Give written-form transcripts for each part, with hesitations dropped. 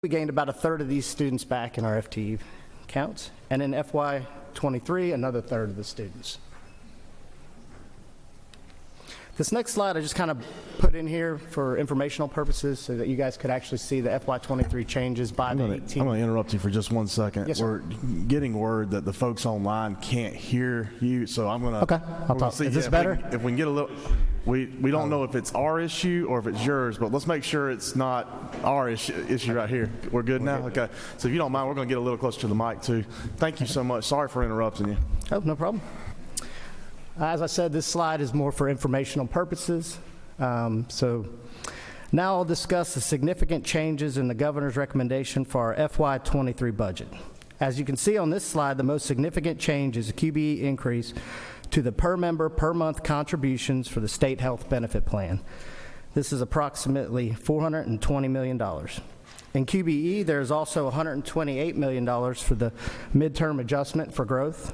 We gained about a third of these students back in our FTE counts, and in FY23, another third of the students. This next slide I just kind of put in here for informational purposes so that you guys could actually see the FY23 changes by the 18. I'm going to interrupt you for just 1 second. Yes, sir. We're getting word that the folks online can't hear you, so I'm going to. Okay, I'll talk. See Is this if better? If we can get a little. We don't know if it's our issue or if it's yours, but let's make sure it's not our issue right here. We're good now? Okay. So if you don't mind, we're going to get a little closer to the mic, too. Thank you so much. Sorry for interrupting you. Oh, no problem. As I said, this slide is more for informational purposes. So now I'll discuss the significant changes in the governor's recommendation for our FY23 budget. As you can see on this slide, the most significant change is a QBE increase to the per member per month contributions for the state health benefit plan. This is approximately $420 million. In QBE, there's also $128 million for the midterm adjustment for growth.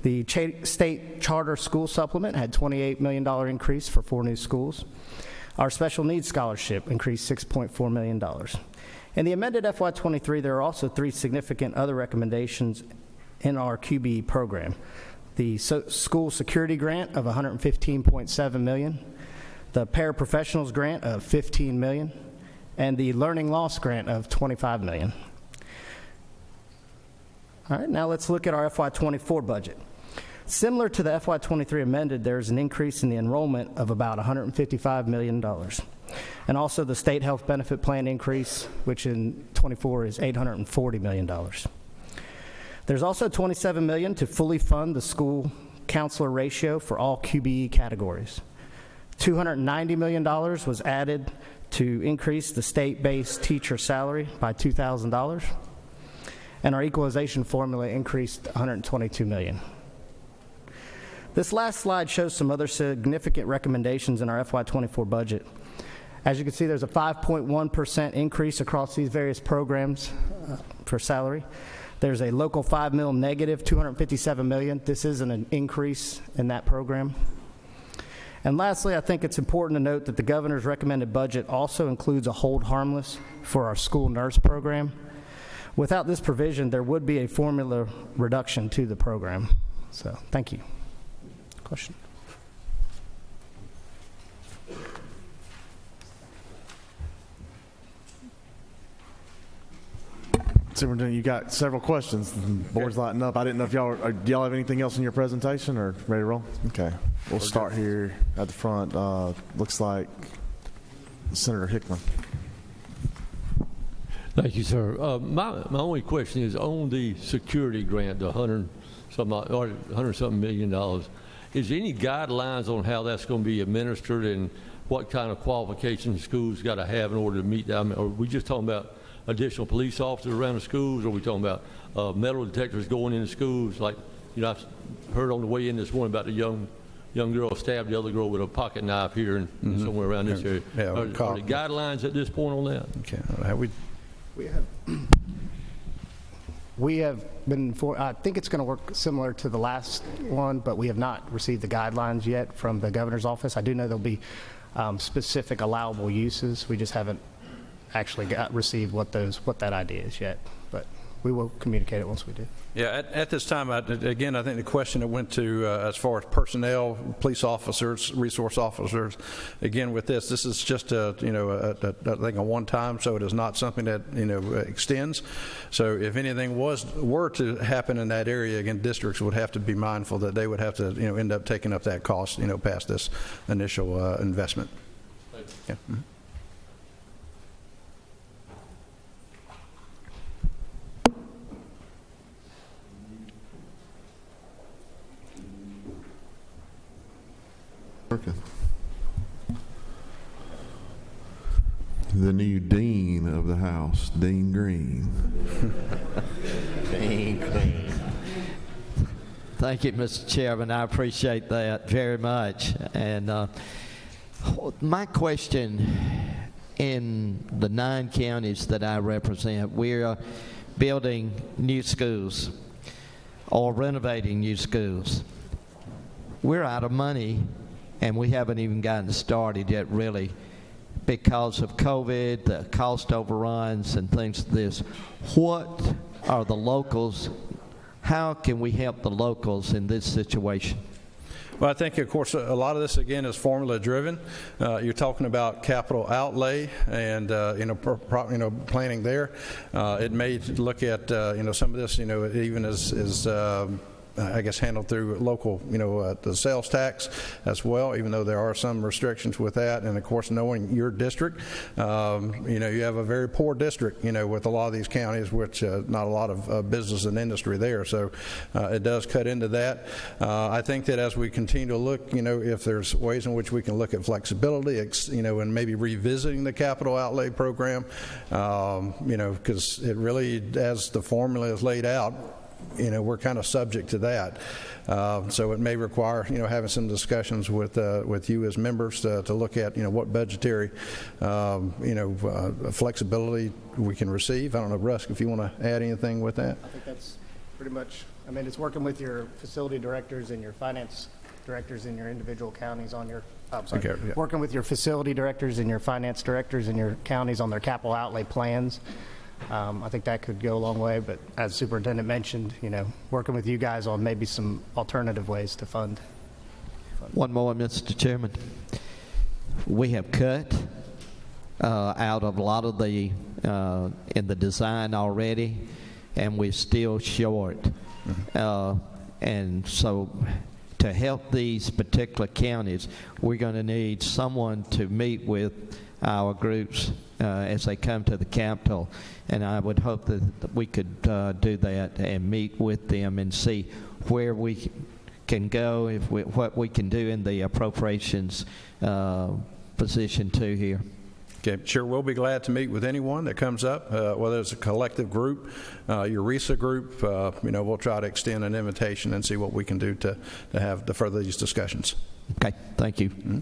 The state charter school supplement had $28 million increase for 4 new schools. Our special needs scholarship increased $6.4 million. In the amended FY23, there are also 3 significant other recommendations in our QBE program. The school security grant of $115.7 million, the paraprofessionals grant of $15 million, and the learning loss grant of $25 million. All right, now let's look at our FY24 budget. Similar to the FY23 amended, there's an increase in the enrollment of about $155 million. And also the state health benefit plan increase, which in 24 is $840 million. There's also $27 million to fully fund the school counselor ratio for all QBE categories. $290 million was added to increase the state-based teacher salary by $2,000. And our equalization formula increased $122 million. This last slide shows some other significant recommendations in our FY24 budget. As you can see, there's a 5.1% increase across these various programs for salary. There's a local 5 mil negative, $257 million. This isn't an increase in that program. And lastly, I think it's important to note that the governor's recommended budget also includes a hold harmless for our school nurse program. Without this provision, there would be a formula reduction to the program. So, thank you. Question? Superintendent, you got several questions. The board's lighting up. I didn't know if do y'all have anything else in your presentation or ready to roll? Okay. We'll start here at the front. Looks like Senator Hickman. Thank you, sir. My only question is on the security grant, the $100-something million. Is there any guidelines on how that's going to be administered and what kind of qualifications schools got to have in order to meet that? I mean, are we just talking about additional police officers around the schools, or are we talking about metal detectors going into schools? Like, you know, I heard on the way in this morning about the young girl stabbed the other girl with a pocket knife here and somewhere around this area. Yeah, are there guidelines at this point on that? Okay. We have been I think it's going to work similar to the last one, but we have not received the guidelines yet from the governor's office. I do know there'll be specific allowable uses. We just haven't actually received what that idea is yet, but we will communicate it once we do. Yeah, at this time, again, I think the question that went to as far as personnel, police officers, resource officers. Again, with this is just I think a one-time, so it is not something that extends. So if anything were to happen in that area, again, districts would have to be mindful that they would have to end up taking up that cost past this initial investment. Yeah. Mm-hmm. The new dean of the house, Dean Green. Dean Green. Thank you, Mr. Chairman. I appreciate that very much. And my question, in the 9 counties that I represent, we're building new schools or renovating new schools. We're out of money, and we haven't even gotten started yet, really, because of COVID, the cost overruns and things like this, what are the locals, how can we help the locals in this situation? Well, I think, of course, a lot of this, again, is formula-driven. You're talking about capital outlay and, planning there. It may look at, some of this, even as I guess handled through local, the sales tax as well, even though there are some restrictions with that. And of course, knowing your district, you have a very poor district, with a lot of these counties, which not a lot of business and industry there. So it does cut into that. I think that as we continue to look, if there's ways in which we can look at flexibility, and maybe revisiting the capital outlay program, because it really, as the formula is laid out, we're kind of subject to that. So it may require, having some discussions with you as members to look at, what budgetary, flexibility we can receive. I don't know, Rusk, if you want to add anything with that. I think that's pretty much, it's working with your facility directors and your finance directors in your individual counties on your, Okay, yeah. working with your facility directors and your finance directors in your counties on their capital outlay plans. I think that could go a long way, but as Superintendent mentioned, working with you guys on maybe some alternative ways to fund. One more, Mr. Chairman. We have cut out of a lot of the in the design already, and we're still short. And so to help these particular counties, we're going to need someone to meet with our groups as they come to the Capitol, and I would hope that we could do that and meet with them and see where we can go, what we can do in the appropriations position too here. Okay, sure. We'll be glad to meet with anyone that comes up, whether it's a collective group, your RESA group. We'll try to extend an invitation and see what we can do to further these discussions. Okay, thank you. Mm-hmm.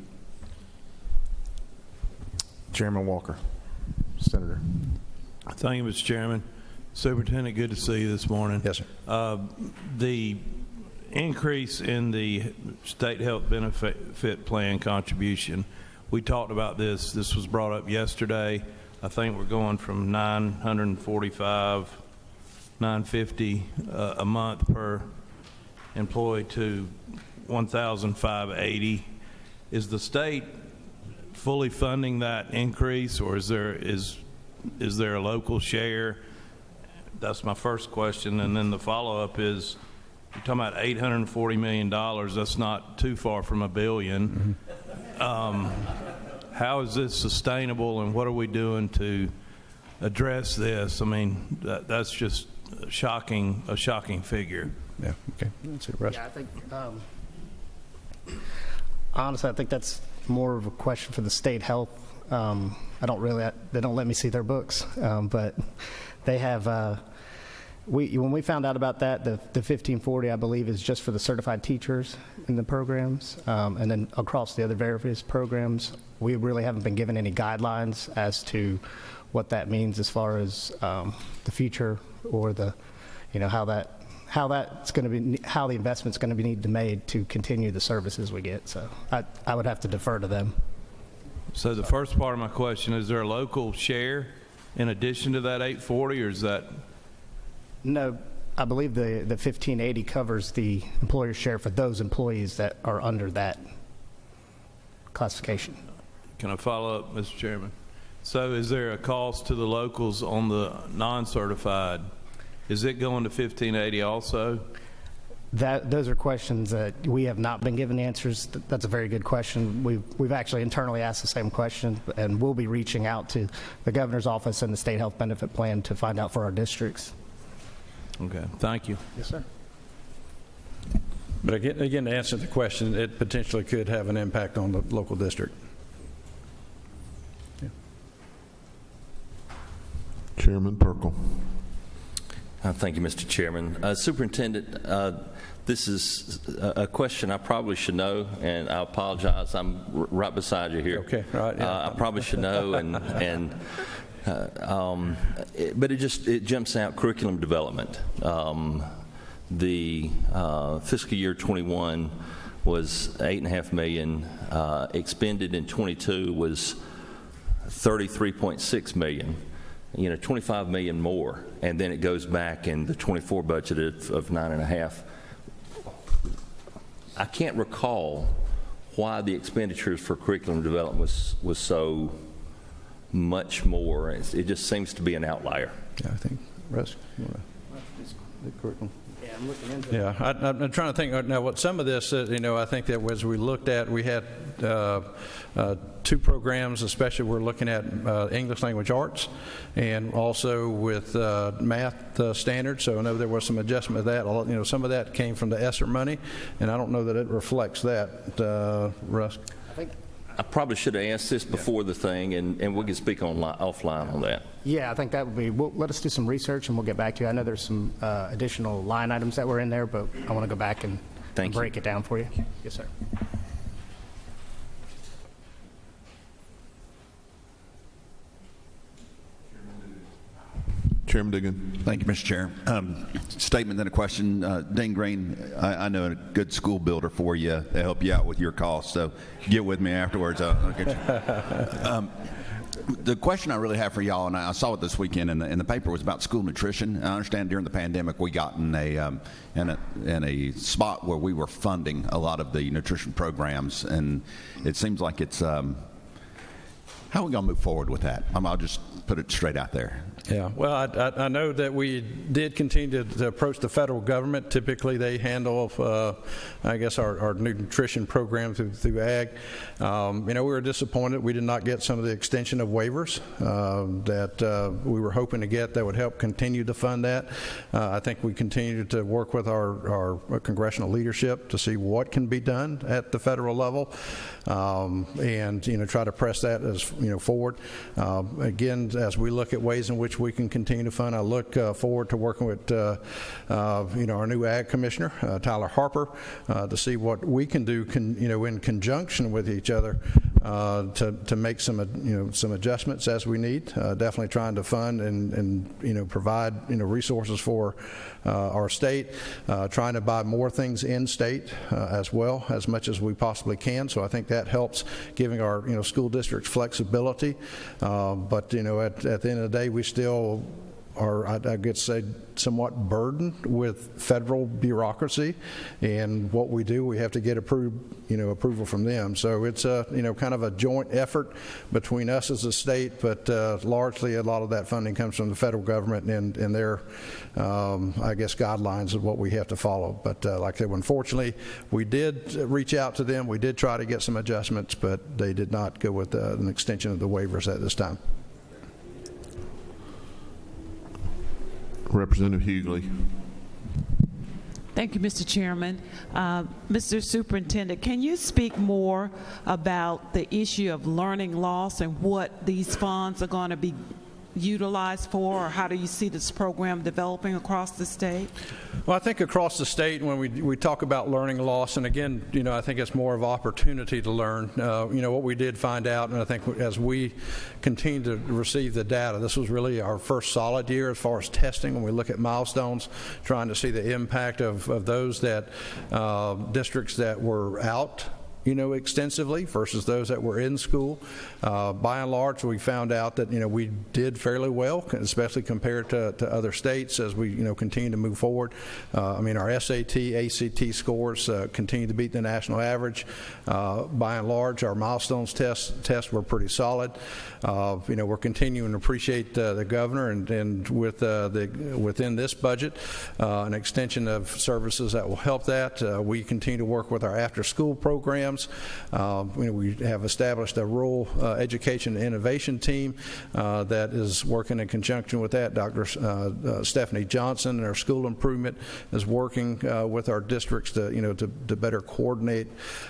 Chairman Walker, Senator. Thank you, Mr. Chairman. Superintendent, good to see you this morning. Yes, sir. The increase in the state health benefit plan contribution, we talked about this. This was brought up yesterday. I think we're going from $945, $950 a month per employee to $1,580. Is the state fully funding that increase, or is there a local share? That's my first question. And then the follow-up is, you're talking about $840 million. That's not too far from $1 billion. How is this sustainable, and what are we doing to address this? That's just a shocking figure. Yeah. Okay. That's it, Russ. Yeah, I think, honestly, I think that's more of a question for the state health. They don't let me see their books, but they have, when we found out about that, the 1540, I believe, is just for the certified teachers in the programs, and then across the other various programs, we really haven't been given any guidelines as to what that means as far as the future, or the, how that's going to be, how the investment's going to be need to made to continue the services we get. So I would have to defer to them. So the first part of my question, is there a local share in addition to that 840, or is that? No, I believe the 1580 covers the employer share for those employees that are under that classification. Can I follow up, Mr. Chairman? So is there a cost to the locals on the non-certified? Is it going to 1580 also? Those are questions that we have not been given answers. That's a very good question. We've actually internally asked the same question, and we'll be reaching out to the governor's office and the state health benefit plan to find out for our districts. Okay, thank you. Yes, sir. But again, to answer the question, it potentially could have an impact on the local district. Yeah. Chairman Perkle. Thank you, Mr. Chairman. Superintendent, this is a question I probably should know, and I apologize. I'm right beside you here. Okay, right. Yeah. I probably should know, but it jumps out: curriculum development. The fiscal year 21 was $8.5 million. Expended in 22 was $33.6 million, 25 million more, and then it goes back in the 24 budget of 9.5. I can't recall why the expenditures for curriculum development was so much more. It just seems to be an outlier. Yeah, I think, Russ, you want the curriculum? Yeah, I'm looking into it. Yeah, I'm trying to think now. What some of this, I think that as we looked at, we had 2 programs, especially we're looking at English language arts, and also with math standards. So I know there was some adjustment of that. Some of that came from the ESSER money, and I don't know that it reflects that. Russ. I probably should have asked this before the thing, and we can speak offline on that. Yeah, I think that would be, let us do some research and we'll get back to you. I know there's some additional line items that were in there, but I want to go back and break it down for you. Yes, sir. Chairman Diggin. Thank you, Mr. Chair. Statement, then a question. Dean Green, I know a good school builder for you to help you out with your costs, so get with me afterwards. I'll get you. The question I really have for y'all, and I saw it this weekend in the paper, was about school nutrition. I understand during the pandemic we got in a spot where we were funding a lot of the nutrition programs, and it seems like it's how are we going to move forward with that? I'll just put it straight out there. Yeah, well, I know that we did continue to approach the federal government. Typically, they handle, I guess, our nutrition program through ag. We were disappointed we did not get some of the extension of waivers that we were hoping to get that would help continue to fund that. I think we continue to work with our congressional leadership to see what can be done at the federal level, and try to press that as forward. Again, as we look at ways in which we can continue to fund, I look forward to working with our new ag commissioner, Tyler Harper, to see what we can do in conjunction with each other to make some adjustments as we need. Definitely trying to fund and provide resources for our state, trying to buy more things in state as well, as much as we possibly can. So I think that helps giving our school districts flexibility. But at the end of the day, we still are, I guess, say, somewhat burdened with federal bureaucracy, and what we do, we have to get approval from them. So it's a kind of a joint effort between us as a state, but largely a lot of that funding comes from the federal government and their, I guess, guidelines of what we have to follow. But like I said, unfortunately, we did reach out to them. We did try to get some adjustments, but they did not go with an extension of the waivers at this time. Representative Hughley. Thank you, Mr. Chairman. Mr. Superintendent, can you speak more about the issue of learning loss and what these funds are going to be utilized for, or how do you see this program developing across the state? Well, I think across the state, when we talk about learning loss, and again, I think it's more of opportunity to learn. What we did find out, and I think as we continue to receive the data, this was really our first solid year as far as testing. When we look at milestones, trying to see the impact of those that districts that were out extensively versus those that were in school. By and large, we found out that we did fairly well, especially compared to other states as we continue to move forward. Our SAT, ACT scores continue to beat the national average. By and large, our milestones tests were pretty solid. We're continuing to appreciate the governor and with within this budget an extension of services that will help that. We continue to work with our after-school programs. We have established a rural education innovation team that is working in conjunction with that. Dr. Stephanie Johnson and our school improvement is working with our districts to better coordinate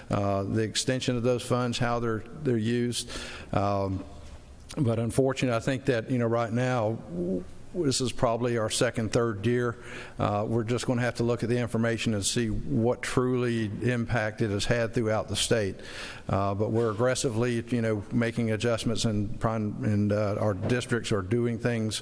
the extension of those funds, how they're used. But unfortunately, I think that right now this is probably our second, third year. We're just going to have to look at the information and see what truly impact it has had throughout the state. But we're aggressively, making adjustments and our districts are doing things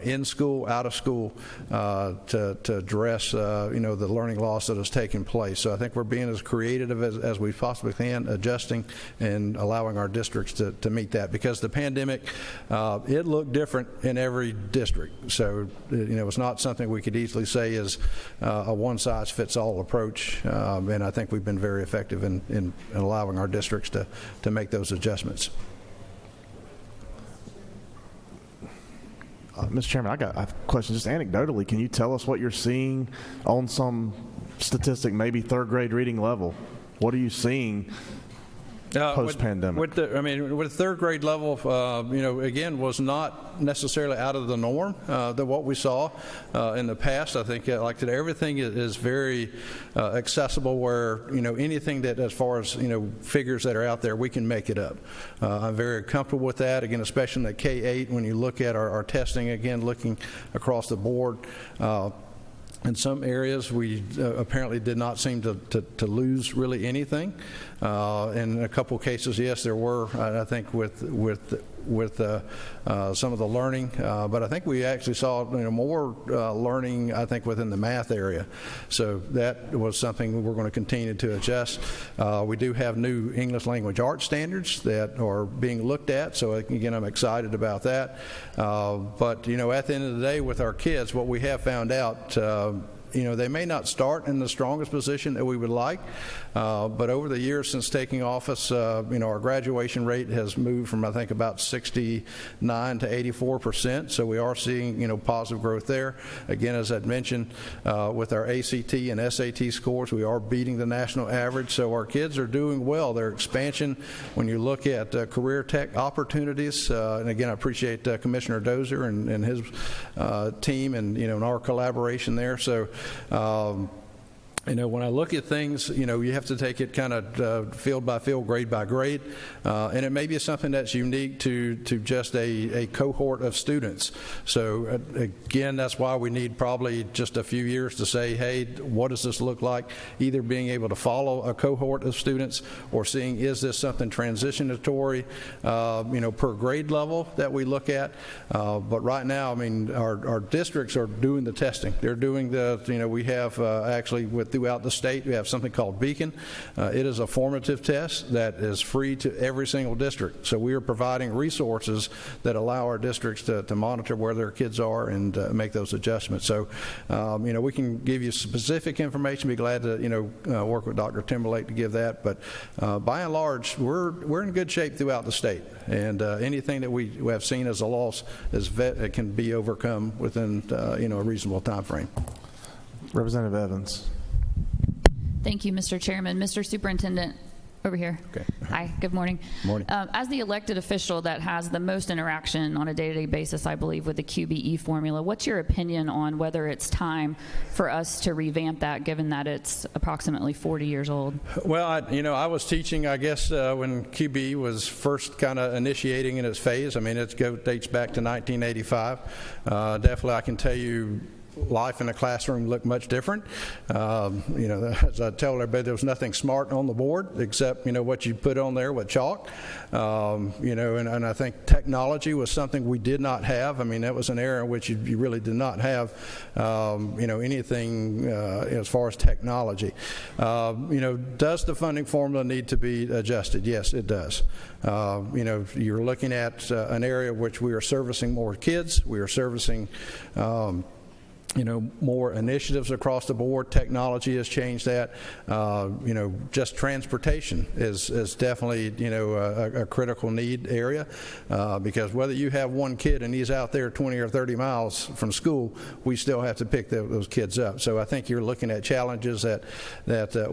in school, out of school to address, the learning loss that has taken place. So I think we're being as creative as we possibly can, adjusting and allowing our districts to meet that, because the pandemic, it looked different in every district. So, it's not something we could easily say is a one-size-fits-all approach, and I think we've been very effective in allowing our districts to make those adjustments. Mr. Chairman, I have a question. Just anecdotally, can you tell us what you're seeing on some statistic, maybe third grade reading level? What are you seeing post-pandemic? With third grade level, again, was not necessarily out of the norm than what we saw in the past. I think, like today, everything is very accessible, where, anything that, as far as, figures that are out there, we can make it up. I'm very comfortable with that, again, especially in the K-8, when you look at our testing, again, looking across the board. In some areas, we apparently did not seem to lose really anything. In a couple of cases, yes, there were, I think, with some of the learning, but I think we actually saw more learning, I think, within the math area. So that was something we're going to continue to adjust. We do have new English language arts standards that are being looked at, so again, I'm excited about that. But at the end of the day, with our kids, what we have found out, they may not start in the strongest position that we would like, but over the years since taking office, our graduation rate has moved from, I think, about 69 to 84%. So we are seeing, positive growth there. Again, as I'd mentioned, with our ACT and SAT scores, we are beating the national average. So our kids are doing well. Their expansion, when you look at career tech opportunities, and again, I appreciate Commissioner Dozier and his team and, and our collaboration there. So, when I look at things, you have to take it kind of field by field, grade by grade, and it may be something that's unique to just a cohort of students. So again, that's why we need probably just a few years to say, hey, what does this look like? Either being able to follow a cohort of students or seeing, is this something transitionatory, per grade level that we look at. But right now, our districts are doing the testing. They're doing we have actually throughout the state, we have something called Beacon. It is a formative test that is free to every single district. So we are providing resources that allow our districts to monitor where their kids are and make those adjustments. So, we can give you specific information. Be glad to, work with Dr. Timberlake to give that. But by and large, we're in good shape throughout the state. And anything that we have seen as a loss can be overcome within, a reasonable time frame. Representative Evans. Thank you, Mr. Chairman. Mr. Superintendent, over here. Okay. Hi, good morning. Morning. As the elected official that has the most interaction on a day-to-day basis, I believe, with the QBE formula, what's your opinion on whether it's time for us to revamp that, given that it's approximately 40 years old? Well, I was teaching, I guess, when QBE was first kind of initiating in its phase. It dates back to 1985. Definitely, I can tell you, life in the classroom looked much different. As I tell everybody, there was nothing smart on the board except, what you put on there with chalk. And I think technology was something we did not have. That was an era in which you really did not have, anything as far as technology. Does the funding formula need to be adjusted? Yes, it does. You're looking at an area which we are servicing more kids. We are servicing more initiatives across the board. Technology has changed that. Just transportation is definitely, a critical need area, because whether you have one kid and he's out there 20 or 30 miles from school, we still have to pick those kids up. So I think you're looking at challenges that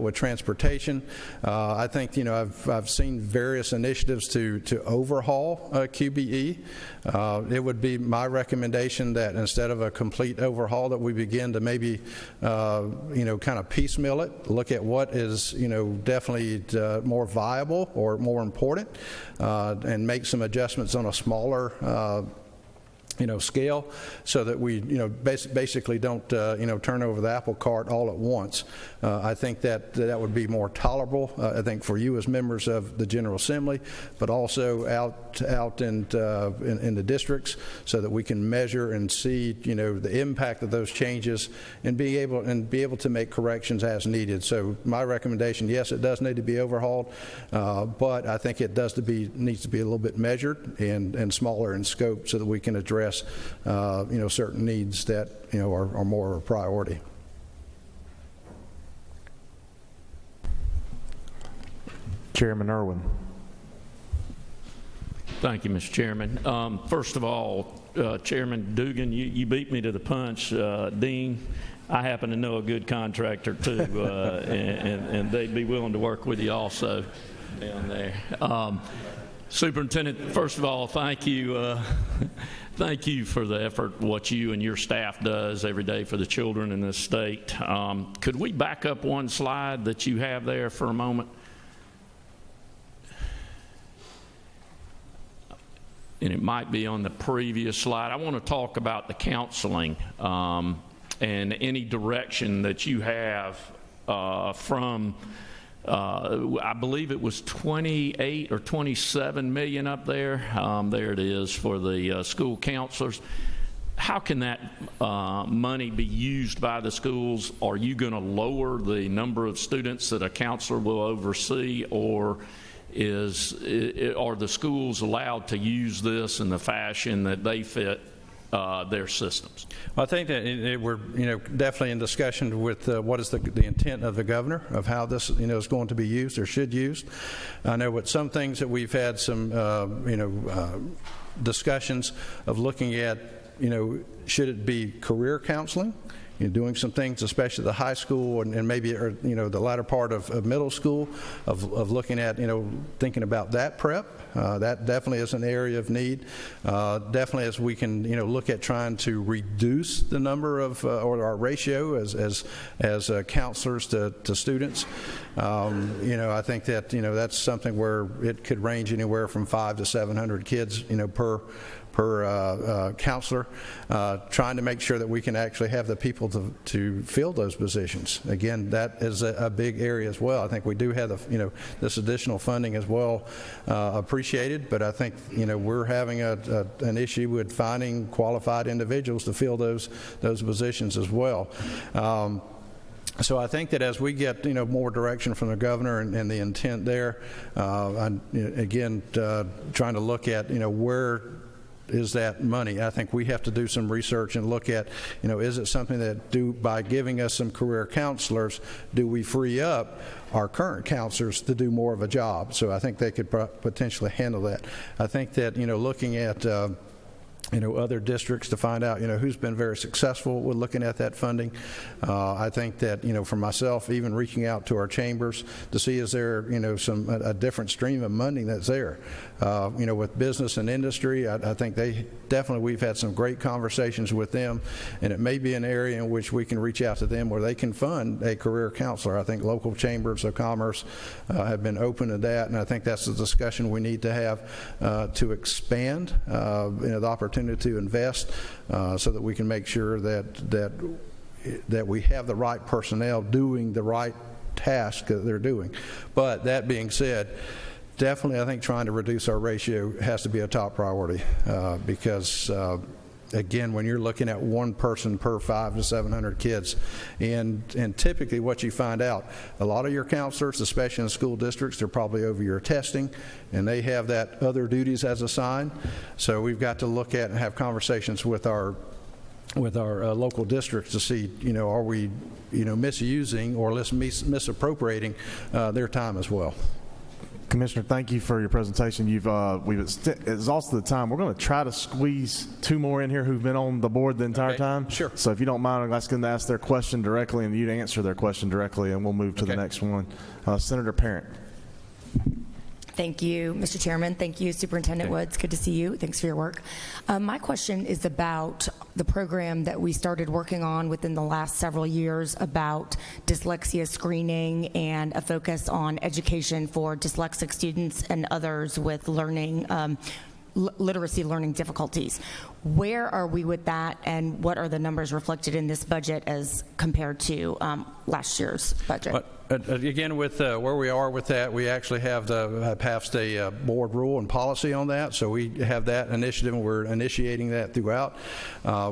with transportation. I think, I've seen various initiatives to overhaul QBE. It would be my recommendation that instead of a complete overhaul, that we begin to maybe, kind of piecemeal it, look at what is, definitely more viable or more important, and make some adjustments on a smaller scale, so that we, basically don't, turn over the apple cart all at once. I think that would be more tolerable, I think, for you as members of the General Assembly, but also out in the districts, so that we can measure and see, the impact of those changes and be able to make corrections as needed. So my recommendation, yes, it does need to be overhauled, but I think it needs to be a little bit measured and smaller in scope, so that we can address certain needs that are more a priority. Chairman Irwin. Thank you, Mr. Chairman. First of all, Chairman Dugan, you beat me to the punch. Dean, I happen to know a good contractor too, and they'd be willing to work with you also down there. Superintendent, first of all, thank you. Thank you for the effort, what you and your staff does every day for the children in this state. Could we back up one slide that you have there for a moment? And it might be on the previous slide. I want to talk about the counseling and any direction that you have from I believe it was 28 or 27 million up there. There it is for the school counselors. How can that money be used by the schools? Are you going to lower the number of students that a counselor will oversee, or are the schools allowed to use this in the fashion that they fit their systems? Well, I think that we're definitely in discussion with what is the intent of the governor of how this is going to be used or should use. I know with some things that we've had some discussions of looking at should it be career counseling, doing some things, especially the high school and maybe the latter part of middle school, of looking at thinking about that prep. That definitely is an area of need. Definitely, as we can look at trying to reduce the number of or our ratio as counselors to students. I think that that's something where it could range anywhere from 500 to 700 kids per counselor, trying to make sure that we can actually have the people to fill those positions. Again, that is a big area as well. I think we do have this additional funding as well appreciated, but I think we're having an issue with finding qualified individuals to fill those positions as well. So I think that as we get more direction from the governor and the intent there, again trying to look at where is that money. I think we have to do some research and look at is it something that by giving us some career counselors, do we free up our current counselors to do more of a job? So I think they could potentially handle that. I think that looking at other districts to find out who's been very successful with looking at that funding. I think that for myself, even reaching out to our chambers to see is there a different stream of money that's there. With business and industry, I think we've had some great conversations with them, and it may be an area in which we can reach out to them where they can fund a career counselor. I think local chambers of commerce have been open to that, and I think that's the discussion we need to have to expand the opportunity to invest so that we can make sure that we have the right personnel doing the right task that they're doing. But that being said, definitely I think trying to reduce our ratio has to be a top priority because again, when you're looking at one person per 500 to 700 kids, and typically what you find out, a lot of your counselors, especially in school districts, they're probably over your testing, and they have that other duties as assigned. So we've got to look at and have conversations with our local districts to see, are we, misusing or misappropriating their time as well. Commissioner, thank you for your presentation. We've exhausted the time. We're going to try to squeeze two more in here who've been on the board the entire time. Sure. So if you don't mind, I'm asking them to ask their question directly and you to answer their question directly, and we'll move to the next one. Senator Parent. Thank you, Mr. Chairman. Thank you, Superintendent Woods. Good to see you. Thanks for your work. My question is about the program that we started working on within the last several years about dyslexia screening and a focus on education for dyslexic students and others with learning literacy learning difficulties. Where are we with that, and what are the numbers reflected in this budget as compared to last year's budget? Again, with where we are with that, we actually have passed a board rule and policy on that, so we have that initiative, and we're initiating that throughout.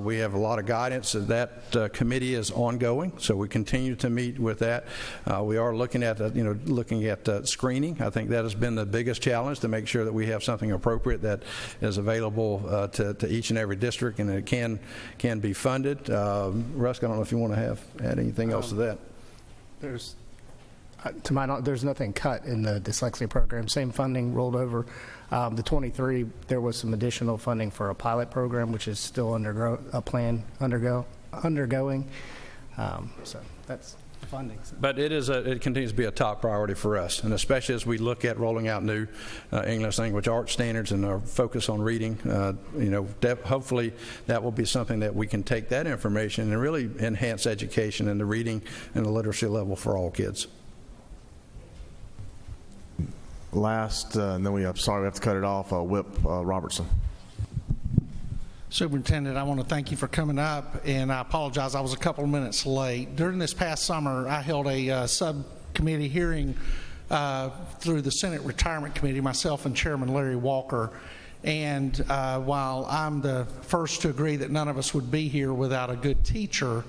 We have a lot of guidance. That committee is ongoing, so we continue to meet with that. We are looking at screening. I think that has been the biggest challenge, to make sure that we have something appropriate that is available to each and every district, and it can be funded. Rusk, I don't know if you want to add anything else to that. To my knowledge, there's nothing cut in the dyslexia program. Same funding rolled over. The 23, there was some additional funding for a pilot program, which is still undergoing. So that's funding. But it continues to be a top priority for us, and especially as we look at rolling out new English language arts standards and our focus on reading. Hopefully that will be something that we can take that information and really enhance education and the reading and the literacy level for all kids. Last, and then we have to cut it off. Whip Robertson. Superintendent, I want to thank you for coming up, and I apologize, I was a couple of minutes late. During this past summer, I held a subcommittee hearing through the Senate Retirement Committee, myself and Chairman Larry Walker. And while I'm the first to agree that none of us would be here without a good teacher,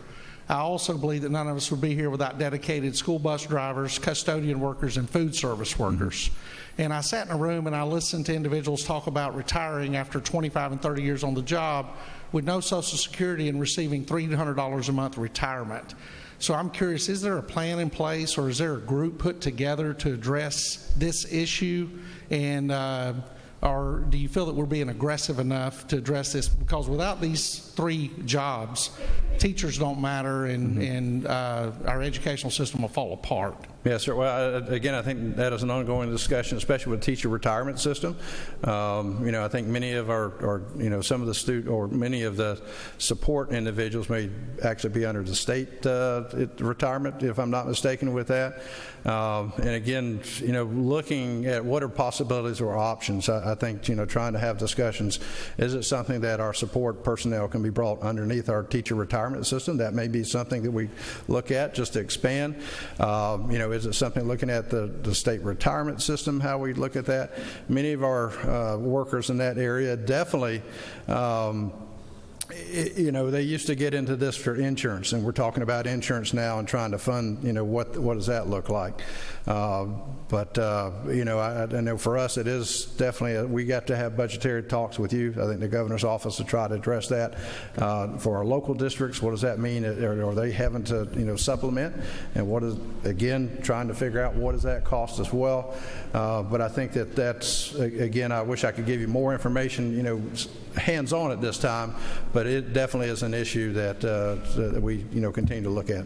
I also believe that none of us would be here without dedicated school bus drivers, custodian workers, and food service workers. And I sat in a room and I listened to individuals talk about retiring after 25 and 30 years on the job with no Social Security and receiving $300 a month retirement. So I'm curious, is there a plan in place, or is there a group put together to address this issue? And or do you feel that we're being aggressive enough to address this? Because without these three jobs, teachers don't matter, and our educational system will fall apart. Yes, sir. Well, again, I think that is an ongoing discussion, especially with the teacher retirement system. I think many of some of the many of the support individuals may actually be under the state retirement, if I'm not mistaken with that. And again, looking at what are possibilities or options, I think, trying to have discussions. Is it something that our support personnel can be brought underneath our teacher retirement system? That may be something that we look at just to expand. Is it something looking at the state retirement system, how we look at that? Many of our workers in that area definitely they used to get into this for insurance, and we're talking about insurance now and trying to fund, what does that look like? But I know for us it is definitely, we got to have budgetary talks with you. I think the governor's office to try to address that. For our local districts, what does that mean? Are they having to, supplement? And what is, again, trying to figure out what does that cost as well? But I think that's, again, I wish I could give you more information, hands-on at this time, but it definitely is an issue that we continue to look at.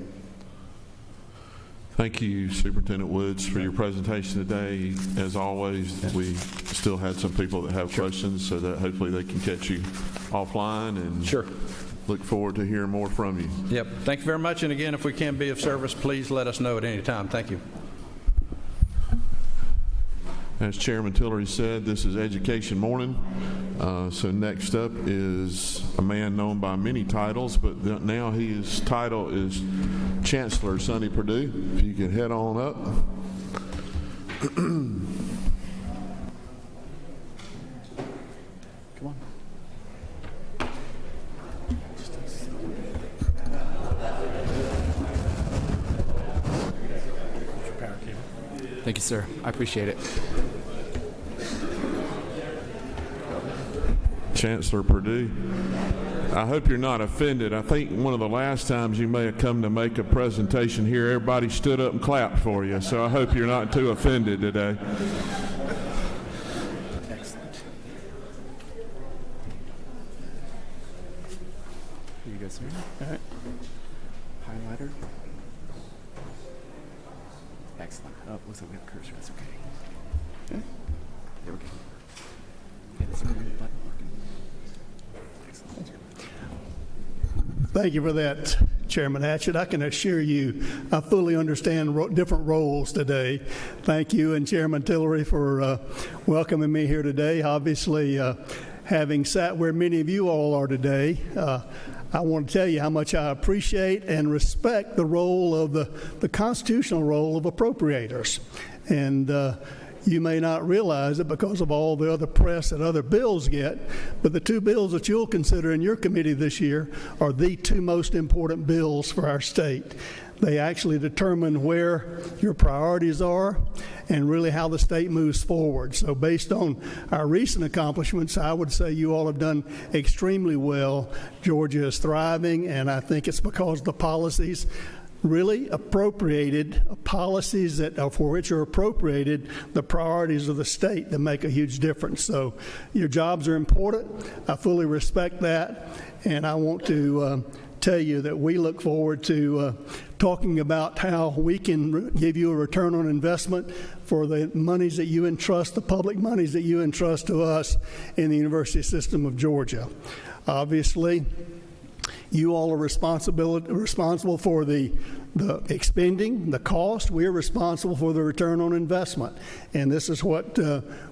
Thank you, Superintendent Woods, for your presentation today. As always, we still had some people that have questions, so that hopefully they can catch you offline, and look forward to hearing more from you. Yep. Thank you very much. And again, if we can be of service, please let us know at any time. Thank you. As Chairman Tillery said, this is Education Morning. So next up is a man known by many titles, but now his title is Chancellor Sonny Perdue. If you could head on up. Come on. Thank you, sir. I appreciate it. Chancellor Perdue, I hope you're not offended. I think one of the last times you may have come to make a presentation here, everybody stood up and clapped for you, so I hope you're not too offended today. Excellent. Here you go, sir. All right. Highlighter. Excellent. Oh, looks like we have a cursor. That's okay. Okay. There we go. Yeah, there's a button working. Excellent. Thank you for that Chairman Hatchett. I can assure you I fully understand different roles today. Thank you and Chairman Tillery for welcoming me here today. Obviously, having sat where many of you all are today, I want to tell you how much I appreciate and respect the role of the constitutional role of appropriators. And you may not realize it because of all the other press that other bills get, but the two bills that you'll consider in your committee this year are the two most important bills for our state. They actually determine where your priorities are and really how the state moves forward. So based on our recent accomplishments, I would say you all have done extremely well. Georgia is thriving, and I think it's because the policies really appropriated, policies that for which are appropriated the priorities of the state that make a huge difference. So your jobs are important. I fully respect that, and I want to tell you that we look forward to talking about how we can give you a return on investment for the monies that you entrust, the public monies that you entrust to us in the University System of Georgia. Obviously, you all are responsible for the expending, the cost. We're responsible for the return on investment. And this is what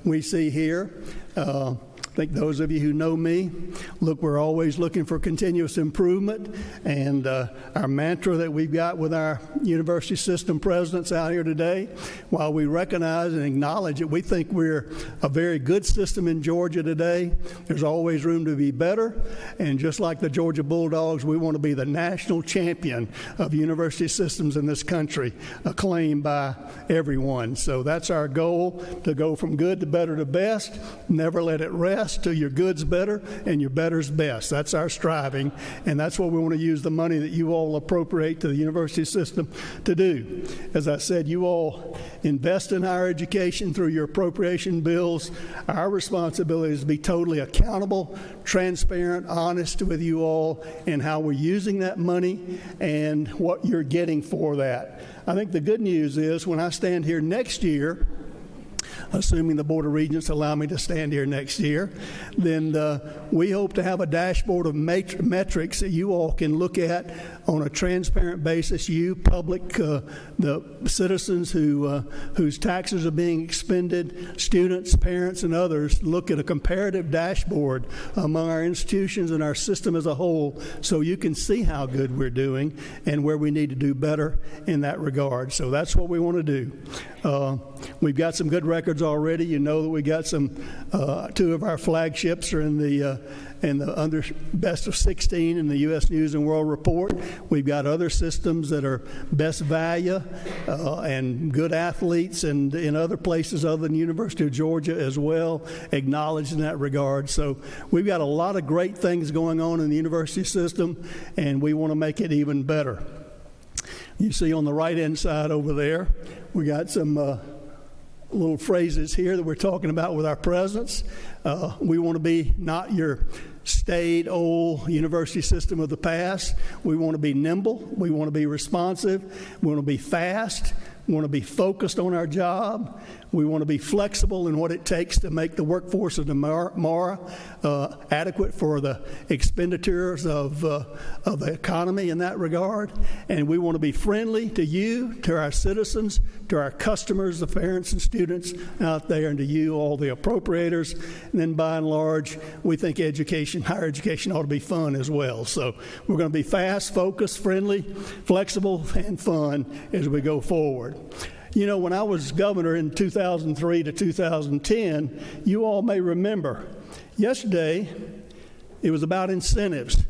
we see here. I think those of you who know me, look, we're always looking for continuous improvement. And our mantra that we've got with our university system presidents out here today, while we recognize and acknowledge it, we think we're a very good system in Georgia today. There's always room to be better. And just like the Georgia Bulldogs, we want to be the national champion of university systems in this country, acclaimed by everyone. So that's our goal, to go from good to better to best. Never let it rest till your good's better and your better's best. That's our striving, and that's what we want to use the money that you all appropriate to the university system to do. As I said, you all invest in higher education through your appropriation bills. Our responsibility is to be totally accountable, transparent, honest with you all in how we're using that money and what you're getting for that. I think the good news is when I stand here next year, assuming the Board of Regents allow me to stand here next year, then we hope to have a dashboard of metrics that you all can look at on a transparent basis. You, public, the citizens whose taxes are being expended, students, parents, and others, look at a comparative dashboard among our institutions and our system as a whole so you can see how good we're doing and where we need to do better in that regard. So that's what we want to do. We've got some good records already. You know that we got some, two of our flagships are in the under best of 16 in the U.S. News and World Report. We've got other systems that are best value and good athletes and in other places other than the University of Georgia as well, acknowledged in that regard. So we've got a lot of great things going on in the university system, and we want to make it even better. You see on the right-hand side over there, we got some little phrases here that we're talking about with our presidents. We want to be not your staid old university system of the past. We want to be nimble. We want to be responsive. We want to be fast. We want to be focused on our job. We want to be flexible in what it takes to make the workforce of tomorrow adequate for the expenditures of the economy in that regard. And we want to be friendly to you, to our citizens, to our customers, the parents and students out there, and to you, all the appropriators. And then by and large, we think education, higher education ought to be fun as well. So we're going to be fast, focused, friendly, flexible, and fun as we go forward. You know, when I was governor in 2003 to 2010, you all may remember, yesterday it was about incentives.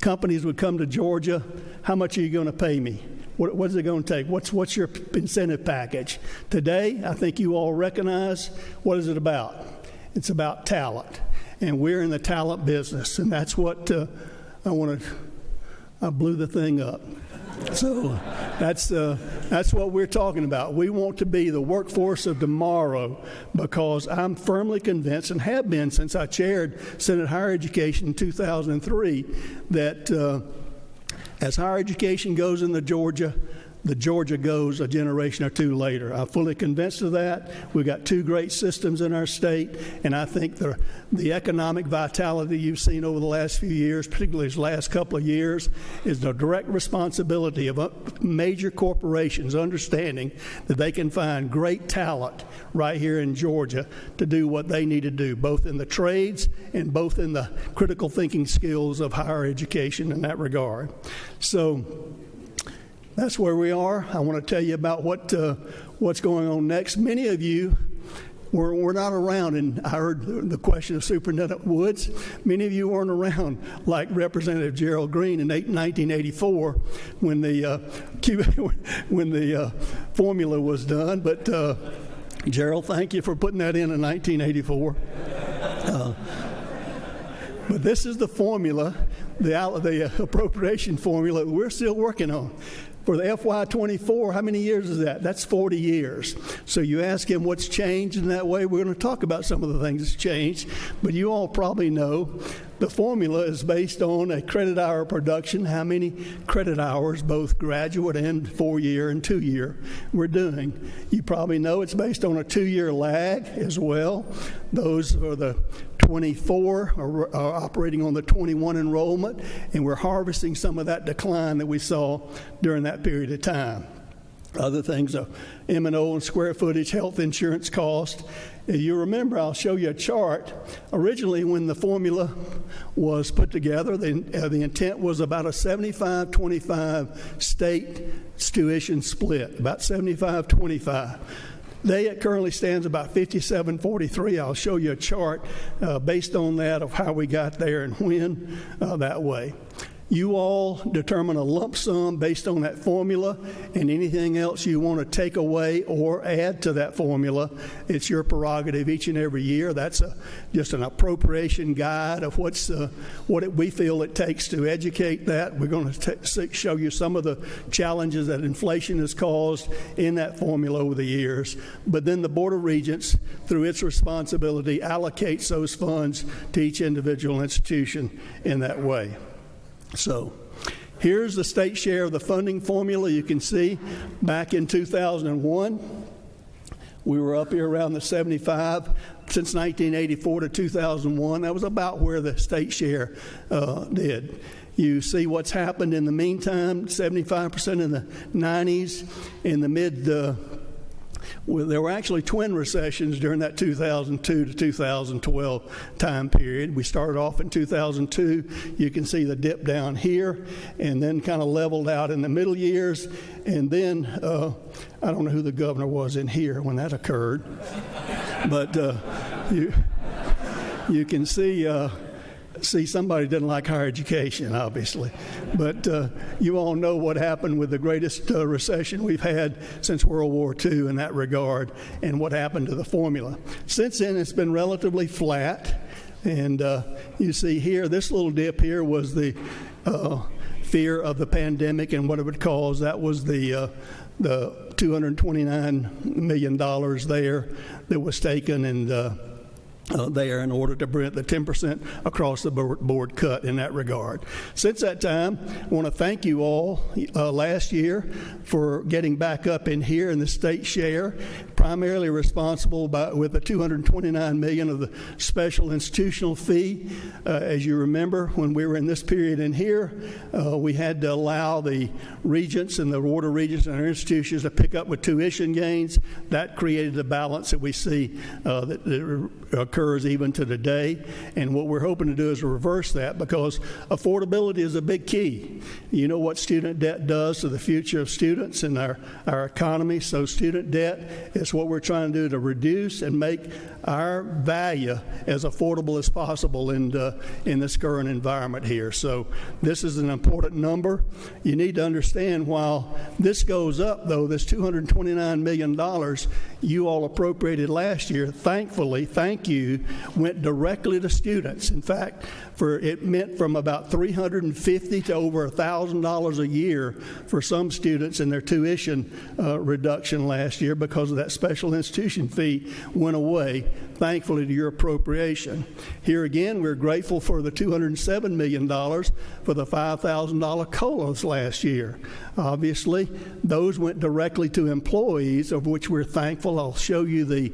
Companies would come to Georgia, how much are you going to pay me? What is it going to take? What's your incentive package? Today, I think you all recognize, what is it about? It's about talent. And we're in the talent business, and that's what I blew the thing up. So that's what we're talking about. We want to be the workforce of tomorrow, because I'm firmly convinced, and have been since I chaired Senate Higher Education in 2003, that as higher education goes into Georgia, the Georgia goes a generation or two later. I'm fully convinced of that. We've got two great systems in our state, and I think the economic vitality you've seen over the last few years, particularly these last couple of years, is the direct responsibility of major corporations understanding that they can find great talent right here in Georgia to do what they need to do, both in the trades and both in the critical thinking skills of higher education in that regard. So that's where we are. I want to tell you about what's going on next. Many of you were not around, and I heard the question of Superintendent Woods. Many of you weren't around, like Representative Gerald Green in 1984 when the formula was done. But Gerald, thank you for putting that in 1984. But this is the formula, the appropriation formula we're still working on. For the FY24, how many years is that? That's 40 years. So you ask him what's changed in that way. We're going to talk about some of the things that's changed. But you all probably know the formula is based on a credit hour production, how many credit hours, both graduate and 4-year and 2-year, we're doing. You probably know it's based on a 2-year lag as well. Those are the 24 are operating on the 21 enrollment, and we're harvesting some of that decline that we saw during that period of time. Other things are M&O and square footage, health insurance cost. If you remember, I'll show you a chart. Originally, when the formula was put together, the intent was about a 75-25 state tuition split, about 75-25. It currently stands about 57-43. I'll show you a chart based on that of how we got there and when that way. You all determine a lump sum based on that formula, and anything else you want to take away or add to that formula, it's your prerogative each and every year. That's just an appropriation guide of what we feel it takes to educate that. We're going to show you some of the challenges that inflation has caused in that formula over the years. But then the Board of Regents, through its responsibility, allocates those funds to each individual institution in that way. So here's the state share of the funding formula. You can see back in 2001, we were up here around the 75. Since 1984 to 2001, that was about where the state share did. You see what's happened in the meantime, 75% in the 90s, in the mid there were actually twin recessions during that 2002 to 2012 time period. We started off in 2002. You can see the dip down here, and then kind of leveled out in the middle years. And then I don't know who the governor was in here when that occurred, but you can see somebody didn't like higher education, obviously. But you all know what happened with the greatest recession we've had since World War II in that regard, and what happened to the formula. Since then, it's been relatively flat. And you see here, this little dip here was the fear of the pandemic and what it would cause. That was the $229 million there that was taken and there in order to prevent the 10% across the board cut in that regard. Since that time, I want to thank you all last year for getting back up in here in the state share, primarily responsible with the $229 million of the special institutional fee. As you remember, when we were in this period in here, we had to allow the regents and the board of regents and our institutions to pick up with tuition gains. That created the balance that we see that occurs even to today. And what we're hoping to do is reverse that, because affordability is a big key. You know what student debt does to the future of students and our economy. So student debt is what we're trying to do to reduce and make our value as affordable as possible in this current environment here. So this is an important number. You need to understand, while this goes up, though, this $229 million you all appropriated last year, thankfully, thank you, went directly to students. In fact, it meant from about $350 to over $1,000 a year for some students in their tuition reduction last year, because of that special institution fee went away, thankfully, to your appropriation. Here again, we're grateful for the $207 million for the $5,000 COLAs last year. Obviously, those went directly to employees, of which we're thankful. I'll show you the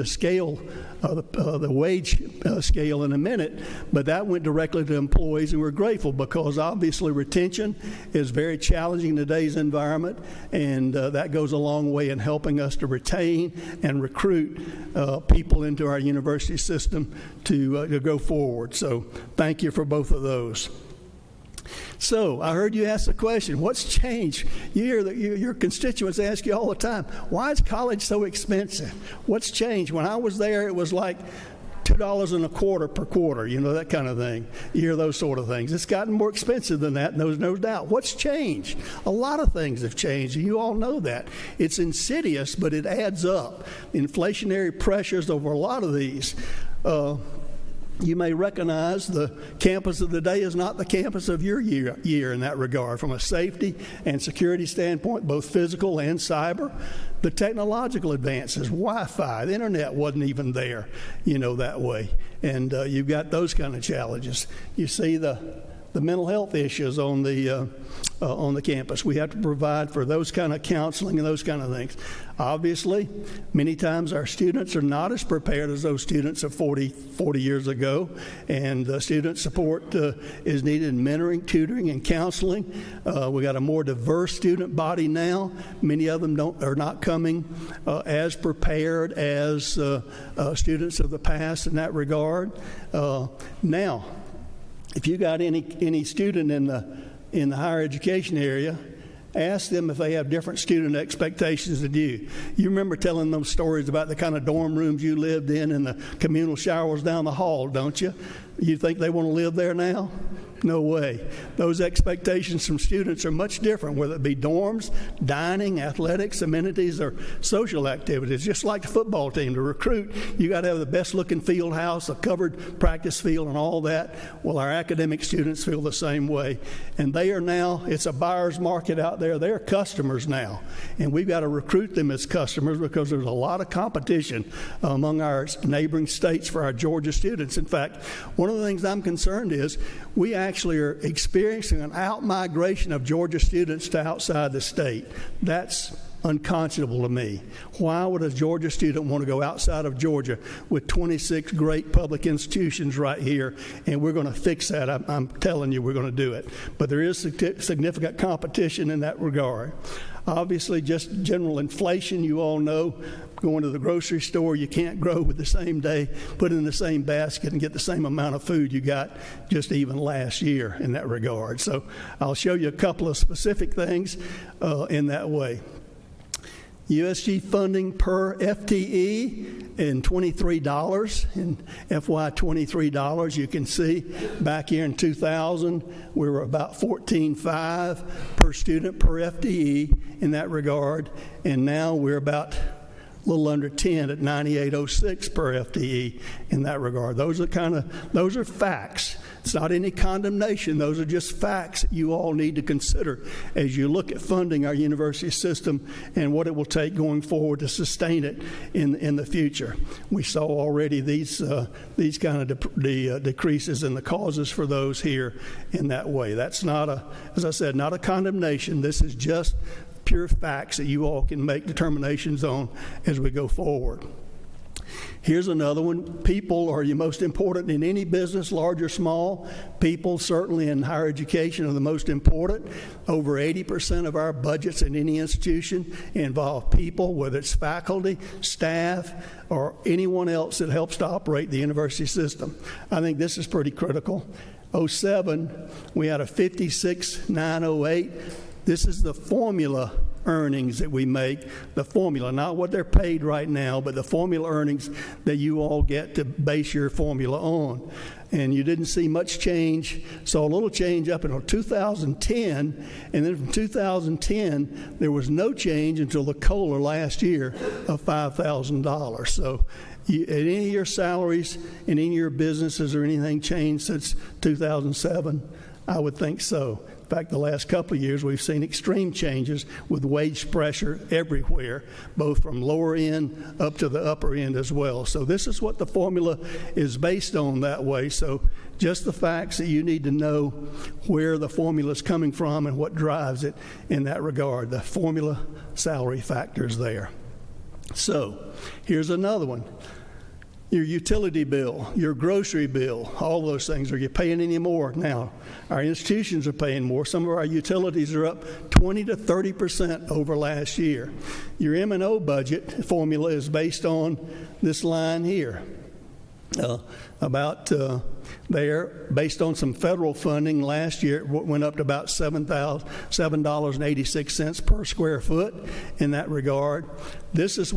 scale, the wage scale in a minute, but that went directly to employees, and we're grateful because obviously retention is very challenging in today's environment, and that goes a long way in helping us to retain and recruit people into our university system to go forward. So thank you for both of those. So I heard you ask the question, what's changed? You hear that your constituents ask you all the time, why is college so expensive? What's changed? When I was there, it was like $2.25 per quarter, that kind of thing. You hear those sort of things. It's gotten more expensive than that, no doubt. What's changed? A lot of things have changed, and you all know that. It's insidious, but it adds up. Inflationary pressures over a lot of these. You may recognize the campus of the day is not the campus of your year in that regard, from a safety and security standpoint, both physical and cyber. The technological advances, Wi-Fi, the internet wasn't even there, that way. And you've got those kind of challenges. You see the mental health issues on the campus. We have to provide for those kind of counseling and those kind of things. Obviously, many times our students are not as prepared as those students of 40 years ago, and student support is needed in mentoring, tutoring, and counseling. We got a more diverse student body now. Many of them are not coming as prepared as students of the past in that regard. Now, if you got any student in the higher education area, ask them if they have different student expectations than you. You remember telling them stories about the kind of dorm rooms you lived in and the communal showers down the hall, don't you? You think they want to live there now? No way. Those expectations from students are much different, whether it be dorms, dining, athletics, amenities, or social activities. Just like the football team, to recruit, you got to have the best looking field house, a covered practice field, and all that. Well, our academic students feel the same way. And they are now, it's a buyer's market out there. They're customers now. And we've got to recruit them as customers because there's a lot of competition among our neighboring states for our Georgia students. In fact, one of the things I'm concerned is we actually are experiencing an out-migration of Georgia students to outside the state. That's unconscionable to me. Why would a Georgia student want to go outside of Georgia with 26 great public institutions right here? And we're going to fix that. I'm telling you, we're going to do it. But there is significant competition in that regard. Obviously, just general inflation, you all know. Going to the grocery store, you can't grow with the same day, put it in the same basket and get the same amount of food you got just even last year in that regard. So I'll show you a couple of specific things in that way. USG funding per FTE in $23 in FY $23. You can see back here in 2000 we were about $14.5 per student per FTE in that regard, and now we're about a little under 10 at $98.06 per FTE in that regard. Those are facts. It's not any condemnation. Those are just facts that you all need to consider as you look at funding our university system and what it will take going forward to sustain it in the future. We saw already these kind of decreases in the causes for those here in that way. That's not as I said, not a condemnation. This is just pure facts that you all can make determinations on as we go forward. Here's another one. People are the most important in any business, large or small. People, certainly in higher education, are the most important. Over 80% of our budgets in any institution involve people, whether it's faculty, staff, or anyone else that helps to operate the university system. I think this is pretty critical. 2007, we had a 56,908. This is the formula earnings that we make, the formula, not what they're paid right now, but the formula earnings that you all get to base your formula on. And you didn't see much change, saw a little change up until 2010, and then from 2010, there was no change until the COLA last year of $5,000. So any of your salaries in any of your businesses or anything changed since 2007? I would think so. In fact, the last couple of years, we've seen extreme changes with wage pressure everywhere, both from lower end up to the upper end as well. So this is what the formula is based on that way. So just the facts that you need to know where the formula is coming from and what drives it in that regard. The formula salary factors there. So here's another one. Your utility bill, your grocery bill, all those things. Are you paying any more? Now, our institutions are paying more. Some of our utilities are up 20 to 30% over last year. Your M&O budget formula is based on this line here. There, based on some federal funding, last year it went up to about $7.86 per square foot in that regard. This is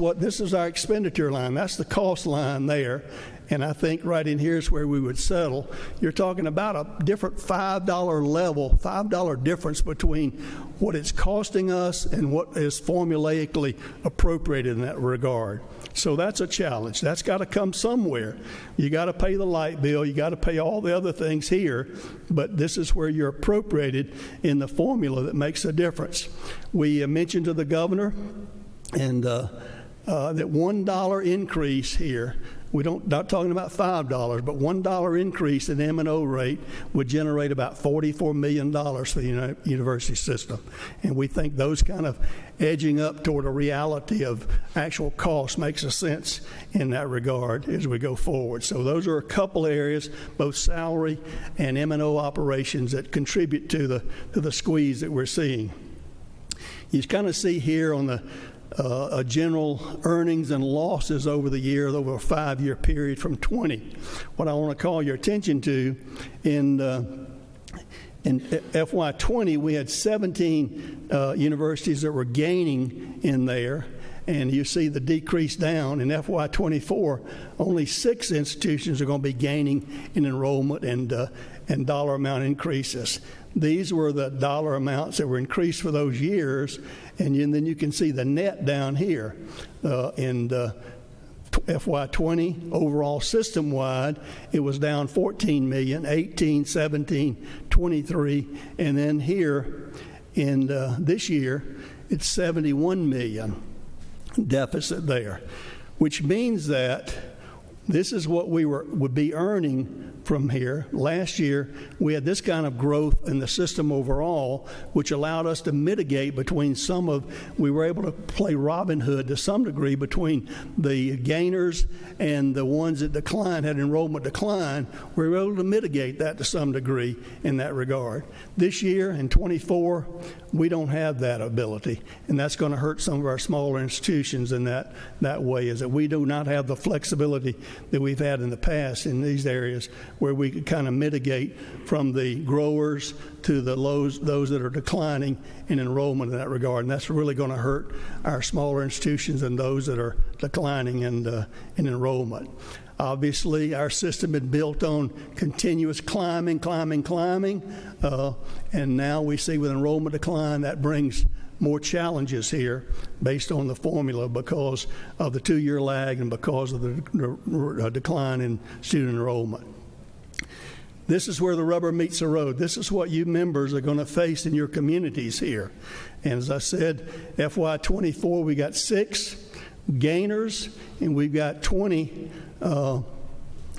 our expenditure line. That's the cost line there. And I think right in here is where we would settle. You're talking about a different $5 level, $5 difference between what it's costing us and what is formulaically appropriated in that regard. So that's a challenge. That's got to come somewhere. You got to pay the light bill. You got to pay all the other things here. But this is where you're appropriated in the formula that makes a difference. We mentioned to the governor and that $1 increase here. Not talking about $5, but $1 increase in M&O rate would generate about $44 million for the university system. And we think those kind of edging up toward a reality of actual cost makes a sense in that regard as we go forward. So those are a couple areas, both salary and M&O operations, that contribute to the squeeze that we're seeing. You kind of see here on the general earnings and losses over the year, over a 5-year period from 20. What I want to call your attention to, in FY20, we had 17 universities that were gaining in there, and you see the decrease down. In FY24, only 6 institutions are going to be gaining in enrollment and dollar amount increases. These were the dollar amounts that were increased for those years, and then you can see the net down here. In FY20, overall system-wide, it was down 14 million, 18, 17, 23, and then here in this year, it's 71 million deficit there, which means that this is what we would be earning from here. Last year, we had this kind of growth in the system overall, which allowed us to mitigate we were able to play Robin Hood to some degree between the gainers and the ones that had enrollment decline. We were able to mitigate that to some degree in that regard. This year, in 24, we don't have that ability, and that's going to hurt some of our smaller institutions in that way, is that we do not have the flexibility that we've had in the past in these areas where we could kind of mitigate from the growers to those that are declining in enrollment in that regard. And that's really going to hurt our smaller institutions and those that are declining in enrollment. Obviously, our system had built on continuous climbing, and now we see with enrollment decline, that brings more challenges here based on the formula because of the 2-year lag and because of the decline in student enrollment. This is where the rubber meets the road. This is what you members are going to face in your communities here. And as I said, FY24, we got 6 gainers, and we've got 20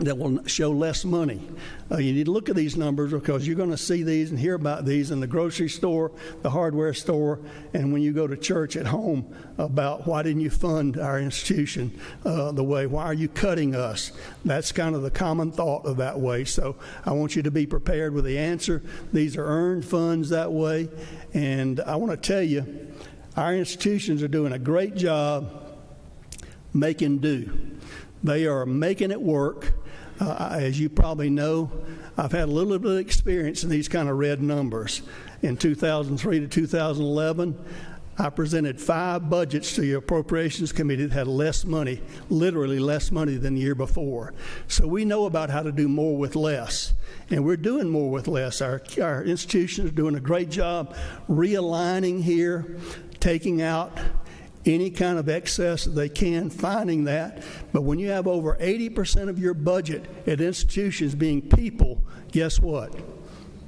that will show less money. You need to look at these numbers because you're going to see these and hear about these in the grocery store, the hardware store, and when you go to church at home about why didn't you fund our institution why are you cutting us? That's kind of the common thought of that way. So I want you to be prepared with the answer. These are earned funds that way, and I want to tell you, our institutions are doing a great job making do. They are making it work. As you probably know, I've had a little bit of experience in these kind of red numbers. In 2003 to 2011, I presented 5 budgets to the Appropriations Committee that had less money, literally less money than the year before. So we know about how to do more with less, and we're doing more with less. Our institutions are doing a great job realigning here, taking out any kind of excess that they can, finding that. But when you have over 80% of your budget at institutions being people, guess what?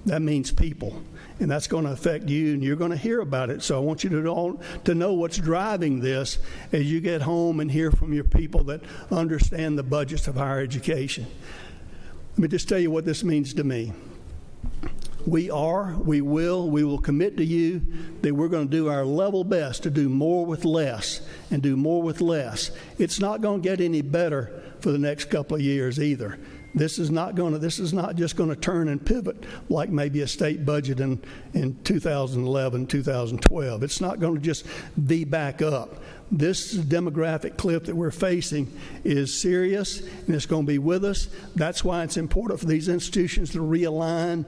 That means people. And that's going to affect you, and you're going to hear about it. So I want you to know what's driving this as you get home and hear from your people that understand the budgets of higher education. Let me just tell you what this means to me. We will commit to you that we're going to do our level best to do more with less and do more with less. It's not going to get any better for the next couple of years either. This is not just going to turn and pivot like maybe a state budget in 2011, 2012. It's not going to just be back up. This demographic cliff that we're facing is serious, and it's going to be with us. That's why it's important for these institutions to realign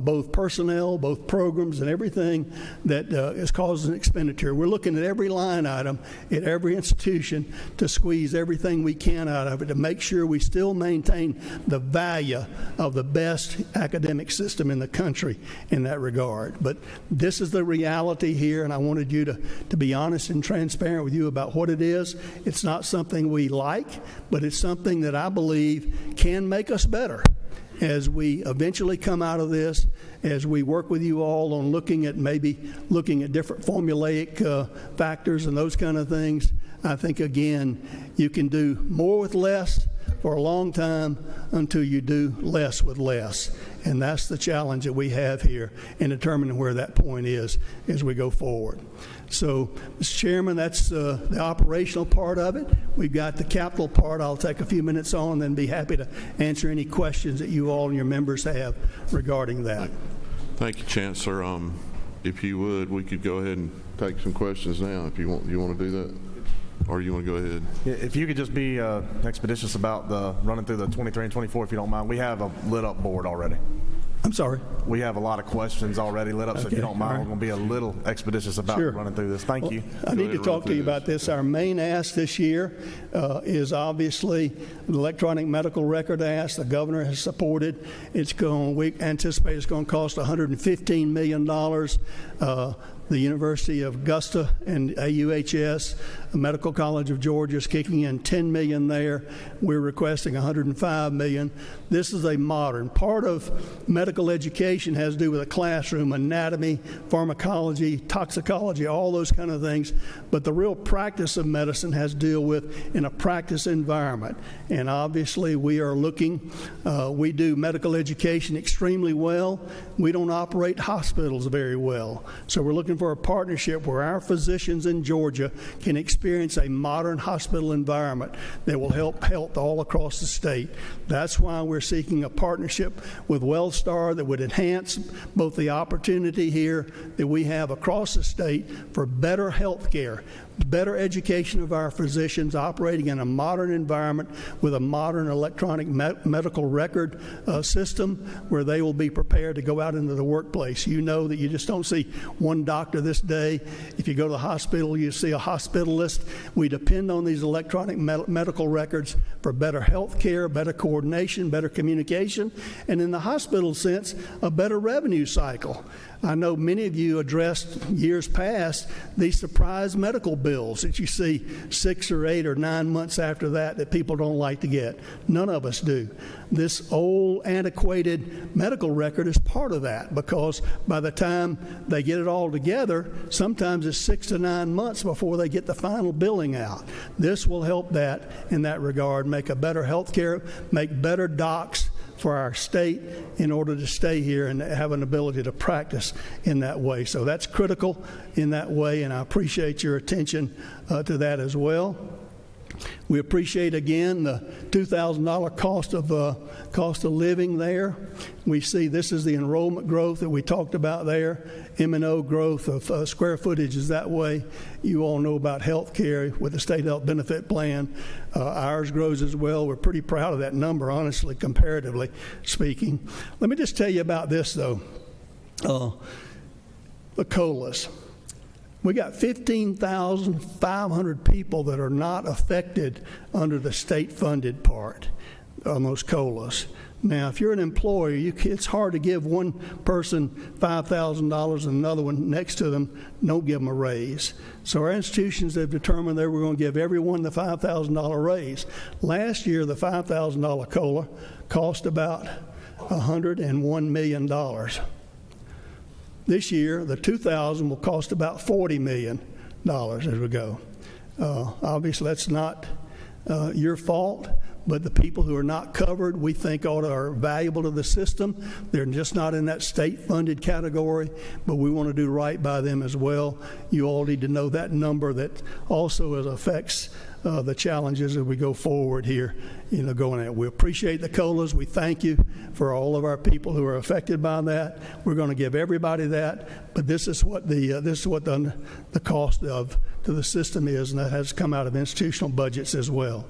both personnel, both programs, and everything that is causing expenditure. We're looking at every line item at every institution to squeeze everything we can out of it to make sure we still maintain the value of the best academic system in the country in that regard. But this is the reality here, and I wanted you to be honest and transparent with you about what it is. It's not something we like, but it's something that I believe can make us better as we eventually come out of this, as we work with you all on looking at different formulaic factors and those kind of things. I think, again, you can do more with less for a long time until you do less with less. And that's the challenge that we have here in determining where that point is as we go forward. So, Mr. Chairman, that's the operational part of it. We've got the capital part I'll take a few minutes on and then be happy to answer any questions that you all and your members have regarding that. Thank you, Chancellor. If you would, we could go ahead and take some questions now if you want to do that. Or you want to go ahead? Yeah, if you could just be expeditious about the running through the 23 and 24, if you don't mind. We have a lit up board already. I'm sorry? We have a lot of questions already lit up, so if you don't mind, we're going to be a little expeditious about running through this. Thank you. I need to talk to you about this. Our main ask this year is obviously the electronic medical record ask. The governor has supported. We anticipate it's going to cost $115 million. The University of Augusta and AUHS, Medical College of Georgia, is kicking in $10 million there. We're requesting $105 million. This is a modern. Part of medical education has to do with a classroom, anatomy, pharmacology, toxicology, all those kind of things. But the real practice of medicine has to deal with in a practice environment. And obviously we are looking, we do medical education extremely well. We don't operate hospitals very well. So we're looking for a partnership where our physicians in Georgia can experience a modern hospital environment that will help health all across the state. That's why we're seeking a partnership with WellStar that would enhance both the opportunity here that we have across the state for better health care, better education of our physicians operating in a modern environment with a modern electronic medical record system where they will be prepared to go out into the workplace. You know that you just don't see one doctor this day. If you go to the hospital, you see a hospitalist. We depend on these electronic medical records for better health care, better coordination, better communication, and in the hospital sense, a better revenue cycle. I know many of you addressed years past these surprise medical bills that you see 6 or 8 or 9 months after that people don't like to get. None of us do. This old, antiquated medical record is part of that because by the time they get it all together, sometimes it's 6 to 9 months before they get the final billing out. This will help that in that regard, make a better health care, make better docs for our state in order to stay here and have an ability to practice in that way. So that's critical in that way, and I appreciate your attention to that as well. We appreciate, again, the $2,000 cost of living there. We see this is the enrollment growth that we talked about there. M&O growth of square footage is that way. You all know about health care with the state health benefit plan. Ours grows as well. We're pretty proud of that number, honestly, comparatively speaking. Let me just tell you about this, though. The COLAs. We got 15,500 people that are not affected under the state-funded part on those COLAs. Now, if you're an employer, it's hard to give one person $5,000 and another one next to them, don't give them a raise. So our institutions have determined that we're going to give everyone the $5,000 raise. Last year, the $5,000 COLA cost about $101 million. This year, the 2,000 will cost about $40 million as we go. Obviously, that's not your fault, but the people who are not covered, we think are valuable to the system. They're just not in that state-funded category, but we want to do right by them as well. You all need to know that number that also affects the challenges as we go forward here, going at. We appreciate the COLAs. We thank you for all of our people who are affected by that. We're going to give everybody that, but this is what the cost to the system is, and that has come out of institutional budgets as well.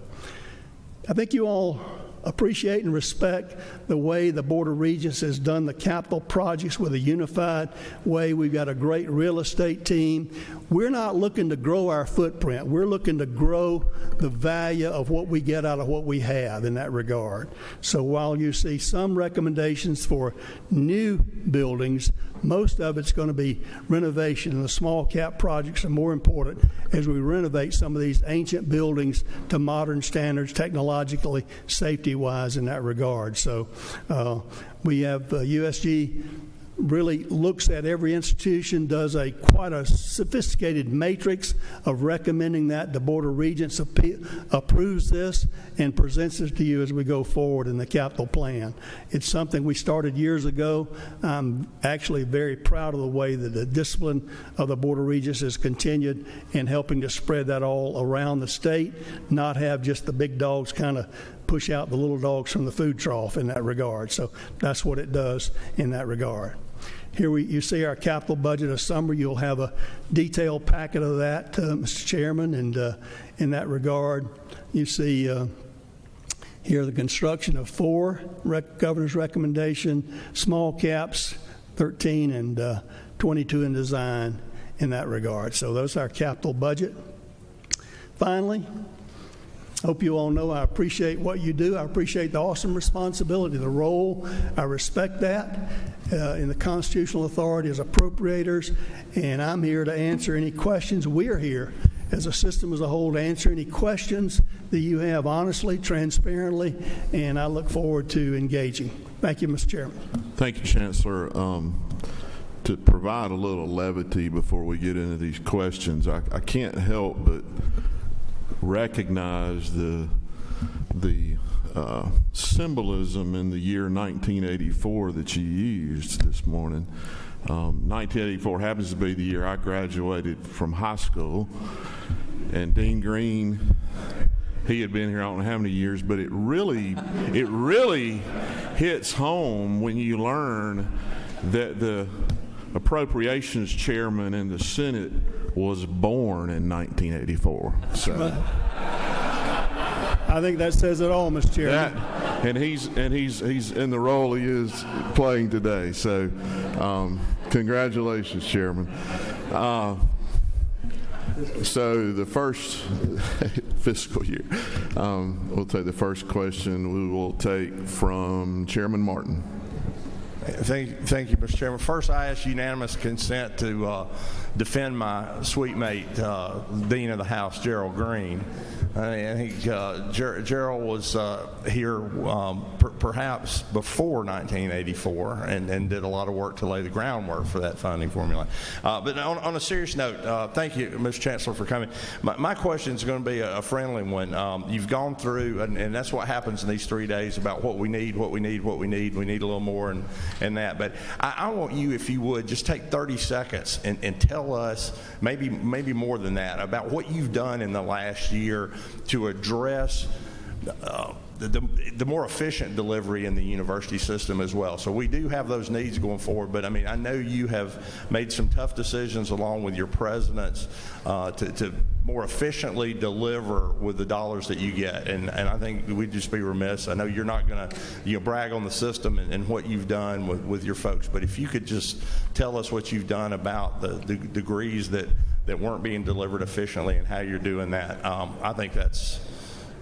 I think you all appreciate and respect the way the Board of Regents has done the capital projects with a unified way. We've got a great real estate team. We're not looking to grow our footprint. We're looking to grow the value of what we get out of what we have in that regard. So while you see some recommendations for new buildings, most of it's going to be renovation, and the small cap projects are more important as we renovate some of these ancient buildings to modern standards, technologically, safety-wise in that regard. So we have USG really looks at every institution, does quite a sophisticated matrix of recommending that. The Board of Regents approves this and presents it to you as we go forward in the capital plan. It's something we started years ago. I'm actually very proud of the way that the discipline of the Board of Regents has continued in helping to spread that all around the state, not have just the big dogs kind of push out the little dogs from the food trough in that regard. So that's what it does in that regard. Here you see our capital budget, a summary. You'll have a detailed packet of that, Mr. Chairman, and in that regard, you see here the construction of 4, governor's recommendation, small caps 13 and 22 in design in that regard. So those are our capital budget. Finally, hope you all know I appreciate what you do. I appreciate the awesome responsibility, the role. I respect that in the constitutional authority as appropriators, and I'm here to answer any questions. We're here as a system as a whole to answer any questions that you have honestly, transparently, and I look forward to engaging. Thank you, Mr. Chairman. Thank you, Chancellor. To provide a little levity before we get into these questions, I can't help but recognize the symbolism in the year 1984 that you used this morning. 1984 happens to be the year I graduated from high school, and Dean Green, he had been here I don't know how many years, but it really hits home when you learn that the Appropriations Chairman in the Senate was born in 1984. So I think that says it all, Mr. Chairman. And he's in the role he is playing today. So congratulations, Chairman. So the first fiscal year, we'll take the first question. We will take from Chairman Martin. Thank you, Mr. Chairman. First, I ask unanimous consent to defend my sweet mate, Dean of the House, Gerald Green. I think Gerald was here perhaps before 1984 and did a lot of work to lay the groundwork for that funding formula. But on a serious note, thank you, Mr. Chancellor, for coming. My question is going to be a friendly one. You've gone through, and that's what happens in these 3 days, about what we need. We need a little more and that. But I want you, if you would, just take 30 seconds and tell us, maybe more than that, about what you've done in the last year to address the more efficient delivery in the university system as well. So we do have those needs going forward, but I mean, I know you have made some tough decisions along with your presidents to more efficiently deliver with the dollars that you get, and I think we'd just be remiss. I know you're not going to brag on the system and what you've done with your folks, but if you could just tell us what you've done about the degrees that weren't being delivered efficiently and how you're doing that, I think that's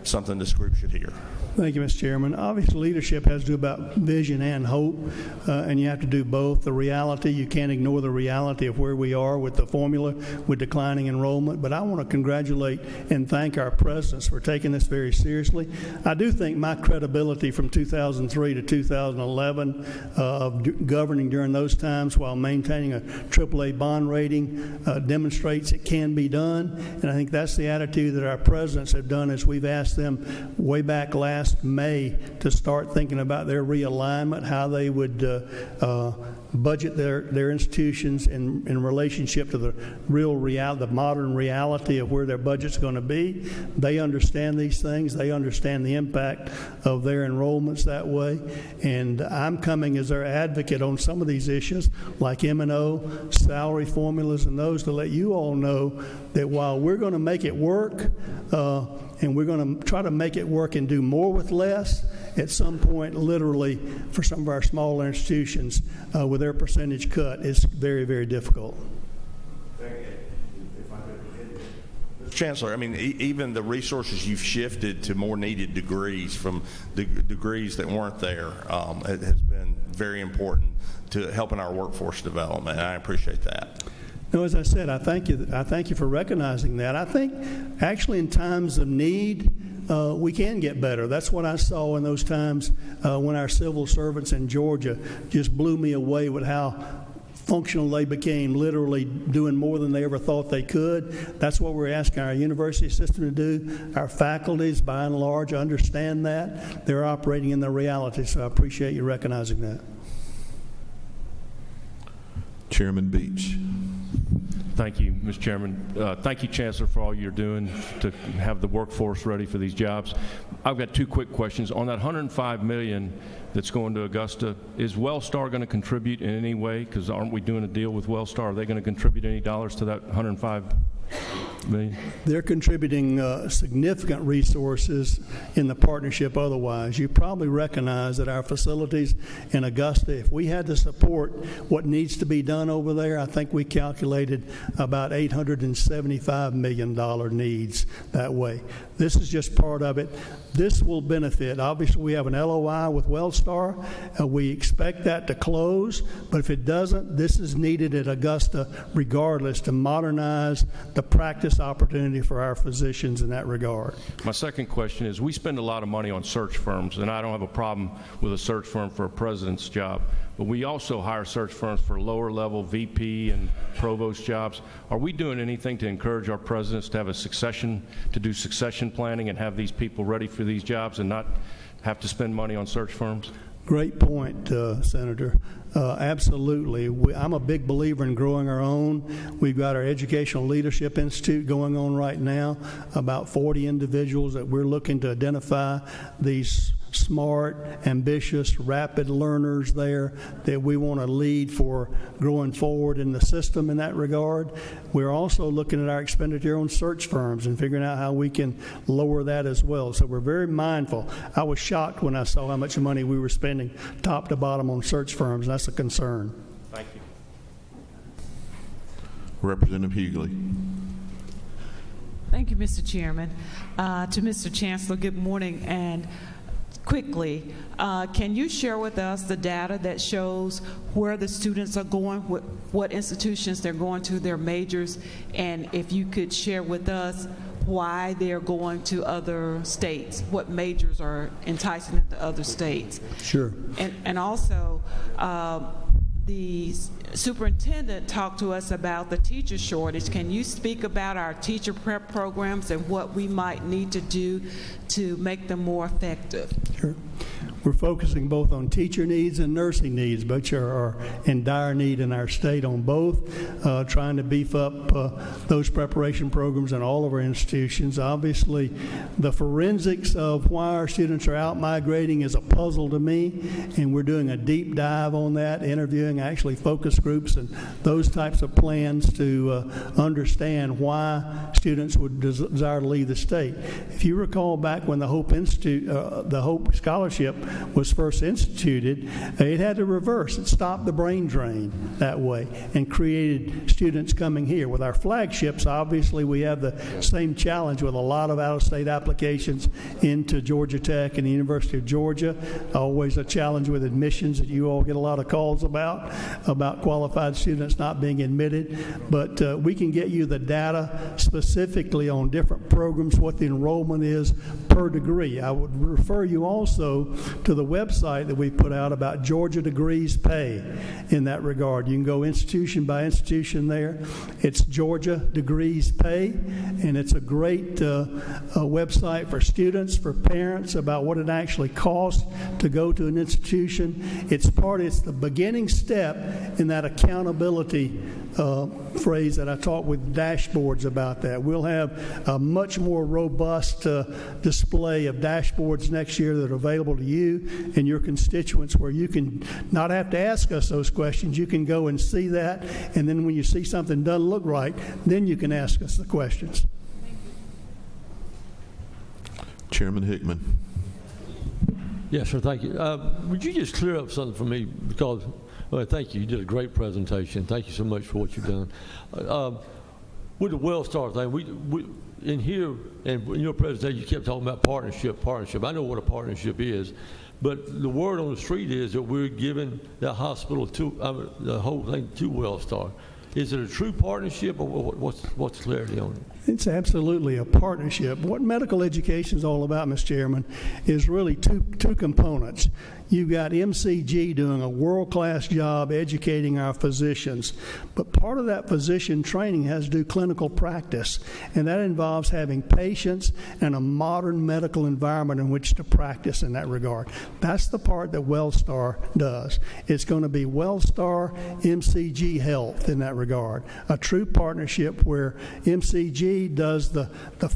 something this group should hear. Thank you, Mr. Chairman. Obviously, leadership has to do about vision and hope, and you have to do both. The reality, you can't ignore the reality of where we are with the formula, with declining enrollment. But I want to congratulate and thank our presidents for taking this very seriously. I do think my credibility from 2003 to 2011 of governing during those times while maintaining a AAA bond rating demonstrates it can be done. And I think that's the attitude that our presidents have done as we've asked them way back last May to start thinking about their realignment, how they would budget their institutions in relationship to the real reality, the modern reality of where their budget's going to be. They understand these things. They understand the impact of their enrollments that way. And I'm coming as their advocate on some of these issues, like M&O, salary formulas, and those, to let you all know that while we're going to make it work, and we're going to try to make it work and do more with less, at some point, literally, for some of our smaller institutions, with their percentage cut, it's very, very difficult. Chancellor, I mean, even the resources you've shifted to more needed degrees from the degrees that weren't there it has been very important to helping our workforce development, and I appreciate that. No, as I said, I thank you for recognizing that. I think actually in times of need, we can get better. That's what I saw in those times when our civil servants in Georgia just blew me away with how functional they became, literally doing more than they ever thought they could. That's what we're asking our university system to do. Our faculties, by and large, understand that. They're operating in the reality, so I appreciate you recognizing that. Chairman Beach. Thank you, Mr. Chairman. Thank you, Chancellor, for all you're doing to have the workforce ready for these jobs. I've got two quick questions. On that $105 million that's going to Augusta, is Wellstar going to contribute in any way? Because aren't we doing a deal with Wellstar? Are they going to contribute any dollars to that $105 million? They're contributing significant resources in the partnership otherwise. You probably recognize that our facilities in Augusta, if we had to support what needs to be done over there, I think we calculated about $875 million needs that way. This is just part of it. This will benefit. Obviously, we have an LOI with Wellstar. We expect that to close, but if it doesn't, this is needed at Augusta regardless to modernize the practice opportunity for our physicians in that regard. My second question is, we spend a lot of money on search firms, and I don't have a problem with a search firm for a president's job, but we also hire search firms for lower level VP and provost jobs. Are we doing anything to encourage our presidents to have to do succession planning and have these people ready for these jobs and not have to spend money on search firms? Great point, Senator. Absolutely. I'm a big believer in growing our own. We've got our Educational Leadership Institute going on right now, about 40 individuals that we're looking to identify these smart, ambitious, rapid learners there that we want to lead for growing forward in the system in that regard. We're also looking at our expenditure on search firms and figuring out how we can lower that as well. So we're very mindful. I was shocked when I saw how much money we were spending top to bottom on search firms. That's a concern. Thank you. Representative Hughley. Thank you, Mr. Chairman. To Mr. Chancellor, good morning. And quickly, can you share with us the data that shows where the students are going, what institutions they're going to, their majors, and if you could share with us why they're going to other states, what majors are enticing them to other states? Sure. And also, the superintendent talked to us about the teacher shortage. Can you speak about our teacher prep programs and what we might need to do to make them more effective? Sure. We're focusing both on teacher needs and nursing needs, which are in dire need in our state on both, trying to beef up those preparation programs in all of our institutions. Obviously, the forensics of why our students are out migrating is a puzzle to me, and we're doing a deep dive on that, interviewing actually focus groups and those types of plans to understand why students would desire to leave the state. If you recall back when the Hope Institute, the Hope Scholarship was first instituted, it had to reverse. It stopped the brain drain that way and created students coming here. With our flagships, obviously, we have the same challenge with a lot of out-of-state applications into Georgia Tech and the University of Georgia. Always a challenge with admissions that you all get a lot of calls about qualified students not being admitted. But we can get you the data specifically on different programs, what the enrollment is per degree. I would refer you also to the website that we put out about Georgia Degrees Pay in that regard. You can go institution by institution there. It's Georgia Degrees Pay, and it's a great website for students, for parents, about what it actually costs to go to an institution. It's the beginning step in that accountability phrase that I talked with dashboards about that. We'll have a much more robust display of dashboards next year that are available to you and your constituents, where you can not have to ask us those questions. You can go and see that, and then when you see something doesn't look right, then you can ask us the questions. Chairman Hickman. Yes, sir, thank you. Would you just clear up something for me? Because, well, thank you. You did a great presentation. Thank you so much for what you've done. With the WellStar thing, we in here and in your presentation, you kept talking about partnership. I know what a partnership is, but the word on the street is that we're giving that hospital the whole thing to WellStar. Is it a true partnership, or what's clarity on it? It's absolutely a partnership. What medical education is all about, Mr. Chairman, is really two components. You've got MCG doing a world-class job educating our physicians, but part of that physician training has to do clinical practice, and that involves having patients and a modern medical environment in which to practice in that regard. That's the part that WellStar does. It's going to be WellStar MCG Health in that regard, a true partnership where MCG does the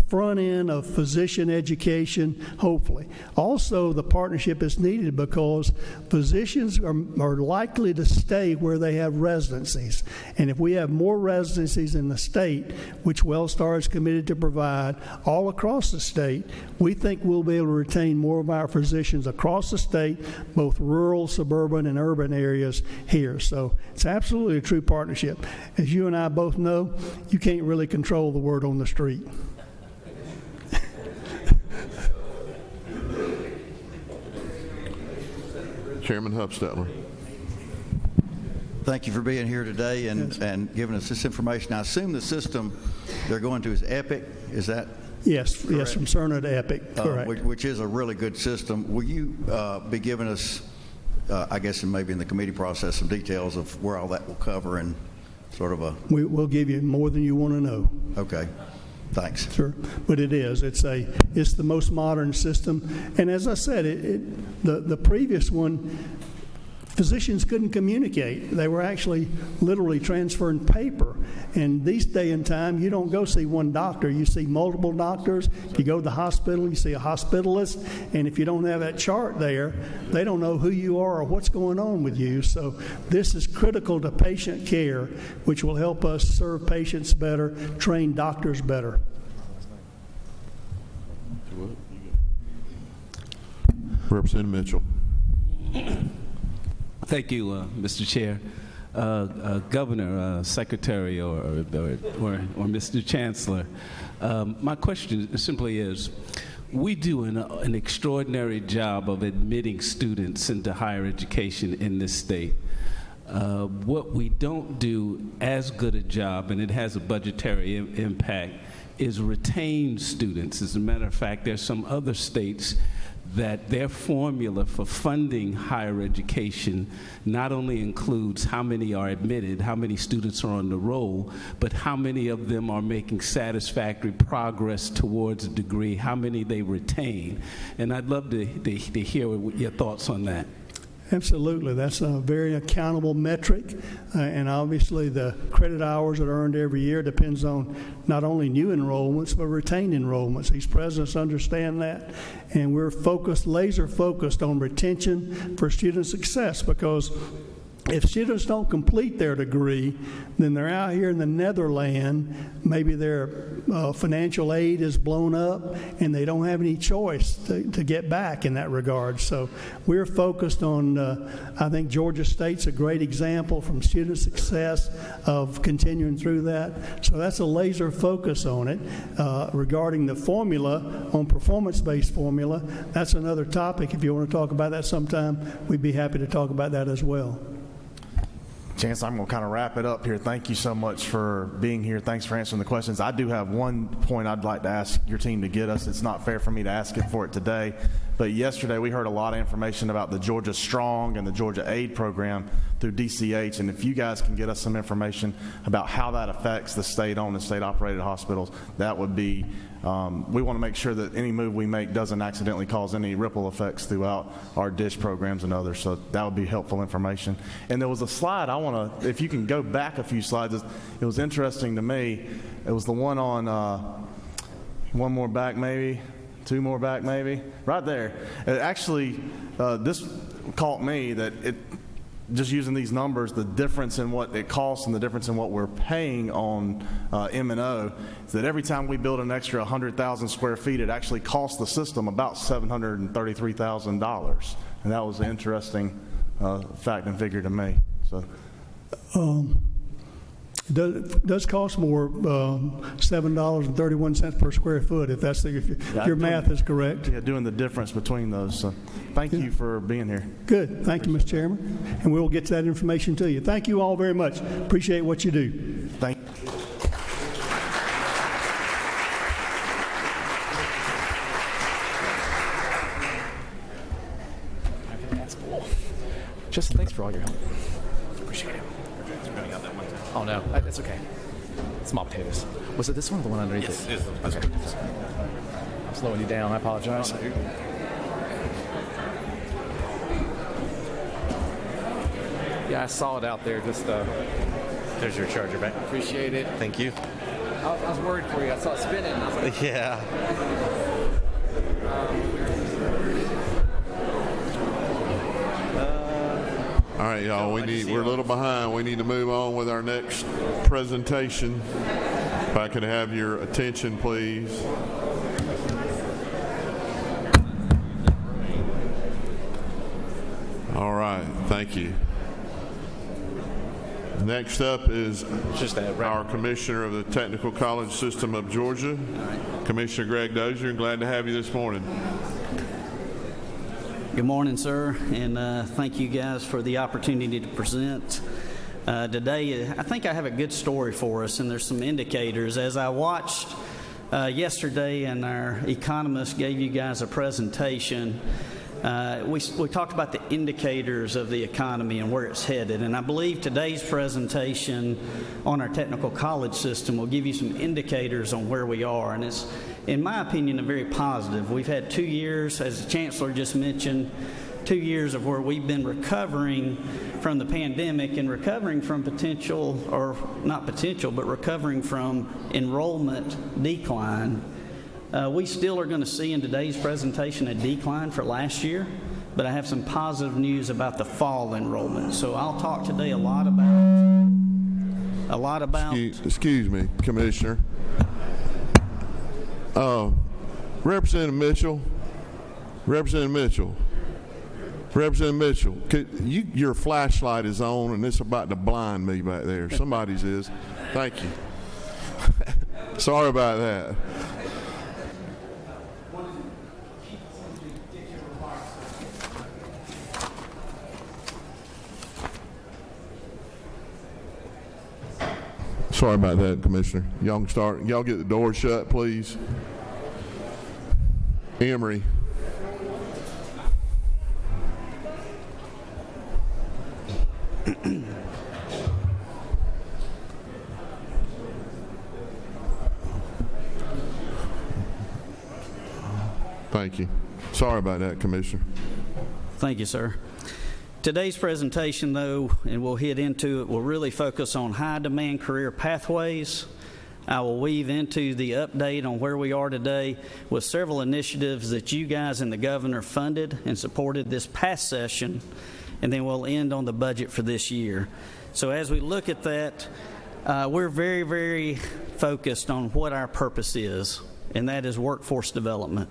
front end of physician education, hopefully. Also, the partnership is needed because physicians are likely to stay where they have residencies. And if we have more residencies in the state, which WellStar is committed to provide all across the state, we think we'll be able to retain more of our physicians across the state, both rural, suburban, and urban areas here. So it's absolutely a true partnership. As you and I both know, you can't really control the word on the street. Chairman Hupstetler. Thank you for being here today and giving us this information. I assume the system they're going to is Epic. Is that Yes, correct? yes, from Cerner to Epic, correct. Which is a really good system. Will you be giving us, I guess, and maybe in the committee process, some details of where all that will cover and sort of a... We'll give you more than you want to know. Okay. Thanks. Sure, but it is. It's the most modern system, and as I said, the previous one, physicians couldn't communicate. They were actually literally transferring paper. And these day and time, you don't go see one doctor. You see multiple doctors. If you go to the hospital, you see a hospitalist. And if you don't have that chart there, they don't know who you are or what's going on with you. So this is critical to patient care, which will help us serve patients better, train doctors better. Representative Mitchell. Thank you, Mr. Chair. Governor, Secretary, or Mr. Chancellor, my question simply is, we do an extraordinary job of admitting students into higher education in this state. What we don't do as good a job, and it has a budgetary impact, is retain students. As a matter of fact, there's some other states that their formula for funding higher education not only includes how many are admitted, how many students are on the roll, but how many of them are making satisfactory progress towards a degree, how many they retain. And I'd love to hear your thoughts on that. Absolutely. That's a very accountable metric, and obviously the credit hours that are earned every year depends on not only new enrollments, but retained enrollments. These presidents understand that, and we're laser focused on retention for student success, because if students don't complete their degree, then they're out here in the Netherlands, maybe their financial aid is blown up, and they don't have any choice to get back in that regard. So we're focused on, I think Georgia State's a great example from student success of continuing through that. So that's a laser focus on it. Regarding the formula, on performance-based formula, that's another topic. If you want to talk about that sometime, we'd be happy to talk about that as well. Chancellor, I'm going to kind of wrap it up here. Thank you so much for being here. Thanks for answering the questions. I do have one point I'd like to ask your team to get us. It's not fair for me to ask it for it today, but yesterday we heard a lot of information about the Georgia Strong and the Georgia Aid program through DCH, and if you guys can get us some information about how that affects the state-owned and state-operated hospitals, that would be, we want to make sure that any move we make doesn't accidentally cause any ripple effects throughout our DISH programs and others, so that would be helpful information. And there was a slide I want to, if you can go back a few slides, it was interesting to me. It was the one on, one more back maybe, two more back maybe, right there. It actually, this caught me that it, just using these numbers, the difference in what it costs and the difference in what we're paying on M&O is that every time we build an extra 100,000 square feet, it actually costs the system about $733,000. And that was an interesting fact and figure to me. So, it does cost more, $7.31 per square foot, if that's if your math is correct. Yeah, doing the difference between those. So thank you for being here. Good. Thank you, Mr. Chairman. And we'll get that information to you. Thank you all very much. Appreciate what you do. Thank you. Justin, thanks for all your help. Appreciate it. Oh no, that's okay. Small potatoes. Was it this one or the one underneath it? Yes, okay. I'm slowing you down. I apologize. Yeah, I saw it out there. Just there's your charger back. Appreciate it. Thank you. I was worried for you. I saw it spinning. And I was like, yeah. All right, y'all, we're a little behind. We need to move on with our next presentation. If I could have your attention, please. All right, thank you. Next up is our Commissioner of the Technical College System of Georgia, Commissioner Greg Dozier. Glad to have you this morning. Good morning, sir, and thank you guys for the opportunity to present. Today, I think I have a good story for us, and there's some indicators. As I watched yesterday and our economist gave you guys a presentation, we talked about the indicators of the economy and where it's headed, and I believe today's presentation on our technical college system will give you some indicators on where we are, and it's, in my opinion, very positive. We've had 2 years, as the Chancellor just mentioned, 2 years of where we've been recovering from the pandemic and recovering from potential, or not potential, but recovering from enrollment decline. We still are going to see in today's presentation a decline for last year, but I have some positive news about the fall enrollment. So I'll talk today a lot about. Excuse me, Commissioner. Representative Mitchell, your flashlight is on and it's about to blind me back there. Somebody's is. Thank you. Sorry about that. Sorry about that, Commissioner. Y'all can start. Y'all get the door shut, please. Emory. Thank you. Sorry about that, Commissioner. Thank you, sir. Today's presentation, though, and we'll hit into it, will really focus on high-demand career pathways. I will weave into the update on where we are today with several initiatives that you guys and the governor funded and supported this past session, and then we'll end on the budget for this year. So as we look at that, we're very, very focused on what our purpose is, and that is workforce development.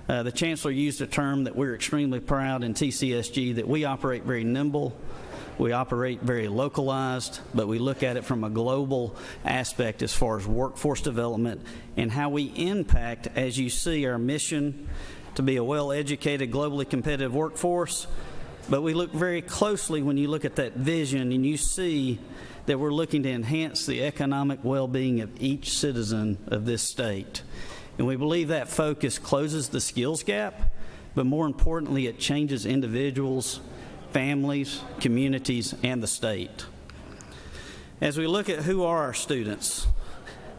The Chancellor used a term that we're extremely proud in TCSG, that we operate very nimble, we operate very localized, but we look at it from a global aspect as far as workforce development and how we impact, as you see, our mission to be a well-educated, globally competitive workforce. But we look very closely when you look at that vision and you see that we're looking to enhance the economic well-being of each citizen of this state. And we believe that focus closes the skills gap, but more importantly, it changes individuals, families, communities, and the state. As we look at who are our students,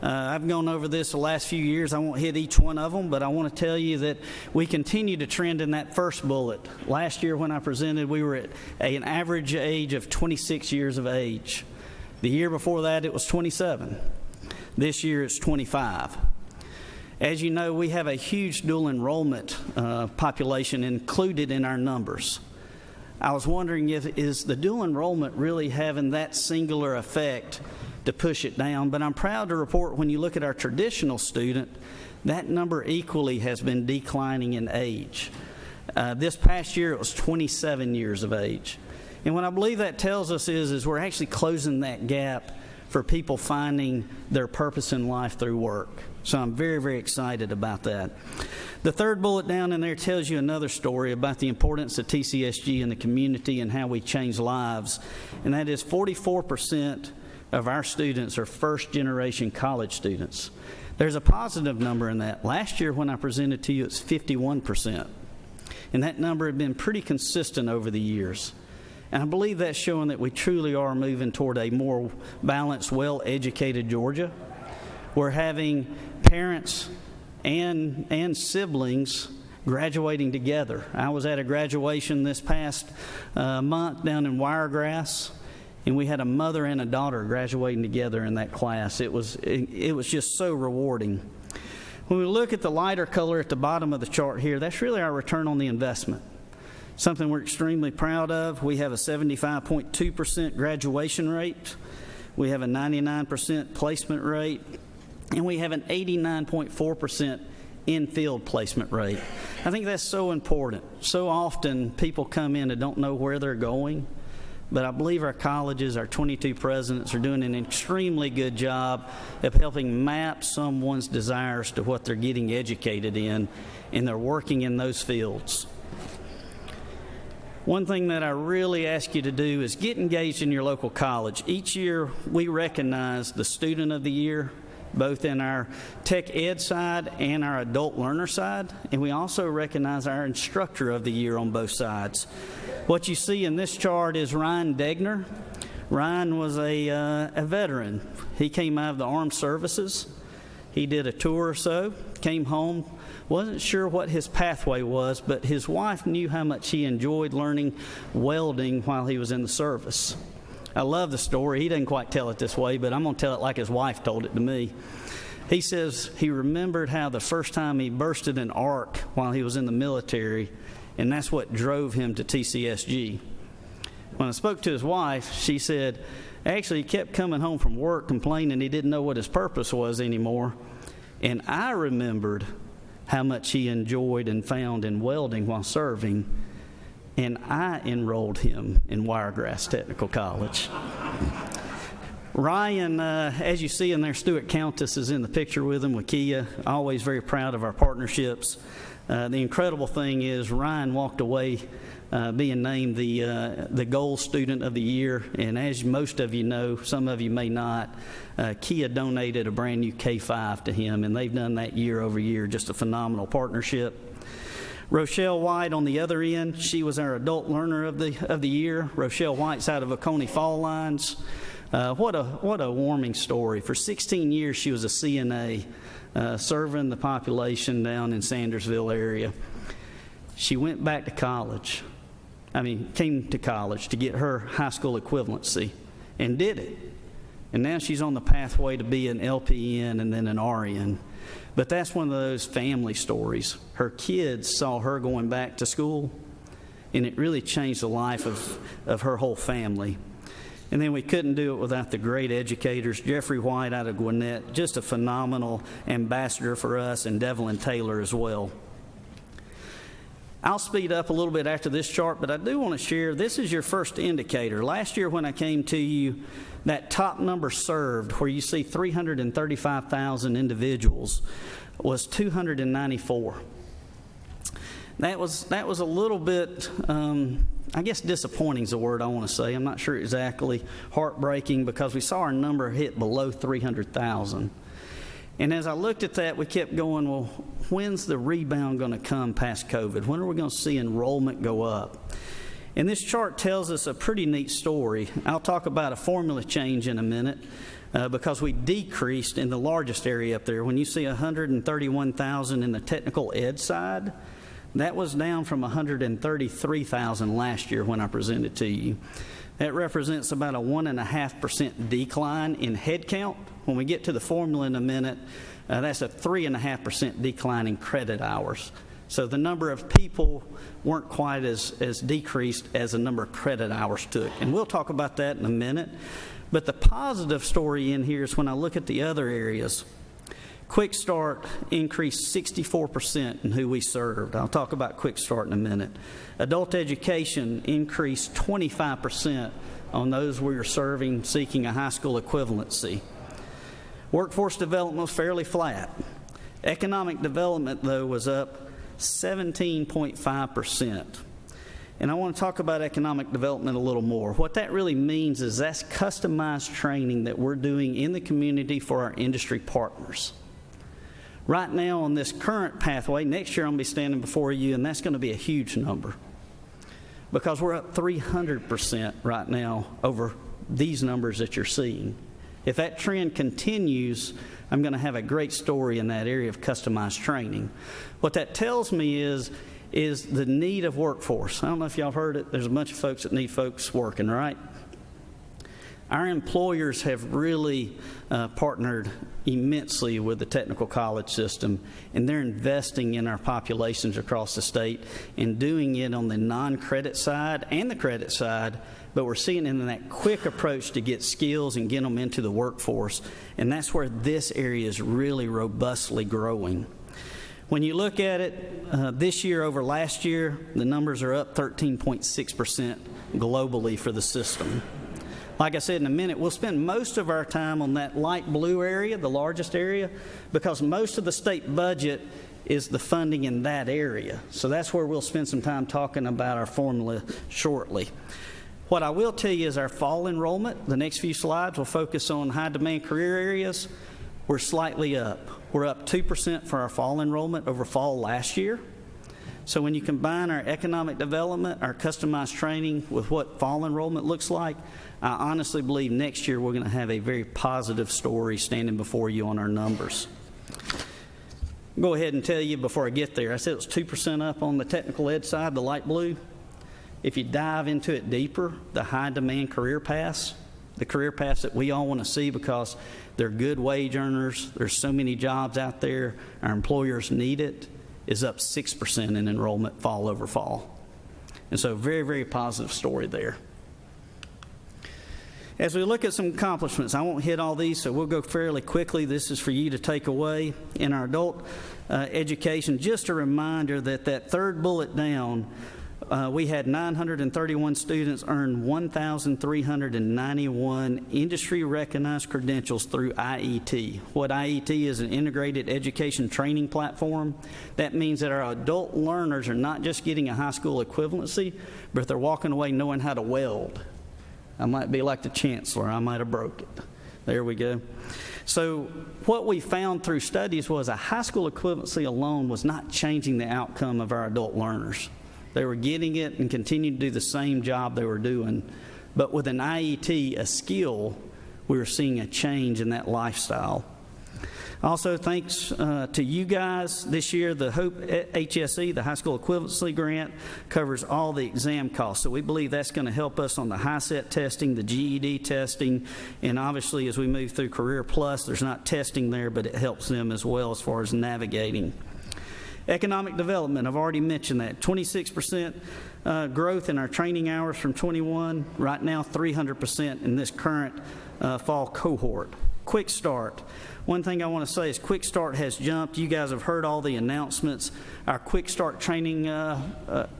I've gone over this the last few years. I won't hit each one of them, but I want to tell you that we continue to trend in that first bullet. Last year when I presented, we were at an average age of 26 years of age. The year before that, it was 27. This year, it's 25. As you know, we have a huge dual enrollment population included in our numbers. I was wondering is the dual enrollment really having that singular effect to push it down? But I'm proud to report when you look at our traditional student, that number equally has been declining in age. This past year, it was 27 years of age. And what I believe that tells us is we're actually closing that gap for people finding their purpose in life through work. So I'm very, very excited about that. The third bullet down in there tells you another story about the importance of TCSG in the community and how we change lives, and that is 44% of our students are first-generation college students. There's a positive number in that. Last year when I presented to you, it's 51%, and that number had been pretty consistent over the years. And I believe that's showing that we truly are moving toward a more balanced, well-educated Georgia. We're having parents and siblings graduating together. I was at a graduation this past month down in Wiregrass, and we had a mother and a daughter graduating together in that class. It was just so rewarding. When we look at the lighter color at the bottom of the chart here, that's really our return on the investment. Something we're extremely proud of. We have a 75.2% graduation rate. We have a 99% placement rate. And we have an 89.4% in-field placement rate. I think that's so important. So often people come in and don't know where they're going, but I believe our colleges, our 22 presidents, are doing an extremely good job of helping map someone's desires to what they're getting educated in, and they're working in those fields. One thing that I really ask you to do is get engaged in your local college. Each year we recognize the Student of the Year, both in our tech ed side and our adult learner side, and we also recognize our Instructor of the Year on both sides. What you see in this chart is Ryan Degner. Ryan was a veteran. He came out of the armed services. He did a tour or so, came home, wasn't sure what his pathway was, but his wife knew how much he enjoyed learning welding while he was in the service. I love the story. He doesn't quite tell it this way, but I'm going to tell it like his wife told it to me. He says he remembered how the first time he bursted an arc while he was in the military, and that's what drove him to TCSG. When I spoke to his wife, she said, actually, he kept coming home from work complaining he didn't know what his purpose was anymore. And I remembered how much he enjoyed and found in welding while serving, and I enrolled him in Wiregrass Technical College. Ryan, as you see in there, Stuart Countess is in the picture with him, with Kia. Always very proud of our partnerships. The incredible thing is Ryan walked away being named the Gold Student of the Year, and as most of you know, some of you may not, Kia donated a brand new K5 to him, and they've done that year over year. Just a phenomenal partnership. Rochelle White on the other end, she was our Adult Learner of the Year. Rochelle White's out of Oconee Fall Lines. What a warming story. For 16 years, she was a CNA, serving the population down in Sandersville area. She went back to college. Came to college to get her high school equivalency and did it. And now she's on the pathway to be an LPN and then an RN. But that's one of those family stories. Her kids saw her going back to school, and it really changed the life of her whole family. And then we couldn't do it without the great educators. Jeffrey White out of Gwinnett, just a phenomenal ambassador for us, and Devlin Taylor as well. I'll speed up a little bit after this chart, but I do want to share, this is your first indicator. Last year when I came to you, that top number served, where you see 335,000 individuals, was 294. That was a little bit, I guess disappointing is the word I want to say. I'm not sure exactly. Heartbreaking, because we saw our number hit below 300,000. And as I looked at that, we kept going, well, when's the rebound going to come past COVID? When are we going to see enrollment go up? And this chart tells us a pretty neat story. I'll talk about a formula change in a minute, because we decreased in the largest area up there. When you see 131,000 in the technical ed side, that was down from 133,000 last year when I presented to you. That represents about a 1.5% decline in headcount. When we get to the formula in a minute, that's a 3.5% decline in credit hours. So the number of people weren't quite as decreased as the number of credit hours took. And we'll talk about that in a minute. But the positive story in here is when I look at the other areas. Quick Start increased 64% in who we served. I'll talk about Quick Start in a minute. Adult Education increased 25% on those we were serving seeking a high school equivalency. Workforce Development was fairly flat. Economic Development, though, was up 17.5%. And I want to talk about economic development a little more. What that really means is that's customized training that we're doing in the community for our industry partners. Right now on this current pathway, next year I'm going to be standing before you, and that's going to be a huge number, because we're up 300% right now over these numbers that you're seeing. If that trend continues, I'm going to have a great story in that area of customized training. What that tells me is the need of workforce. I don't know if y'all have heard it. There's a bunch of folks that need folks working, right? Our employers have really partnered immensely with the technical college system, and they're investing in our populations across the state and doing it on the non-credit side and the credit side, but we're seeing it in that quick approach to get skills and get them into the workforce, and that's where this area is really robustly growing. When you look at it this year over last year, the numbers are up 13.6% globally for the system. Like I said, in a minute, we'll spend most of our time on that light blue area, the largest area, because most of the state budget is the funding in that area. So that's where we'll spend some time talking about our formula shortly. What I will tell you is our fall enrollment. The next few slides will focus on high demand career areas. We're slightly up. We're up 2% for our fall enrollment over fall last year. So when you combine our economic development, our customized training with what fall enrollment looks like, I honestly believe next year we're going to have a very positive story standing before you on our numbers. I'll go ahead and tell you before I get there, I said it was 2% up on the technical ed side, the light blue. If you dive into it deeper, the high demand career paths, the career paths that we all want to see because they're good wage earners, there's so many jobs out there, our employers need it, is up 6% in enrollment fall over fall. And so very, very positive story there. As we look at some accomplishments, I won't hit all these, so we'll go fairly quickly. This is for you to take away. In our adult education, just a reminder that that third bullet down, we had 931 students earn 1,391 industry-recognized credentials through IET. What IET is, an integrated education training platform. That means that our adult learners are not just getting a high school equivalency, but they're walking away knowing how to weld. I might be like the chancellor. I might have broke it. There we go. So what we found through studies was a high school equivalency alone was not changing the outcome of our adult learners. They were getting it and continuing to do the same job they were doing. But with an IET, a skill, we were seeing a change in that lifestyle. Also, thanks to you guys, this year the HOPE HSE, the High School Equivalency Grant, covers all the exam costs. So we believe that's going to help us on the HiSET testing, the GED testing, and obviously as we move through Career Plus, there's not testing there, but it helps them as well as far as navigating. Economic development, I've already mentioned that. 26% growth in our training hours from 21, right now 300% in this current fall cohort. Quick Start. One thing I want to say is Quick Start has jumped. You guys have heard all the announcements. Our Quick Start training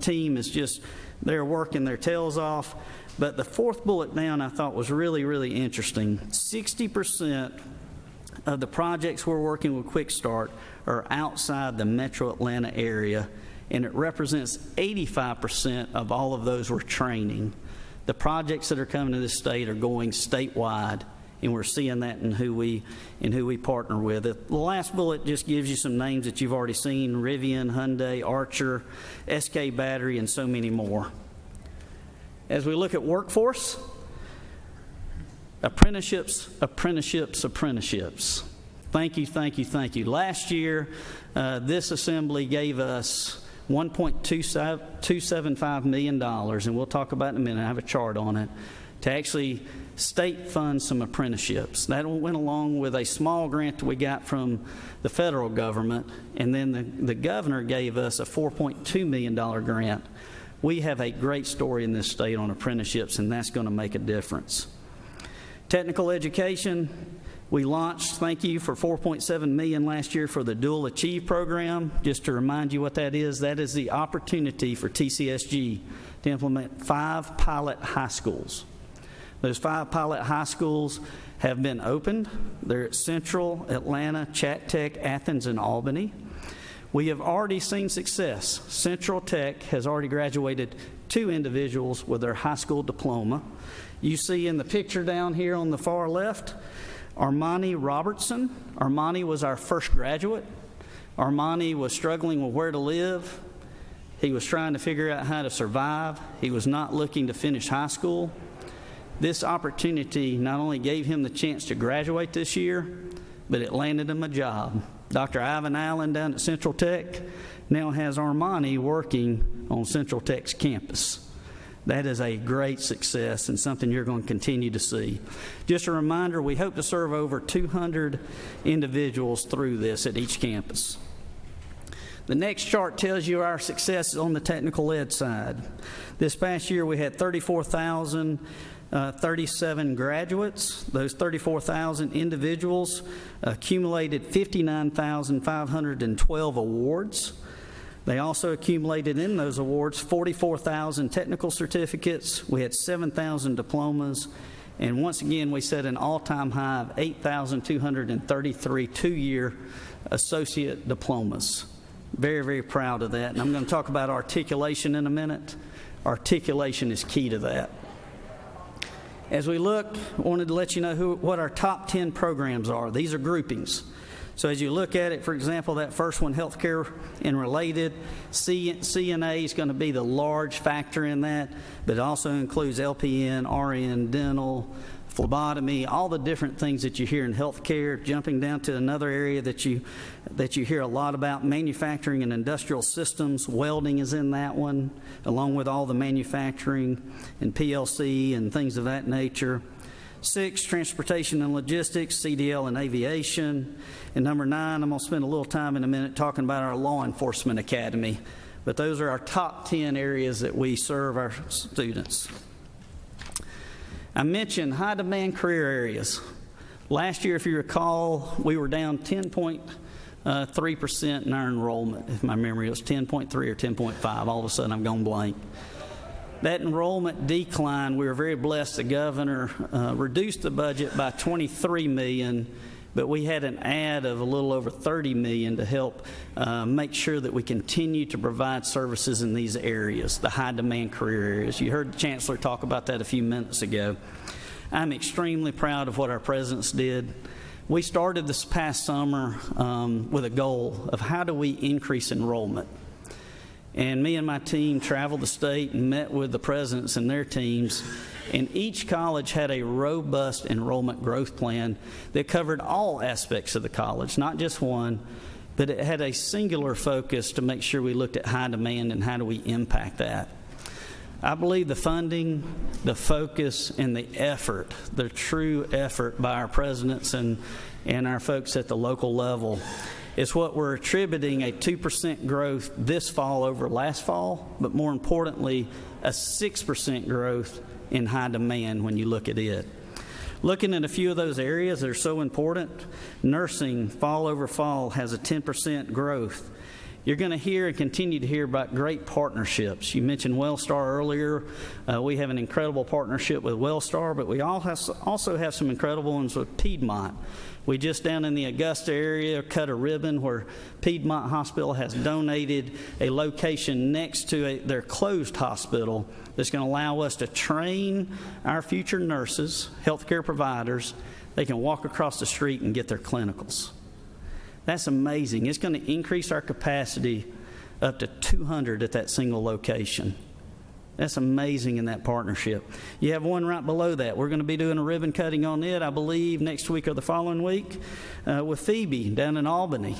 team is just, they're working their tails off. But the fourth bullet down I thought was really, really interesting. 60% of the projects we're working with Quick Start are outside the metro Atlanta area, and it represents 85% of all of those we're training. The projects that are coming to this state are going statewide, and we're seeing that in who we partner with. The last bullet just gives you some names that you've already seen: Rivian, Hyundai, Archer, SK Battery, and so many more. As we look at workforce, apprenticeships. Thank you, thank you, thank you. Last year, this assembly gave us $1.275 million, and we'll talk about it in a minute. I have a chart on it, to actually state fund some apprenticeships. That went along with a small grant that we got from the federal government, and then the governor gave us a $4.2 million grant. We have a great story in this state on apprenticeships, and that's going to make a difference. Technical education, we launched, thank you, for $4.7 million last year for the Dual Achieve program. Just to remind you what that is the opportunity for TCSG to implement 5 pilot high schools. Those 5 pilot high schools have been opened. They're at Central, Atlanta, Chat Tech, Athens, and Albany. We have already seen success. Central Tech has already graduated 2 individuals with their high school diploma. You see in the picture down here on the far left, Armani Robertson. Armani was our first graduate. Armani was struggling with where to live. He was trying to figure out how to survive. He was not looking to finish high school. This opportunity not only gave him the chance to graduate this year, but it landed him a job. Dr. Ivan Allen down at Central Tech now has Armani working on Central Tech's campus. That is a great success and something you're going to continue to see. Just a reminder, we hope to serve over 200 individuals through this at each campus. The next chart tells you our successes on the technical ed side. This past year we had 34,037 graduates. Those 34,000 individuals accumulated 59,512 awards. They also accumulated in those awards 44,000 technical certificates. We had 7,000 diplomas. And once again, we set an all-time high of 8,233 two-year associate diplomas. Very, very proud of that. And I'm going to talk about articulation in a minute. Articulation is key to that. As we look, I wanted to let you know what our top 10 programs are. These are groupings. So as you look at it, for example, that first one, healthcare and related, CNA is going to be the large factor in that, but it also includes LPN, RN, dental, phlebotomy, all the different things that you hear in healthcare. Jumping down to another area that you hear a lot about, manufacturing and industrial systems. Welding is in that one, along with all the manufacturing and PLC and things of that nature. 6, transportation and logistics, CDL and aviation. And number 9, I'm going to spend a little time in a minute talking about our law enforcement academy. But those are our top 10 areas that we serve our students. I mentioned high demand career areas. Last year, if you recall, we were down 10.3% in our enrollment. If my memory was 10.3 or 10.5, all of a sudden I'm going blank. That enrollment decline, we were very blessed. The governor reduced the budget by $23 million, but we had an add of a little over $30 million to help make sure that we continue to provide services in these areas, the high demand career areas. You heard the Chancellor talk about that a few minutes ago. I'm extremely proud of what our presidents did. We started this past summer with a goal of how do we increase enrollment. And me and my team traveled the state and met with the presidents and their teams, and each college had a robust enrollment growth plan that covered all aspects of the college, not just one, but it had a singular focus to make sure we looked at high demand and how do we impact that. I believe the funding, the focus, and the effort, the true effort by our presidents and our folks at the local level is what we're attributing a 2% growth this fall over last fall, but more importantly, a 6% growth in high demand when you look at it. Looking at a few of those areas that are so important, nursing fall over fall has a 10% growth. You're going to hear and continue to hear about great partnerships. You mentioned Wellstar earlier. We have an incredible partnership with Wellstar, but we also have some incredible ones with Piedmont. We just down in the Augusta area cut a ribbon where Piedmont Hospital has donated a location next to their closed hospital that's going to allow us to train our future nurses, healthcare providers. They can walk across the street and get their clinicals. That's amazing. It's going to increase our capacity up to 200 at that single location. That's amazing in that partnership. You have one right below that. We're going to be doing a ribbon cutting on it, I believe, next week or the following week with Phoebe down in Albany.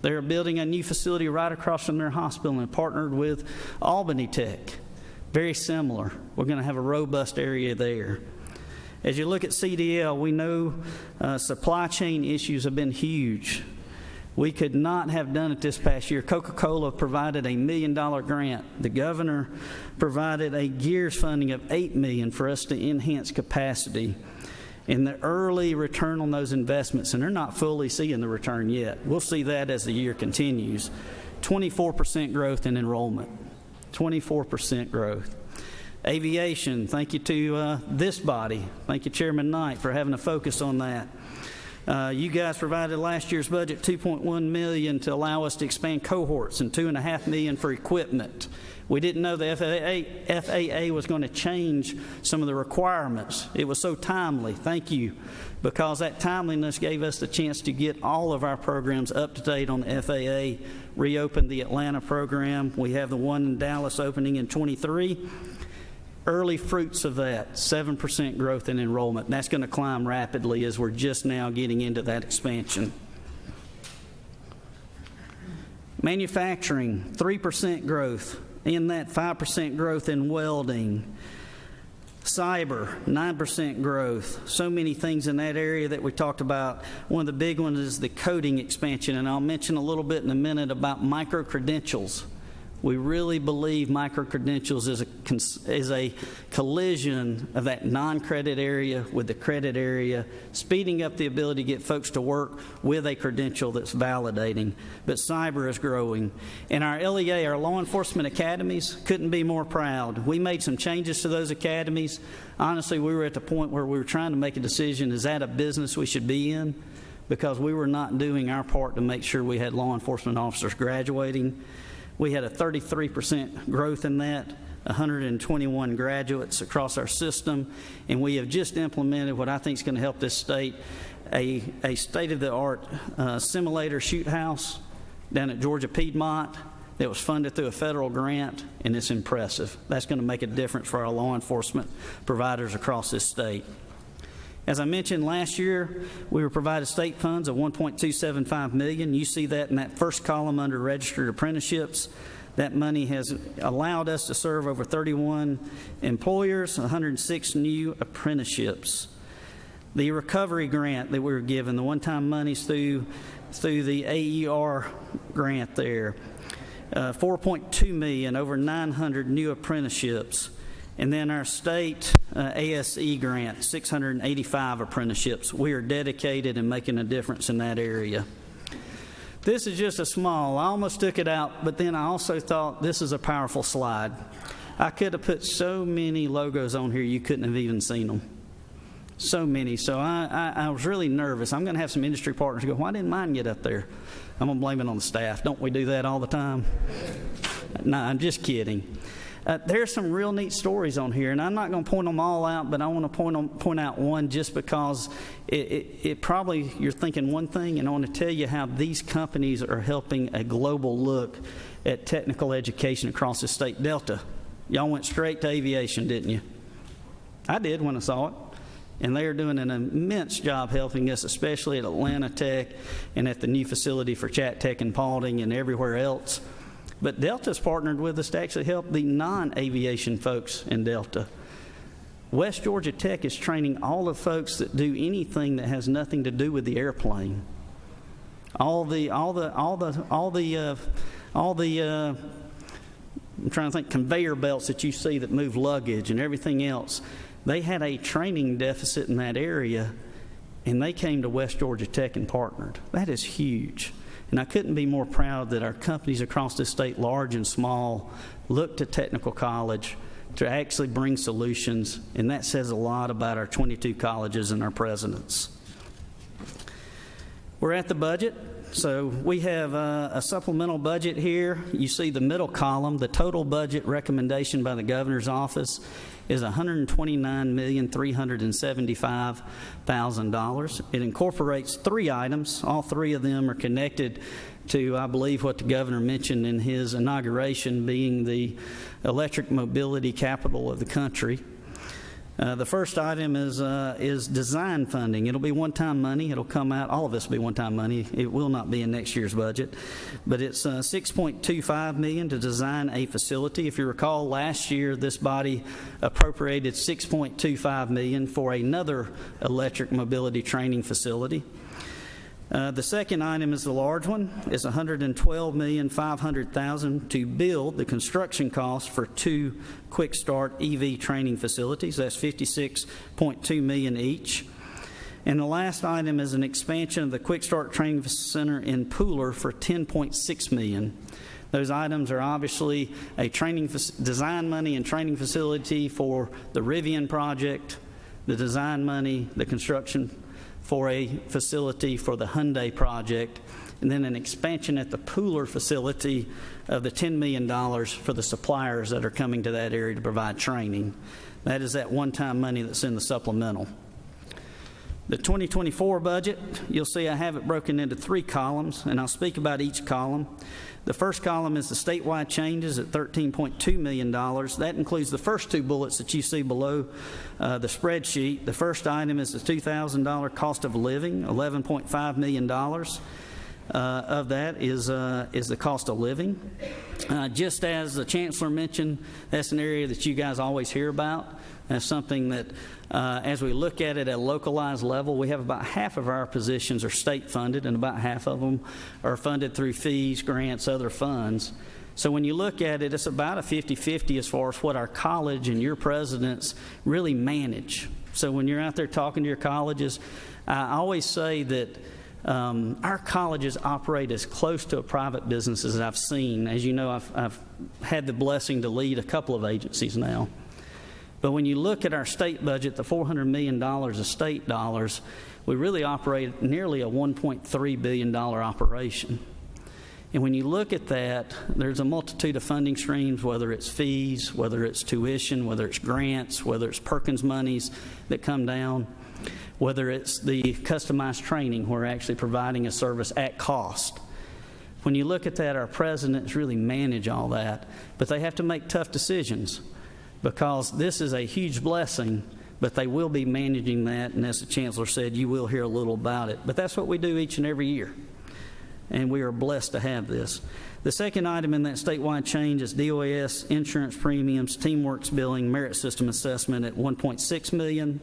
They're building a new facility right across from their hospital and partnered with Albany Tech. Very similar. We're going to have a robust area there. As you look at CDL, we know supply chain issues have been huge. We could not have done it this past year. Coca-Cola provided a $1 million grant. The governor provided a GEARS funding of $8 million for us to enhance capacity. And the early return on those investments, and they're not fully seeing the return yet. We'll see that as the year continues. 24% growth in enrollment. 24% growth. Aviation, thank you to this body. Thank you, Chairman Knight, for having a focus on that. You guys provided last year's budget $2.1 million to allow us to expand cohorts and $2.5 million for equipment. We didn't know the FAA was going to change some of the requirements. It was so timely. Thank you, because that timeliness gave us the chance to get all of our programs up to date on the FAA, reopen the Atlanta program. We have the one in Dallas opening in 23. Early fruits of that, 7% growth in enrollment. And that's going to climb rapidly as we're just now getting into that expansion. Manufacturing, 3% growth. In that, 5% growth in welding. Cyber, 9% growth. So many things in that area that we talked about. One of the big ones is the coding expansion, and I'll mention a little bit in a minute about micro-credentials. We really believe micro-credentials is a collision of that non-credit area with the credit area, speeding up the ability to get folks to work with a credential that's validating. But cyber is growing. And our LEA, our law enforcement academies, couldn't be more proud. We made some changes to those academies. Honestly, we were at the point where we were trying to make a decision, is that a business we should be in? Because we were not doing our part to make sure we had law enforcement officers graduating. We had a 33% growth in that, 121 graduates across our system, and we have just implemented what I think is going to help this state, a state-of-the-art simulator shoot house down at Georgia Piedmont that was funded through a federal grant, and it's impressive. That's going to make a difference for our law enforcement providers across this state. As I mentioned last year, we were provided state funds of $1.275 million. You see that in that first column under registered apprenticeships. That money has allowed us to serve over 31 employers, 106 new apprenticeships. The recovery grant that we were given, the one-time monies through the AER grant there, $4.2 million, over 900 new apprenticeships. And then our state ASE grant, 685 apprenticeships. We are dedicated and making a difference in that area. This is just a small, I almost took it out, but then I also thought this is a powerful slide. I could have put so many logos on here you couldn't have even seen them. So many. So I was really nervous. I'm going to have some industry partners go, why didn't mine get up there? I'm going to blame it on the staff. Don't we do that all the time? No, I'm just kidding. There's some real neat stories on here, and I'm not going to point them all out, but I want to point out one just because it probably you're thinking one thing, and I want to tell you how these companies are helping a global look at technical education across the state. Delta, y'all went straight to aviation, didn't you? I did when I saw it. And they are doing an immense job helping us, especially at Atlanta Tech and at the new facility for Chat Tech and Paulding and everywhere else. But Delta's partnered with us to actually help the non-aviation folks in Delta. West Georgia Tech is training all the folks that do anything that has nothing to do with the airplane. All the I'm trying to think, conveyor belts that you see that move luggage and everything else. They had a training deficit in that area, and they came to West Georgia Tech and partnered. That is huge. And I couldn't be more proud that our companies across this state, large and small, look to technical college to actually bring solutions, and that says a lot about our 22 colleges and our presidents. We're at the budget. So we have a supplemental budget here. You see the middle column. The total budget recommendation by the governor's office is $129,375,000. It incorporates 3 items. All 3 of them are connected to, I believe, what the governor mentioned in his inauguration, being the electric mobility capital of the country. The first item is design funding. It'll be one-time money. It'll come out. All of this will be one-time money. It will not be in next year's budget. But it's $6.25 million to design a facility. If you recall, last year this body appropriated $6.25 million for another electric mobility training facility. The second item is the large one. It's $112,500,000 to build the construction cost for 2 Quick Start EV training facilities. That's $56.2 million each. And the last item is an expansion of the Quick Start Training Center in Pooler for $10.6 million. Those items are obviously a training design money and training facility for the Rivian project, the design money, the construction for a facility for the Hyundai project, and then an expansion at the Pooler facility of the $10 million for the suppliers that are coming to that area to provide training. That is that one-time money that's in the supplemental. The 2024 budget, you'll see I have it broken into 3 columns, and I'll speak about each column. The first column is the statewide changes at $13.2 million. That includes the first 2 bullets that you see below the spreadsheet. The first item is the $2,000 cost of living, $11.5 million. Of that is the cost of living. Just as the Chancellor mentioned, that's an area that you guys always hear about. That's something that, as we look at it at a localized level, we have about half of our positions are state funded, and about half of them are funded through fees, grants, other funds. So when you look at it, it's about a 50-50 as far as what our college and your presidents really manage. So when you're out there talking to your colleges, I always say that our colleges operate as close to a private business as I've seen. As you know, I've had the blessing to lead a couple of agencies now. But when you look at our state budget, the $400 million of state dollars, we really operate nearly a $1.3 billion operation. And when you look at that, there's a multitude of funding streams, whether it's fees, whether it's tuition, whether it's grants, whether it's Perkins monies that come down, whether it's the customized training, we're actually providing a service at cost. When you look at that, our presidents really manage all that, but they have to make tough decisions, because this is a huge blessing, but they will be managing that, and as the Chancellor said, you will hear a little about it. But that's what we do each and every year, and we are blessed to have this. The second item in that statewide change is DOAS insurance premiums, Teamworks billing, merit system assessment at $1.6 million.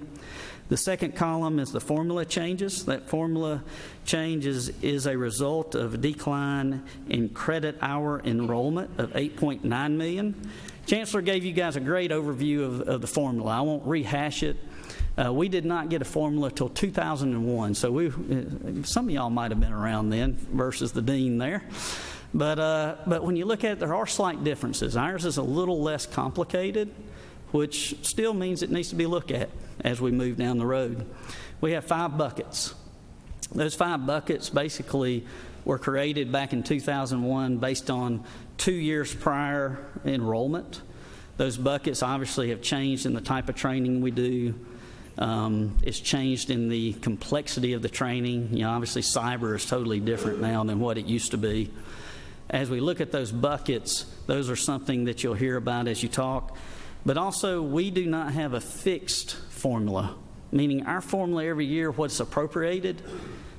The second column is the formula changes. That formula change is a result of a decline in credit hour enrollment of $8.9 million. Chancellor gave you guys a great overview of the formula. I won't rehash it. We did not get a formula till 2001, so some of y'all might have been around then versus the dean there. But when you look at it, there are slight differences. Ours is a little less complicated, which still means it needs to be looked at as we move down the road. We have 5 buckets. Those 5 buckets basically were created back in 2001 based on 2 years prior enrollment. Those buckets obviously have changed in the type of training we do. It's changed in the complexity of the training. You know, obviously cyber is totally different now than what it used to be. As we look at those buckets, those are something that you'll hear about as you talk. But also, we do not have a fixed formula, meaning our formula every year, what's appropriated,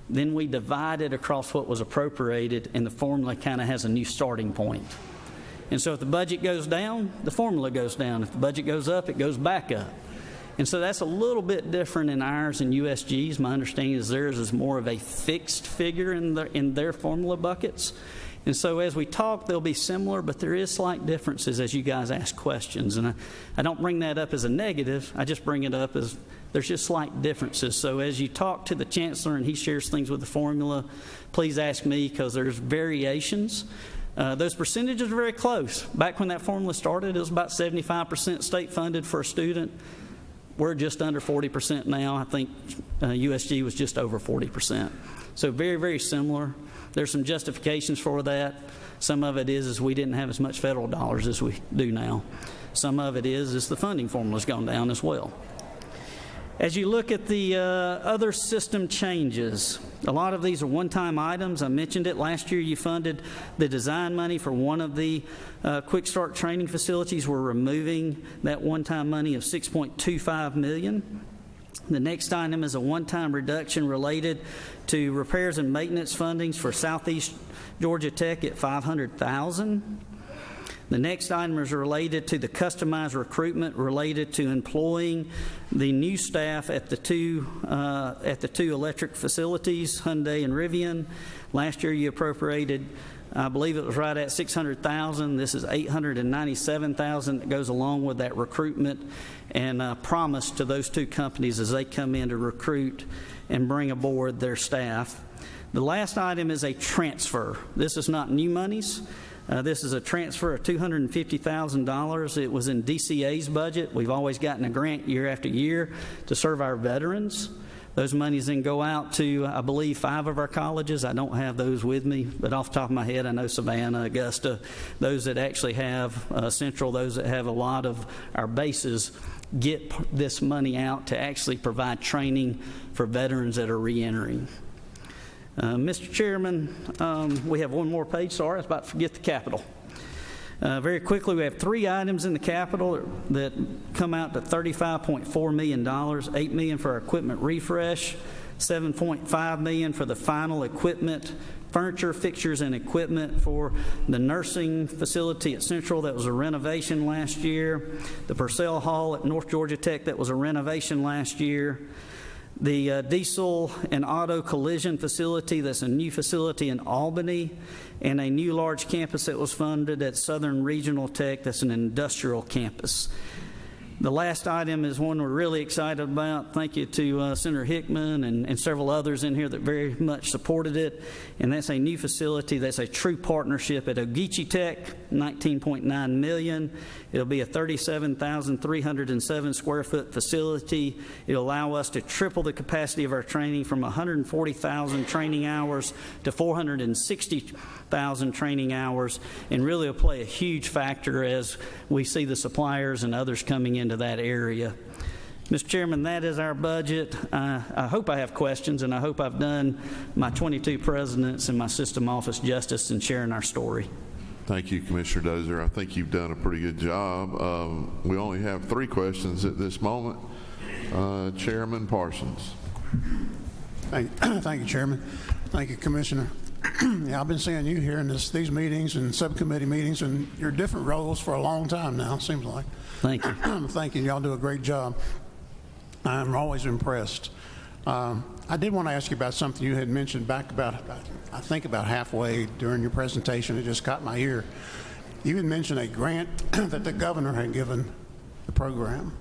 then we divide it across what was appropriated, and the formula kind of has a new starting point. And so if the budget goes down, the formula goes down. If the budget goes up, it goes back up. And so that's a little bit different in ours and USG's. My understanding is theirs is more of a fixed figure in their formula buckets. And so as we talk, they'll be similar, but there is slight differences as you guys ask questions. And I don't bring that up as a negative. I just bring it up as there's just slight differences. So as you talk to the chancellor and he shares things with the formula, please ask me because there's variations. Those percentages are very close. Back when that formula started, it was about 75% state funded for a student. We're just under 40% now. I think USG was just over 40%. So very, very similar. There's some justifications for that. Some of it is we didn't have as much federal dollars as we do now. Some of it is the funding formula's gone down as well. As you look at the other system changes, a lot of these are one-time items. I mentioned it. Last year you funded the design money for one of the Quick Start training facilities. We're removing that one-time money of $6.25 million. The next item is a one-time reduction related to repairs and maintenance fundings for Southeast Georgia Tech at $500,000. The next item is related to the customized recruitment related to employing the new staff at the two electric facilities, Hyundai and Rivian. Last year you appropriated, I believe it was right at $600,000. This is $897,000 that goes along with that recruitment and promise to those two companies as they come in to recruit and bring aboard their staff. The last item is a transfer. This is not new monies. This is a transfer of $250,000. It was in DCA's budget. We've always gotten a grant year after year to serve our veterans. Those monies then go out to, I believe, 5 of our colleges. I don't have those with me, but off the top of my head, I know Savannah, Augusta, those that actually have Central, those that have a lot of our bases, get this money out to actually provide training for veterans that are reentering. Mr. Chairman, we have one more page. Sorry, I was about to forget the capital. Very quickly, we have 3 items in the capital that come out to $35.4 million, $8 million for our equipment refresh, $7.5 million for the final equipment, furniture, fixtures, and equipment for the nursing facility at Central that was a renovation last year, the Purcell Hall at North Georgia Tech that was a renovation last year, the diesel and auto collision facility, that's a new facility in Albany, and a new large campus that was funded at Southern Regional Tech, that's an industrial campus. The last item is one we're really excited about. Thank you to Senator Hickman and several others in here that very much supported it. And that's a new facility that's a true partnership at Ogeechee Tech, $19.9 million. It'll be a 37,307 square foot facility. It'll allow us to triple the capacity of our training from 140,000 training hours to 460,000 training hours, and really will play a huge factor as we see the suppliers and others coming into that area. Mr. Chairman, that is our budget. I hope I have questions, and I hope I've done my 22 presidents and my system office justice in sharing our story. Thank you, Commissioner Dozier. I think you've done a pretty good job. We only have 3 questions at this moment. Chairman Parsons. Thank you, Chairman. Thank you, Commissioner. Yeah, I've been seeing you here in these meetings and subcommittee meetings and your different roles for a long time now, it seems like. Thank you. Thank you. Y'all do a great job. I'm always impressed. I did want to ask you about something you had mentioned back about, I think about halfway during your presentation. It just caught my ear. You had mentioned a grant that the governor had given the program.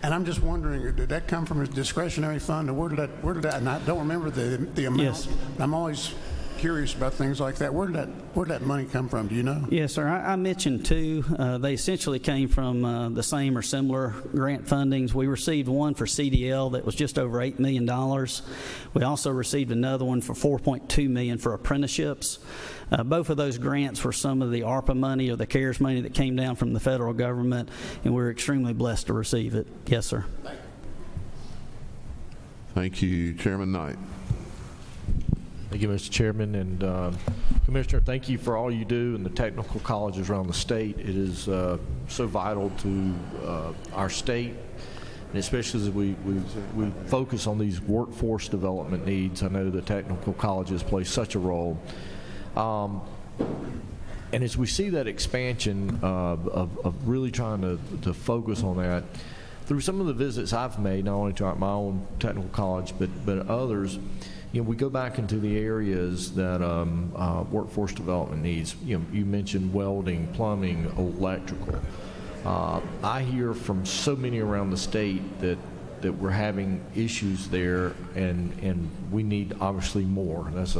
And I'm just wondering, did that come from a discretionary fund, or where did that, and I don't remember the amount. Yes. I'm always curious about things like that. Where did that money come from? Do you know? Yes, sir. I mentioned 2. They essentially came from the same or similar grant fundings. We received one for CDL that was just over $8 million. We also received another one for $4.2 million for apprenticeships. Both of those grants were some of the ARPA money or the CARES money that came down from the federal government, and we're extremely blessed to receive it. Yes, sir. Thank you, Chairman Knight. Thank you, Mr. Chairman. And Commissioner, thank you for all you do in the technical colleges around the state. It is so vital to our state, and especially as we focus on these workforce development needs. I know the technical colleges play such a role. And as we see that expansion of really trying to focus on that, through some of the visits I've made, not only to my own technical college, but others, we go back into the areas that workforce development needs. You mentioned welding, plumbing, electrical. I hear from so many around the state that we're having issues there, and we need obviously more. That's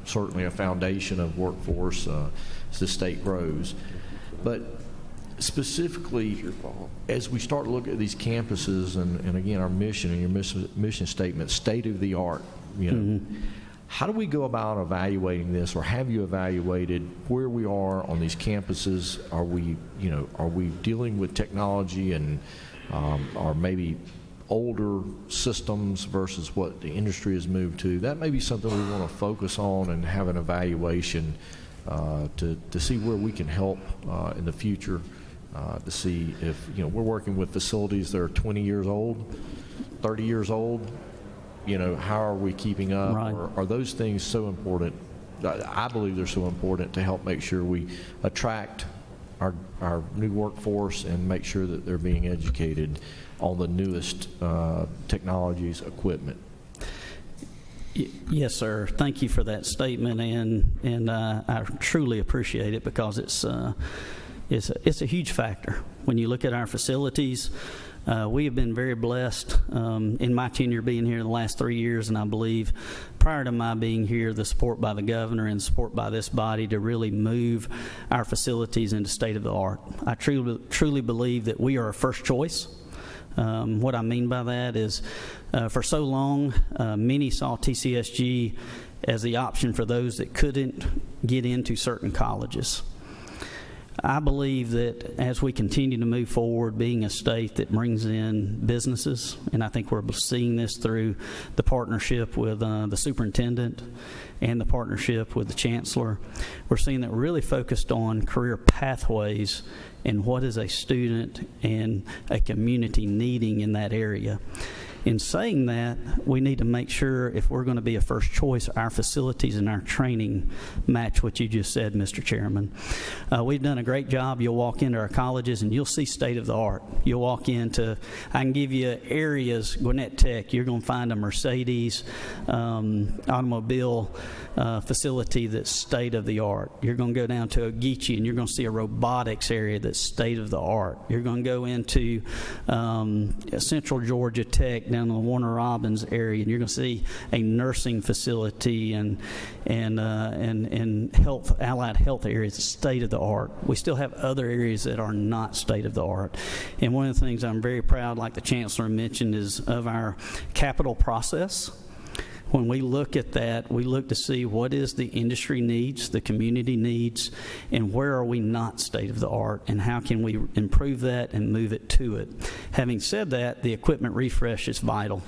certainly a foundation of workforce as the state grows. But specifically, as we start to look at these campuses, and again, our mission and your mission statement, state of the art, how do we go about evaluating this, or have you evaluated where we are on these campuses? Are we dealing with technology and or maybe older systems versus what the industry has moved to? That may be something we want to focus on and have an evaluation to see where we can help in the future, to see if we're working with facilities that are 20 years old, 30 years old. How are we keeping up? Right. Or are those things so important? I believe they're so important to help make sure we attract our new workforce and make sure that they're being educated on the newest technologies, equipment. Yes, sir. Thank you for that statement, and I truly appreciate it, because it's a huge factor. When you look at our facilities, we have been very blessed in my tenure being here the last 3 years, and I believe prior to my being here, the support by the governor and support by this body to really move our facilities into state of the art. I truly believe that we are a first choice. What I mean by that is for so long, many saw TCSG as the option for those that couldn't get into certain colleges. I believe that as we continue to move forward, being a state that brings in businesses, and I think we're seeing this through the partnership with the superintendent and the partnership with the chancellor, we're seeing that we're really focused on career pathways and what is a student and a community needing in that area. In saying that, we need to make sure, if we're going to be a first choice, our facilities and our training match what you just said, Mr. Chairman. We've done a great job. You'll walk into our colleges and you'll see state of the art. You'll walk into, I can give you areas, Gwinnett Tech, you're going to find a Mercedes automobile facility that's state of the art. You're going to go down to Ogeechee and you're going to see a robotics area that's state of the art. You're going to go into Central Georgia Tech down in the Warner Robins area, and you're going to see a nursing facility and health, allied health areas, state of the art. We still have other areas that are not state of the art. And one of the things I'm very proud, like the chancellor mentioned, is of our capital process. When we look at that, we look to see what is the industry needs, the community needs, and where are we not state of the art, and how can we improve that and move it to it. Having said that, the equipment refresh is vital.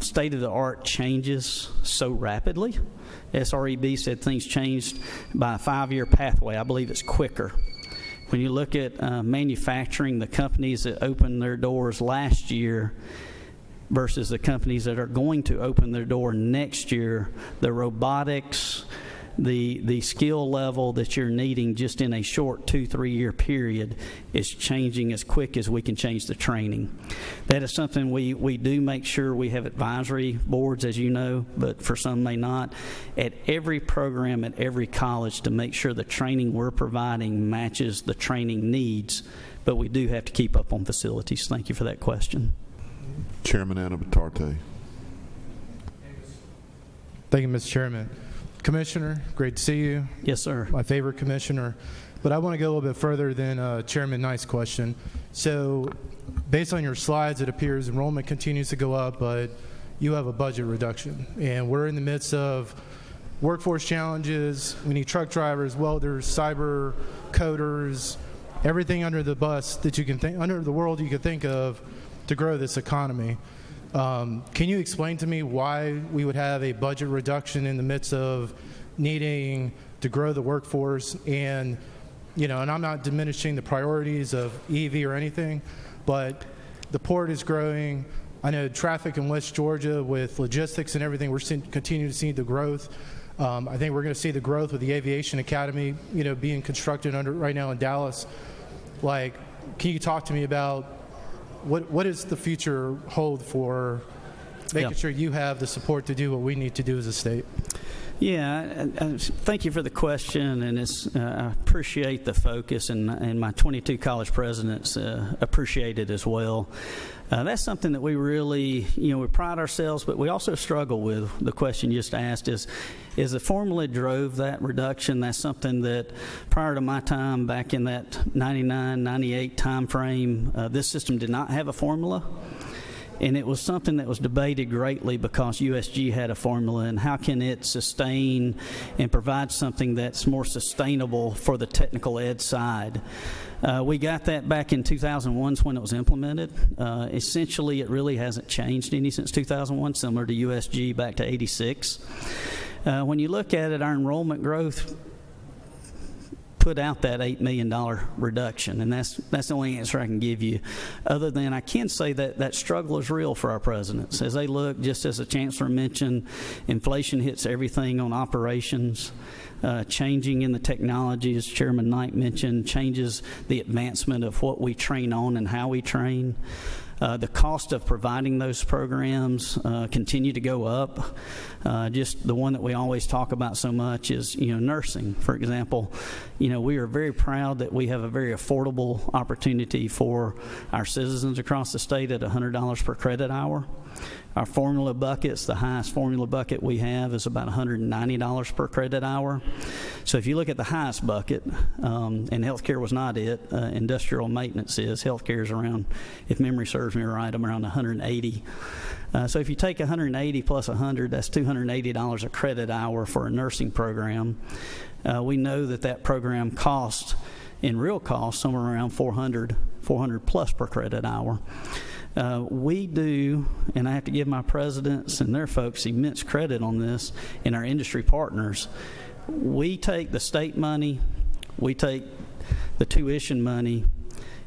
State of the art changes so rapidly. SREB said things changed by a 5-year pathway. I believe it's quicker. When you look at manufacturing, the companies that opened their doors last year versus the companies that are going to open their door next year, the robotics, the skill level that you're needing just in a short 2-3 year period is changing as quick as we can change the training. That is something we do make sure we have advisory boards, as you know, but for some may not, at every program at every college to make sure the training we're providing matches the training needs, but we do have to keep up on facilities. Thank you for that question. Chairman Anabatarte. Thank you, Mr. Chairman. Commissioner, great to see you. Yes, sir. My favorite commissioner. But I want to go a little bit further than Chairman Knight's question. So based on your slides, it appears enrollment continues to go up, but you have a budget reduction. And we're in the midst of workforce challenges. We need truck drivers, welders, cyber coders, everything under the bus that you can think, under the world you could think of to grow this economy. Can you explain to me why we would have a budget reduction in the midst of needing to grow the workforce? And, and I'm not diminishing the priorities of EV or anything, but the port is growing. I know traffic in West Georgia with logistics and everything, we're continue to see the growth. I think we're going to see the growth with the Aviation Academy, being constructed right now in Dallas. Like, can you talk to me about what does the future hold for making sure you have the support to do what we need to do as a state? Yeah, thank you for the question, and I appreciate the focus, and my 22 college presidents appreciate it as well. That's something that we really, we pride ourselves, but we also struggle with. The question you just asked is the formula drove that reduction? That's something that prior to my time back in that 99, 98 time frame, this system did not have a formula. And it was something that was debated greatly because USG had a formula, and how can it sustain and provide something that's more sustainable for the technical ed side. We got that back in 2001 when it was implemented. Essentially, it really hasn't changed any since 2001, similar to USG back to 86. When you look at it, our enrollment growth put out that $8 million reduction, and that's the only answer I can give you. Other than I can say that struggle is real for our presidents. As they look, just as the Chancellor mentioned, inflation hits everything on operations. Changing in the technology, as Chairman Knight mentioned, changes the advancement of what we train on and how we train. The cost of providing those programs continue to go up. Just the one that we always talk about so much is, nursing. For example, we are very proud that we have a very affordable opportunity for our citizens across the state at $100 per credit hour. Our formula buckets, the highest formula bucket we have is about $190 per credit hour. So if you look at the highest bucket, and healthcare was not it, industrial maintenance is. Healthcare is around, if memory serves me right, I'm around 180. So if you take 180 plus 100, that's $280 a credit hour for a nursing program. We know that program costs, in real cost, somewhere around 400 plus per credit hour. We do, and I have to give my presidents and their folks immense credit on this, and our industry partners. We take the state money, we take the tuition money,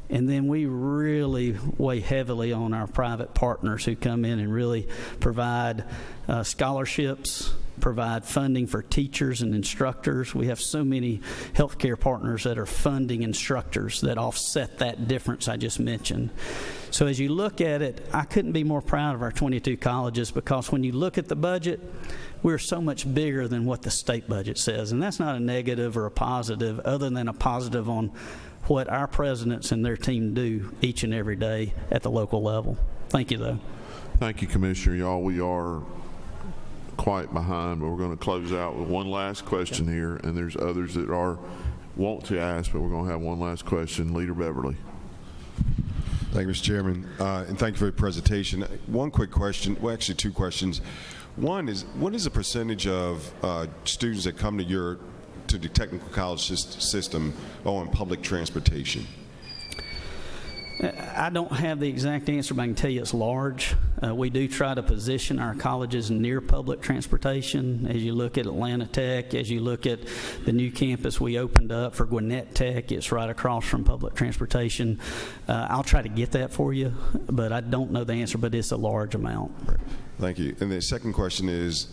and then we really weigh heavily on our private partners who come in and really provide scholarships, provide funding for teachers and instructors. We have so many healthcare partners that are funding instructors that offset that difference I just mentioned. So as you look at it, I couldn't be more proud of our 22 colleges, because when you look at the budget, we're so much bigger than what the state budget says. And that's not a negative or a positive, other than a positive on what our presidents and their team do each and every day at the local level. Thank you, though. Thank you, Commissioner. Y'all, we are quite behind, but we're going to close out with one last question here, and there's others that want to ask, but we're going to have one last question. Leader Beverly. Thank you, Mr. Chairman, and thank you for your presentation. One quick question, well, actually two questions. One is, what is the percentage of students that come to the technical college system on public transportation? I don't have the exact answer, but I can tell you it's large. We do try to position our colleges near public transportation. As you look at Atlanta Tech, as you look at the new campus we opened up for Gwinnett Tech, it's right across from public transportation. I'll try to get that for you, but I don't know the answer, but it's a large amount. Thank you. And the second question is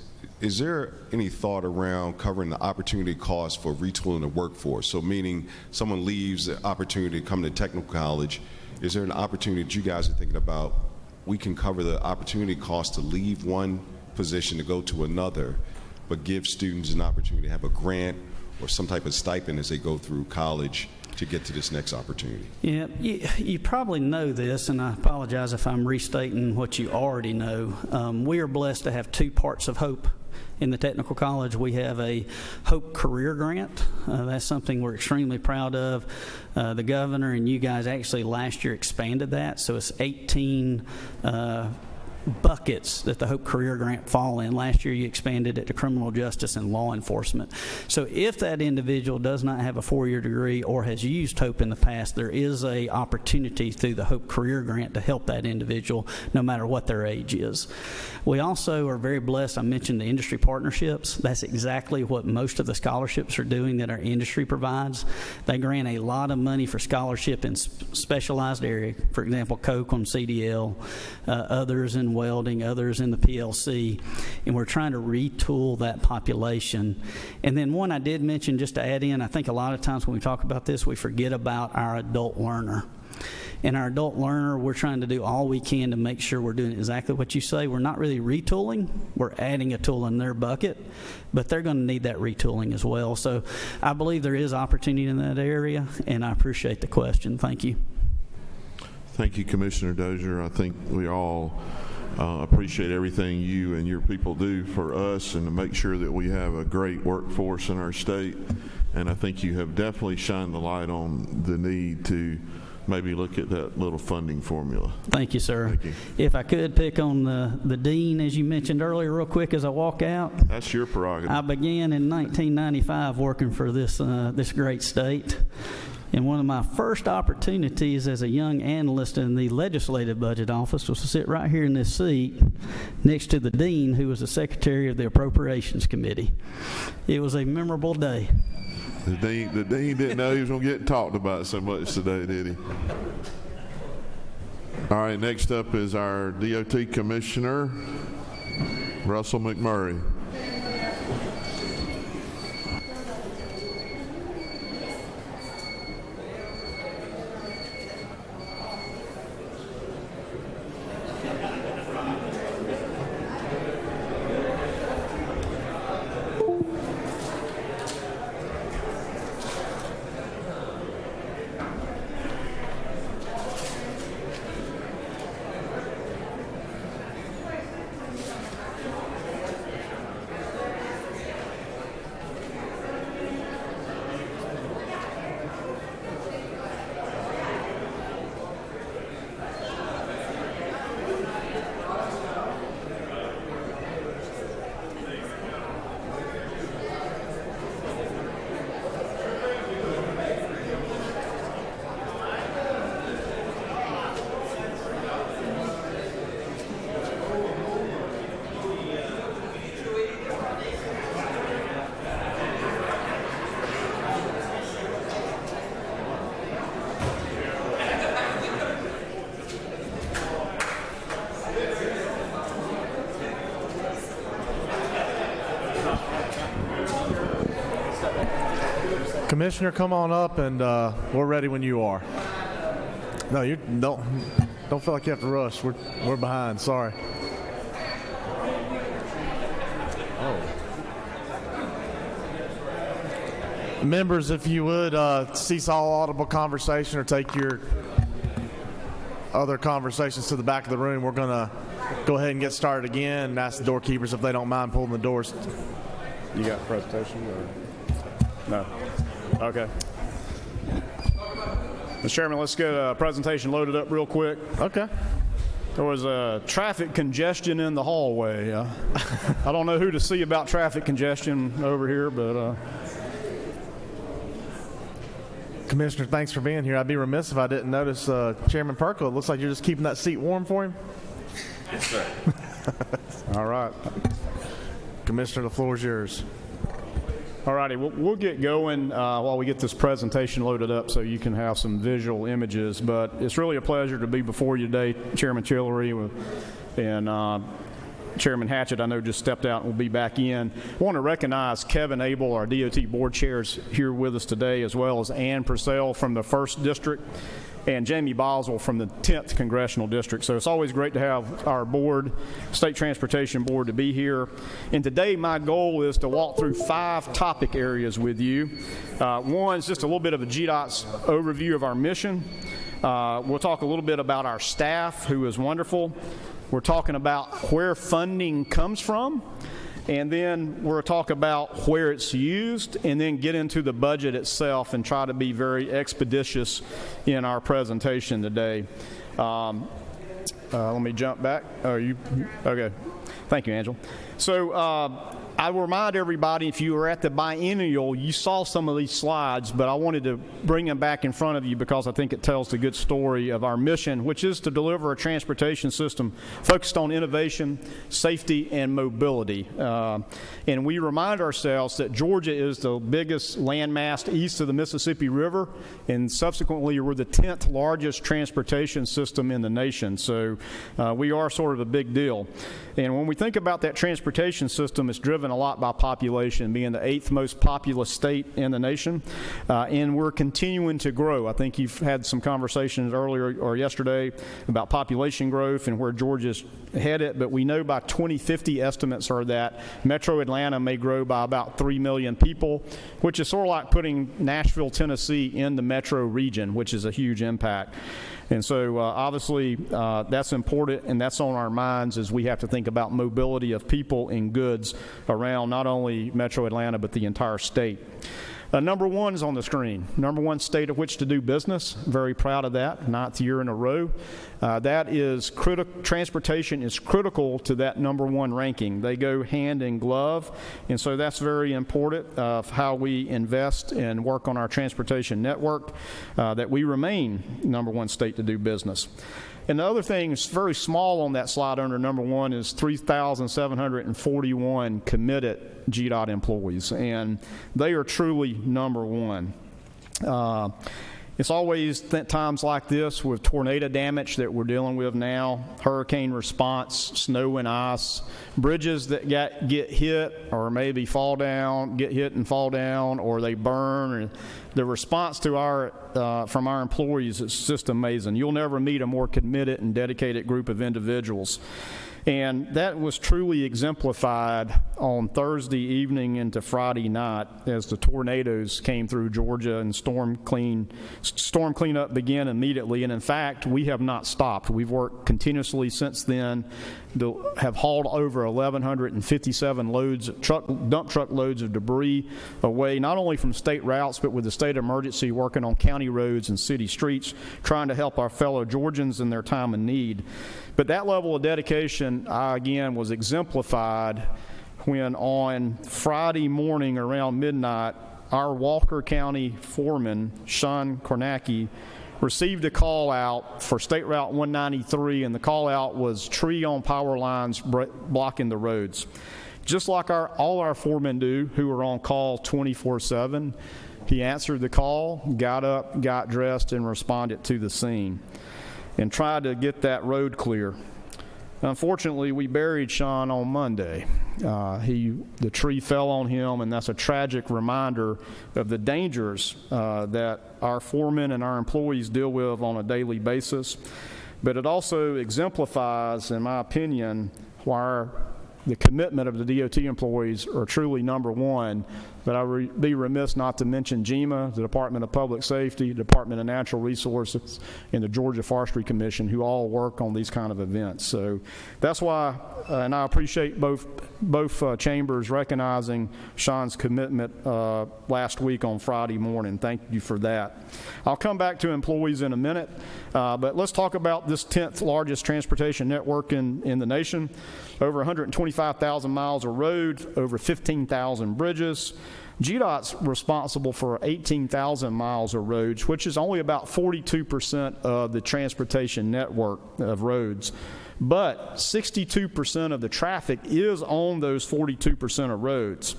there any thought around covering the opportunity cost for retooling the workforce? So meaning someone leaves the opportunity to come to technical college, is there an opportunity that you guys are thinking about, we can cover the opportunity cost to leave one position to go to another, but give students an opportunity to have a grant or some type of stipend as they go through college to get to this next opportunity? Yeah, you probably know this, and I apologize if I'm restating what you already know. We are blessed to have two parts of HOPE. In the technical college, we have a HOPE career grant. That's something we're extremely proud of. The governor and you guys actually last year expanded that, so it's 18 buckets that the HOPE career grant fall in. Last year you expanded it to criminal justice and law enforcement. So if that individual does not have a 4-year degree or has used HOPE in the past, there is a opportunity through the HOPE career grant to help that individual no matter what their age is. We also are very blessed. I mentioned the industry partnerships. That's exactly what most of the scholarships are doing that our industry provides. They grant a lot of money for scholarship in specialized area. For example, Coke on CDL, others in in welding, others in the PLC, and we're trying to retool that population. And then one I did mention, just to add in, I think a lot of times when we talk about this, we forget about our adult learner. And our adult learner, we're trying to do all we can to make sure we're doing exactly what you say. We're not really retooling. We're adding a tool in their bucket, but they're going to need that retooling as well. So I believe there is opportunity in that area, and I appreciate the question. Thank you. Thank you, Commissioner Dozier. I think we all appreciate everything you and your people do for us and to make sure that we have a great workforce in our state. And I think you have definitely shined the light on the need to maybe look at that little funding formula. Thank you, sir. Thank you. If I could pick on the dean, as you mentioned earlier, real quick as I walk out. That's your prerogative. I began in 1995 working for this great state. And one of my first opportunities as a young analyst in the Legislative Budget Office was to sit right here in this seat next to the dean, who was the secretary of the Appropriations Committee. It was a memorable day. The dean didn't know he was going to get talked about so much today, did he? All right, next up is our DOT Commissioner, Russell McMurray. Commissioner, come on up, and we're ready when you are. No, you don't feel like you have to rush. We're behind. Sorry. Members, if you would cease all audible conversation or take your other conversations to the back of the room. We're going to go ahead and get started again and ask the doorkeepers if they don't mind pulling the doors. You got a presentation or no? Okay. Mr. Chairman, let's get a presentation loaded up real quick. Okay. There was a traffic congestion in the hallway. I don't know who to see about traffic congestion over here, but Commissioner, thanks for being here. I'd be remiss if I didn't notice Chairman Perkle. It looks like you're just keeping that seat warm for him. yes, sir. All right. Commissioner, the floor is yours. All righty, we'll get going while we get this presentation loaded up so you can have some visual images. But it's really a pleasure to be before you today, Chairman Tillery and Chairman Hatchett, I know, just stepped out and will be back in. I want to recognize Kevin Abel, our DOT board chair, is here with us today, as well as Ann Purcell from the 1st District and Jamie Boswell from the 10th Congressional District. So it's always great to have our board, State Transportation Board, to be here. And today my goal is to walk through 5 topic areas with you. One is just a little bit of a GDOT's overview of our mission. We'll talk a little bit about our staff, who is wonderful. We're talking about where funding comes from, and then we'll talk about where it's used, and then get into the budget itself and try to be very expeditious in our presentation today. Let me jump back. Okay. Thank you, Angela. So I will remind everybody, if you were at the biennial, you saw some of these slides, but I wanted to bring them back in front of you because I think it tells the good story of our mission, which is to deliver a transportation system focused on innovation, safety, and mobility. And we remind ourselves that Georgia is the biggest landmass east of the Mississippi River, and subsequently we're the 10th largest transportation system in the nation. So we are sort of a big deal. And when we think about that transportation system, it's driven a lot by population, being the 8th most populous state in the nation. And we're continuing to grow. I think you've had some conversations earlier or yesterday about population growth and where Georgia's headed, but we know by 2050 estimates are that Metro Atlanta may grow by about 3 million people, which is sort of like putting Nashville, Tennessee in the metro region, which is a huge impact. And so obviously that's important, and that's on our minds as we have to think about mobility of people and goods around not only Metro Atlanta but the entire state. Number 1 is on the screen. Number 1 state of which to do business. Very proud of that, 9th year in a row. That is critical. Transportation is critical to that number 1 ranking. They go hand in glove, and so that's very important of how we invest and work on our transportation network, that we remain number 1 state to do business. And the other thing is very small on that slide under number 1 is 3,741 committed GDOT employees, and they are truly number 1. It's always times like this with tornado damage that we're dealing with now, hurricane response, snow and ice, bridges that get hit or maybe fall down, get hit and fall down, or they burn. Or the response to from our employees is just amazing. You'll never meet a more committed and dedicated group of individuals. And that was truly exemplified on Thursday evening into Friday night as the tornadoes came through Georgia and storm cleanup began immediately. And in fact, we have not stopped. We've worked continuously since then to have hauled over 1,157 dump truck loads of debris away, not only from state routes, but with the state emergency working on county roads and city streets, trying to help our fellow Georgians in their time of need. But that level of dedication, again, was exemplified when on Friday morning around midnight, our Walker County foreman, Sean Kornacki, received a call out for State Route 193, and the call out was tree on power lines blocking the roads. Just like all our foremen do, who are on call 24/7, he answered the call, got up, got dressed, and responded to the scene and tried to get that road clear. Unfortunately, we buried Sean on Monday. The tree fell on him, and that's a tragic reminder of the dangers that our foremen and our employees deal with on a daily basis. But it also exemplifies, in my opinion, why the commitment of the DOT employees are truly number 1. But I would be remiss not to mention GEMA, the Department of Public Safety, Department of Natural Resources, and the Georgia Forestry Commission, who all work on these kind of events. So that's why, and I appreciate both chambers recognizing Sean's commitment last week on Friday morning. Thank you for that. I'll come back to employees in a minute, but let's talk about this 10th largest transportation network in the nation. Over 125,000 miles of road, over 15,000 bridges. GDOT's responsible for 18,000 miles of roads, which is only about 42% of the transportation network of roads. But 62% of the traffic is on those 42% of roads.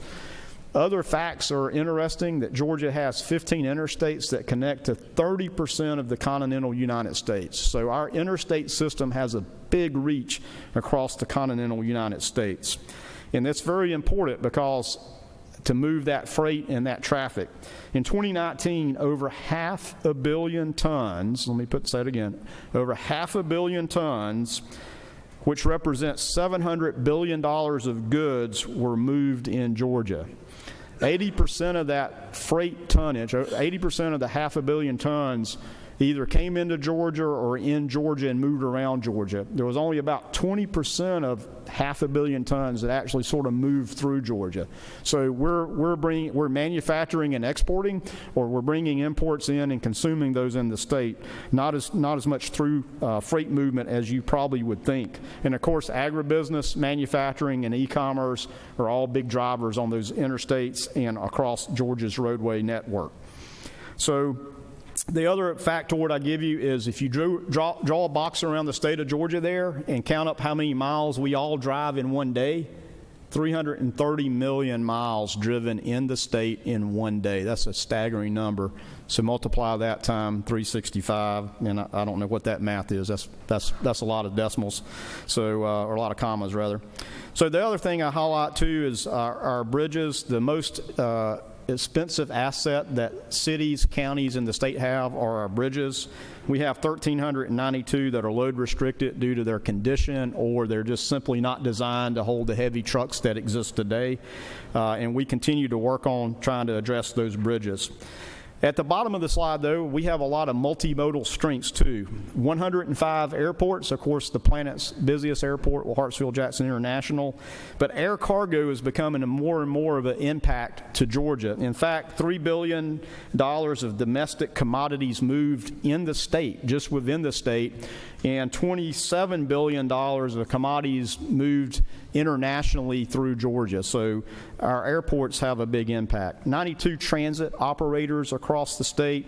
Other facts are interesting that Georgia has 15 interstates that connect to 30% of the continental United States. So our interstate system has a big reach across the continental United States. And that's very important because to move that freight and that traffic. In 2019, over 500 million tons, say it again, over 500 million tons, which represents $700 billion of goods, were moved in Georgia. 80% of that freight tonnage, 80% of the 500 million tons either came into Georgia or in Georgia and moved around Georgia. There was only about 20% of 500 million tons that actually sort of moved through Georgia. So we're manufacturing and exporting, or we're bringing imports in and consuming those in the state. Not as much through freight movement as you probably would think. And of course, agribusiness, manufacturing, and e-commerce are all big drivers on those interstates and across Georgia's roadway network. So the other factoid I give you is if you draw a box around the state of Georgia there and count up how many miles we all drive in one day, 330 million miles driven in the state in one day. That's a staggering number. So multiply that time 365, and I don't know what that math is. That's a lot of decimals, so or a lot of commas rather. So the other thing I highlight too is our bridges. The most expensive asset that cities, counties, and the state have are our bridges. We have 1,392 that are load restricted due to their condition, or they're just simply not designed to hold the heavy trucks that exist today. And we continue to work on trying to address those bridges. At the bottom of the slide, though, we have a lot of multimodal strengths, too. 105 airports. Of course, the planet's busiest airport, Hartsfield-Jackson International. But air cargo is becoming more and more of an impact to Georgia. In fact, $3 billion of domestic commodities moved in the state, just within the state, and $27 billion of commodities moved internationally through Georgia. So our airports have a big impact. 92 transit operators across the state.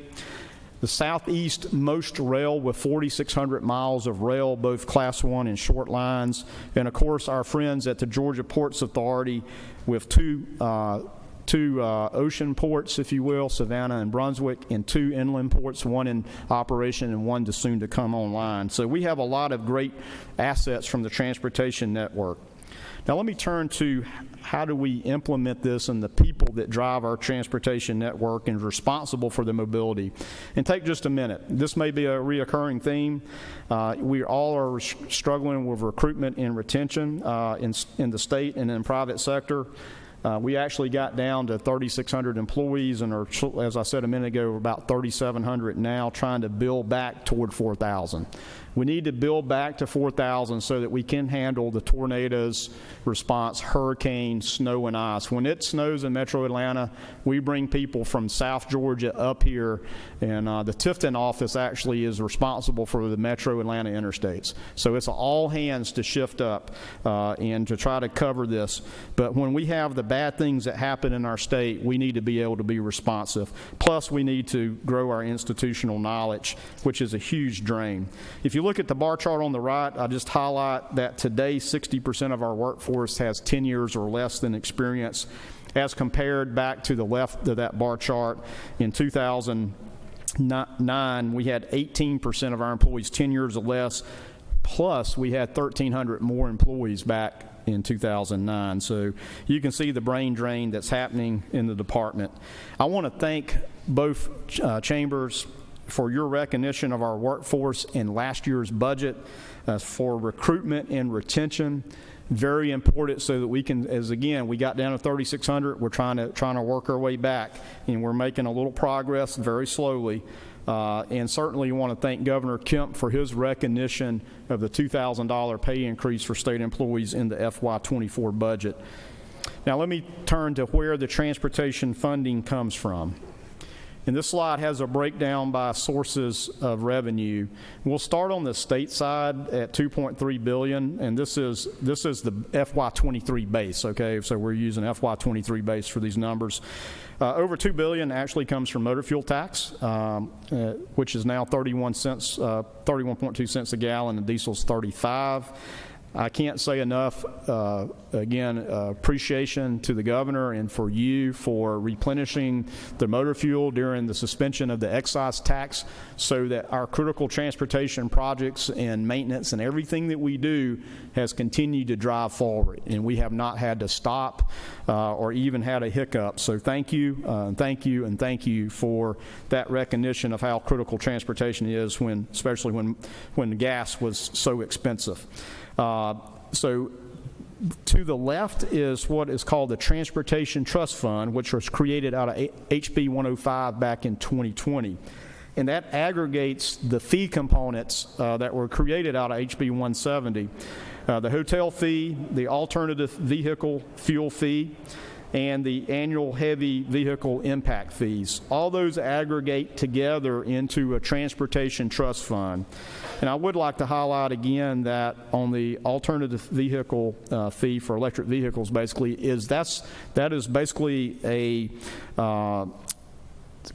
The southeast most rail with 4,600 miles of rail, both Class 1 and short lines. And of course, our friends at the Georgia Ports Authority with two ocean ports, if you will, Savannah and Brunswick, and 2 inland ports, one in operation and one soon to come online. So we have a lot of great assets from the transportation network. Now let me turn to how do we implement this and the people that drive our transportation network and are responsible for the mobility. And take just a minute. This may be a reoccurring theme. We all are struggling with recruitment and retention in the state and in private sector. We actually got down to 3,600 employees and are, as I said a minute ago, about 3,700 now, trying to build back toward 4,000. We need to build back to 4,000 so that we can handle the tornadoes response, hurricane, snow, and ice. When it snows in metro Atlanta, we bring people from South Georgia up here, and the Tifton office actually is responsible for the metro Atlanta interstates. So it's all hands to shift up and to try to cover this. But when we have the bad things that happen in our state, we need to be able to be responsive. Plus, we need to grow our institutional knowledge, which is a huge drain. If you look at the bar chart on the right, I just highlight that today 60% of our workforce has 10 years or less than experience, as compared back to the left of that bar chart. In 2009, we had 18% of our employees 10 years or less, plus we had 1,300 more employees back in 2009. So you can see the brain drain that's happening in the department. I want to thank both chambers for your recognition of our workforce in last year's budget for recruitment and retention. Very important, so that we can, as again, we got down to 3,600. We're trying to work our way back, and we're making a little progress very slowly. And certainly you want to thank Governor Kemp for his recognition of the $2,000 pay increase for state employees in the FY24 budget. Now let me turn to where the transportation funding comes from. And this slide has a breakdown by sources of revenue. We'll start on the state side at $2.3 billion, and this is the FY23 base. Okay, so we're using FY23 base for these numbers. Over $2 billion actually comes from motor fuel tax, which is now 31.2 cents a gallon, and diesel's 35. I can't say enough, again, appreciation to the governor and for you for replenishing the motor fuel during the suspension of the excise tax, so that our critical transportation projects and maintenance and everything that we do has continued to drive forward, and we have not had to stop or even had a hiccup. So thank you, thank you, and thank you for that recognition of how critical transportation is, especially when gas was so expensive. So to the left is what is called the Transportation Trust Fund, which was created out of HB 105 back in 2020. And that aggregates the fee components that were created out of HB 170. The hotel fee, the alternative vehicle fuel fee, and the annual heavy vehicle impact fees. All those aggregate together into a transportation trust fund. And I would like to highlight again that on the alternative vehicle fee for electric vehicles, basically, that is basically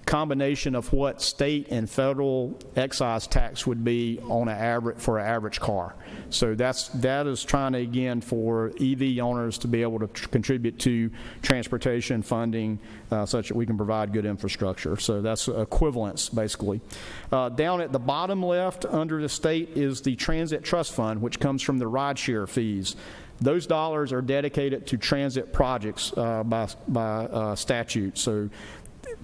combination of what state and federal excise tax would be on for an average car. So that is trying to, again, for EV owners to be able to contribute to transportation funding such that we can provide good infrastructure. So that's equivalence, basically. Down at the bottom left under the state is the Transit Trust Fund, which comes from the rideshare fees. Those dollars are dedicated to transit projects by statute. So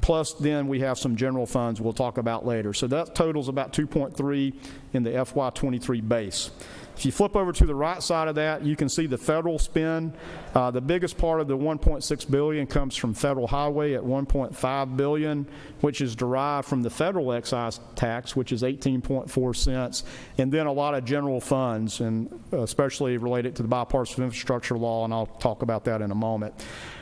plus then we have some general funds we'll talk about later. So that totals about 2.3 in the FY23 base. If you flip over to the right side of that, you can see the federal spend. The biggest part of the $1.6 billion comes from federal highway at $1.5 billion, which is derived from the federal excise tax, which is 18.4 cents, and then a lot of general funds, and especially related to the bipartisan infrastructure law, and I'll talk about that in a moment.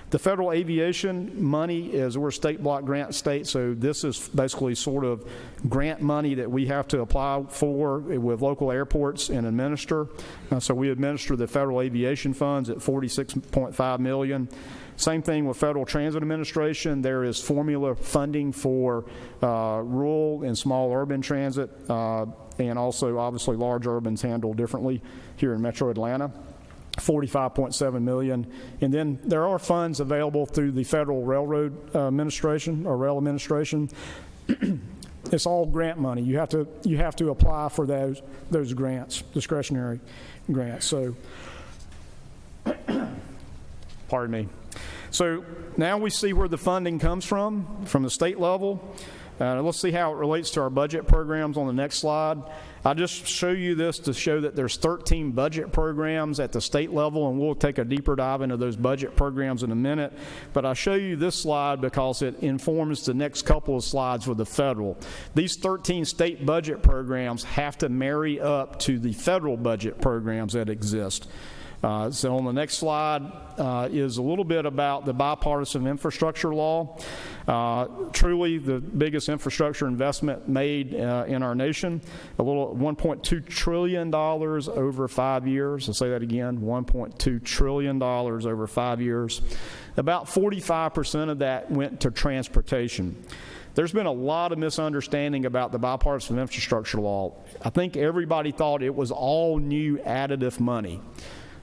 The federal aviation money is, we're a state block grant state, so this is basically sort of grant money that we have to apply for with local airports and administer. So we administer the federal aviation funds at $46.5 million. Same thing with Federal Transit Administration. There is formula funding for rural and small urban transit, and also obviously large urbans handled differently here in Metro Atlanta. $45.7 million, and then there are funds available through the Federal Railroad Administration or Rail Administration. It's all grant money. You have to apply for those grants, discretionary grants. So, pardon me. So now we see where the funding comes from the state level. Let's see how it relates to our budget programs on the next slide. I just show you this to show that there's 13 budget programs at the state level, and we'll take a deeper dive into those budget programs in a minute. But I show you this slide because it informs the next couple of slides with the federal. These 13 state budget programs have to marry up to the federal budget programs that exist. So on the next slide is a little bit about the bipartisan infrastructure law. Truly the biggest infrastructure investment made in our nation. A little $1.2 trillion over 5 years. I'll say that again, $1.2 trillion over 5 years. About 45% of that went to transportation. There's been a lot of misunderstanding about the bipartisan infrastructure law. I think everybody thought it was all new additive money.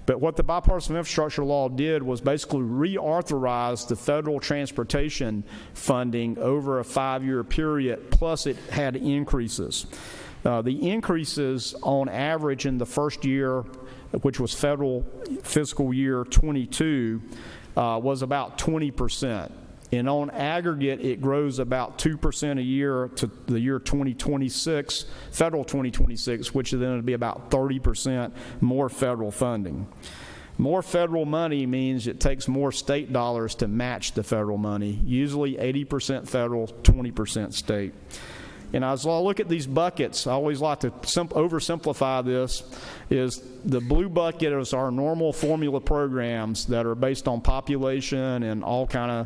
But what the bipartisan infrastructure law did was basically reauthorize the federal transportation funding over a 5-year period, plus it had increases. The increases on average in the first year, which was federal fiscal year 22, was about 20%. And on aggregate, it grows about 2% a year to the year 2026, federal 2026, which then would be about 30% more federal funding. More federal money means it takes more state dollars to match the federal money, usually 80% federal, 20% state. And as I look at these buckets, I always like to oversimplify this, is the blue bucket is our normal formula programs that are based on population and all kind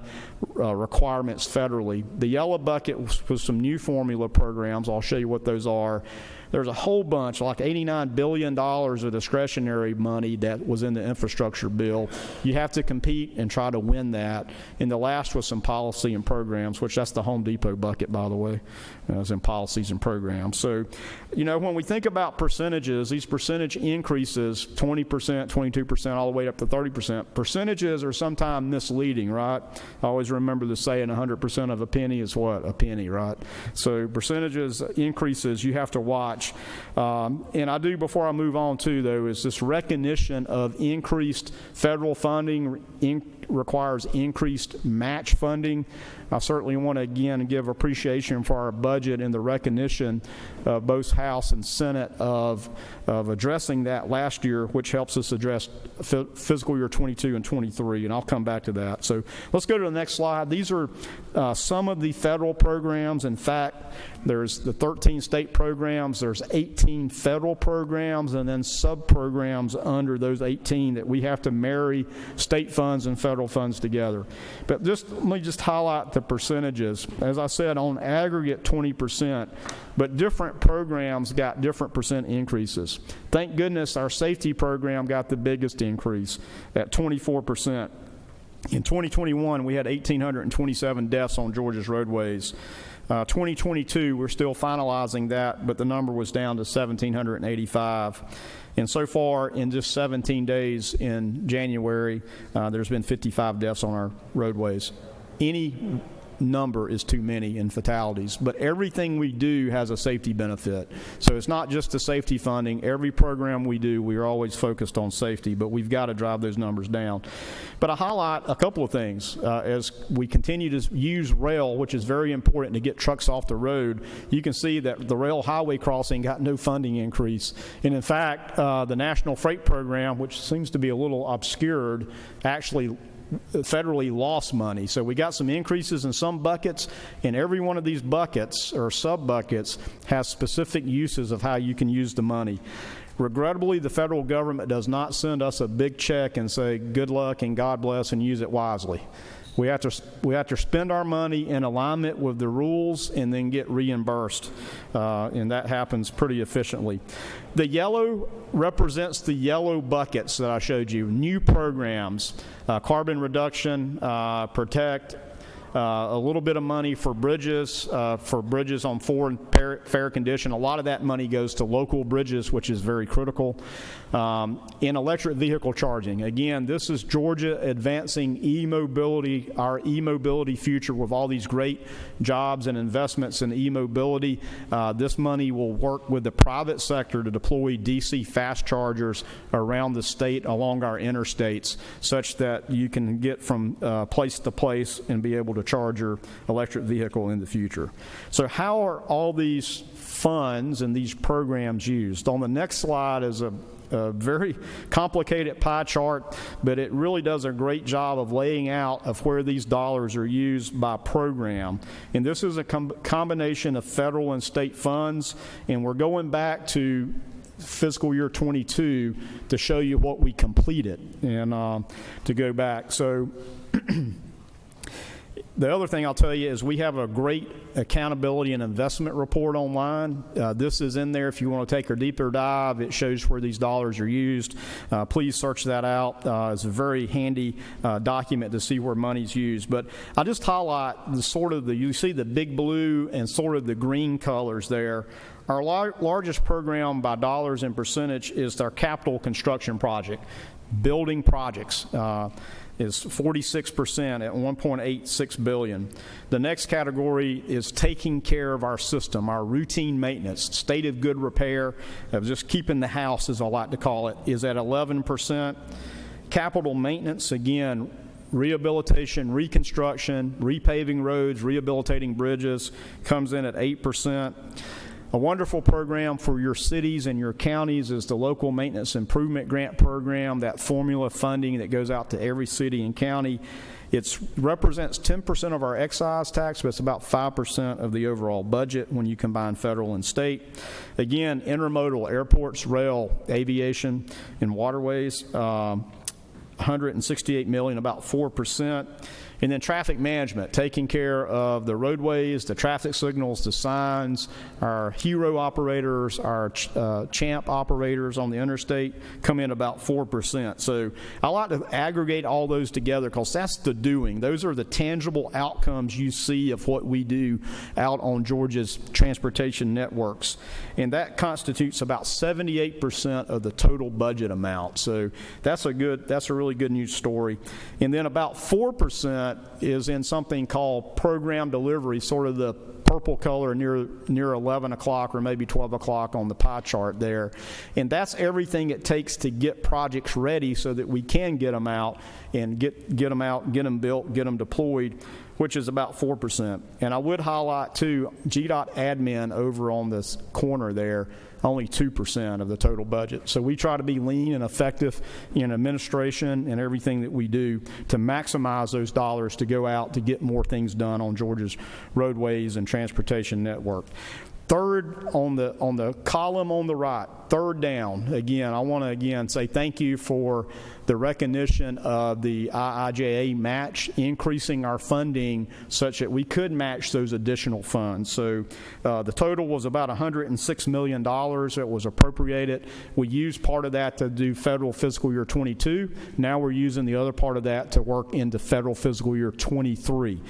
of requirements federally. The yellow bucket was some new formula programs. I'll show you what those are. There's a whole bunch, like $89 billion of discretionary money that was in the infrastructure bill. You have to compete and try to win that. And the last was some policy and programs, which that's the Home Depot bucket, by the way. It's in policies and programs. So, you know, when we think about percentages, these percentage increases, 20%, 22%, all the way up to 30%, percentages are sometimes misleading, right? I always remember the saying 100% of a penny is what? A penny, right? So percentages increases, you have to watch. And I do, before I move on too, though, is this recognition of increased federal funding requires increased match funding. I certainly want to, again, give appreciation for our budget and the recognition of both House and Senate of addressing that last year, which helps us address fiscal year 22 and 23, and I'll come back to that. So let's go to the next slide. These are some of the federal programs. In fact, there's the 13 state programs, there's 18 federal programs, and then sub-programs under those 18 that we have to marry state funds and federal funds together. But let me just highlight the percentages. As I said, on aggregate 20%, but different programs got different percent increases. Thank goodness our safety program got the biggest increase at 24%. In 2021, we had 1,827 deaths on Georgia's roadways. 2022, we're still finalizing that, but the number was down to 1,785. And so far, in just 17 days in January, there's been 55 deaths on our roadways. Any number is too many in fatalities, but everything we do has a safety benefit. So it's not just the safety funding. Every program we do, we are always focused on safety, but we've got to drive those numbers down. But I highlight a couple of things. As we continue to use rail, which is very important to get trucks off the road, you can see that the rail highway crossing got no funding increase. And in fact, the National Freight Program, which seems to be a little obscured, actually federally lost money. So we got some increases in some buckets, and every one of these buckets or sub-buckets has specific uses of how you can use the money. Regrettably, the federal government does not send us a big check and say, good luck and God bless and use it wisely. We have to spend our money in alignment with the rules and then get reimbursed, and that happens pretty efficiently. The yellow represents the yellow buckets that I showed you, new programs, carbon reduction, protect, a little bit of money for bridges on fair condition. A lot of that money goes to local bridges, which is very critical. In electric vehicle charging, again, this is Georgia advancing e-mobility, our e-mobility future with all these great jobs and investments in e-mobility. This money will work with the private sector to deploy DC fast chargers around the state along our interstates, such that you can get from place to place and be able to charge your electric vehicle in the future. So how are all these funds and these programs used? On the next slide is a very complicated pie chart, but it really does a great job of laying out of where these dollars are used by program. And this is a combination of federal and state funds, and we're going back to fiscal year 22 to show you what we completed and to go back. So the other thing I'll tell you is we have a great accountability and investment report online. This is in there if you want to take a deeper dive. It shows where these dollars are used. Please search that out. It's a very handy document to see where money's used. But I'll just highlight you see the big blue and sort of the green colors there. Our largest program by dollars and percentage is our capital construction project, building projects. Is 46% at $1.86 billion. The next category is taking care of our system, our routine maintenance, state of good repair, of just keeping the house, as I like to call it, is at 11%. Capital maintenance, again, rehabilitation, reconstruction, repaving roads, rehabilitating bridges, comes in at 8%. A wonderful program for your cities and your counties is the Local Maintenance Improvement Grant Program, that formula funding that goes out to every city and county. It represents 10% of our excise tax, but it's about 5% of the overall budget when you combine federal and state. Again, intermodal, airports, rail, aviation, and waterways, $168 million, about 4%. And then traffic management, taking care of the roadways, the traffic signals, the signs, our hero operators, our champ operators on the interstate come in about 4%. So I like to aggregate all those together because that's the doing. Those are the tangible outcomes you see of what we do out on Georgia's transportation networks. And that constitutes about 78% of the total budget amount. So that's a really good news story. And then about 4% is in something called program delivery, sort of the purple color near 11 o'clock or maybe 12 o'clock on the pie chart there. And that's everything it takes to get projects ready so that we can get them out and get them built, get them deployed, which is about 4%. And I would highlight, too, GDOT admin over on this corner there, only 2% of the total budget. So we try to be lean and effective in administration and everything that we do to maximize those dollars to go out to get more things done on Georgia's roadways and transportation network. Third, on the column on the right, third down, again, I want to say thank you for the recognition of the IIJA match, increasing our funding such that we could match those additional funds. So the total was about $106 million that was appropriated. We used part of that to do federal fiscal year 22. Now we're using the other part of that to work into federal fiscal year 23.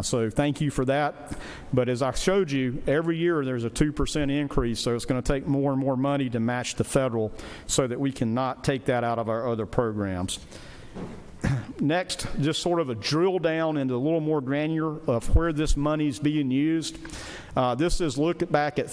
So thank you for that. But as I showed you, every year there's a 2% increase, so it's going to take more and more money to match the federal so that we cannot take that out of our other programs. Next, just sort of a drill down into a little more granular of where this money is being used. This is look back at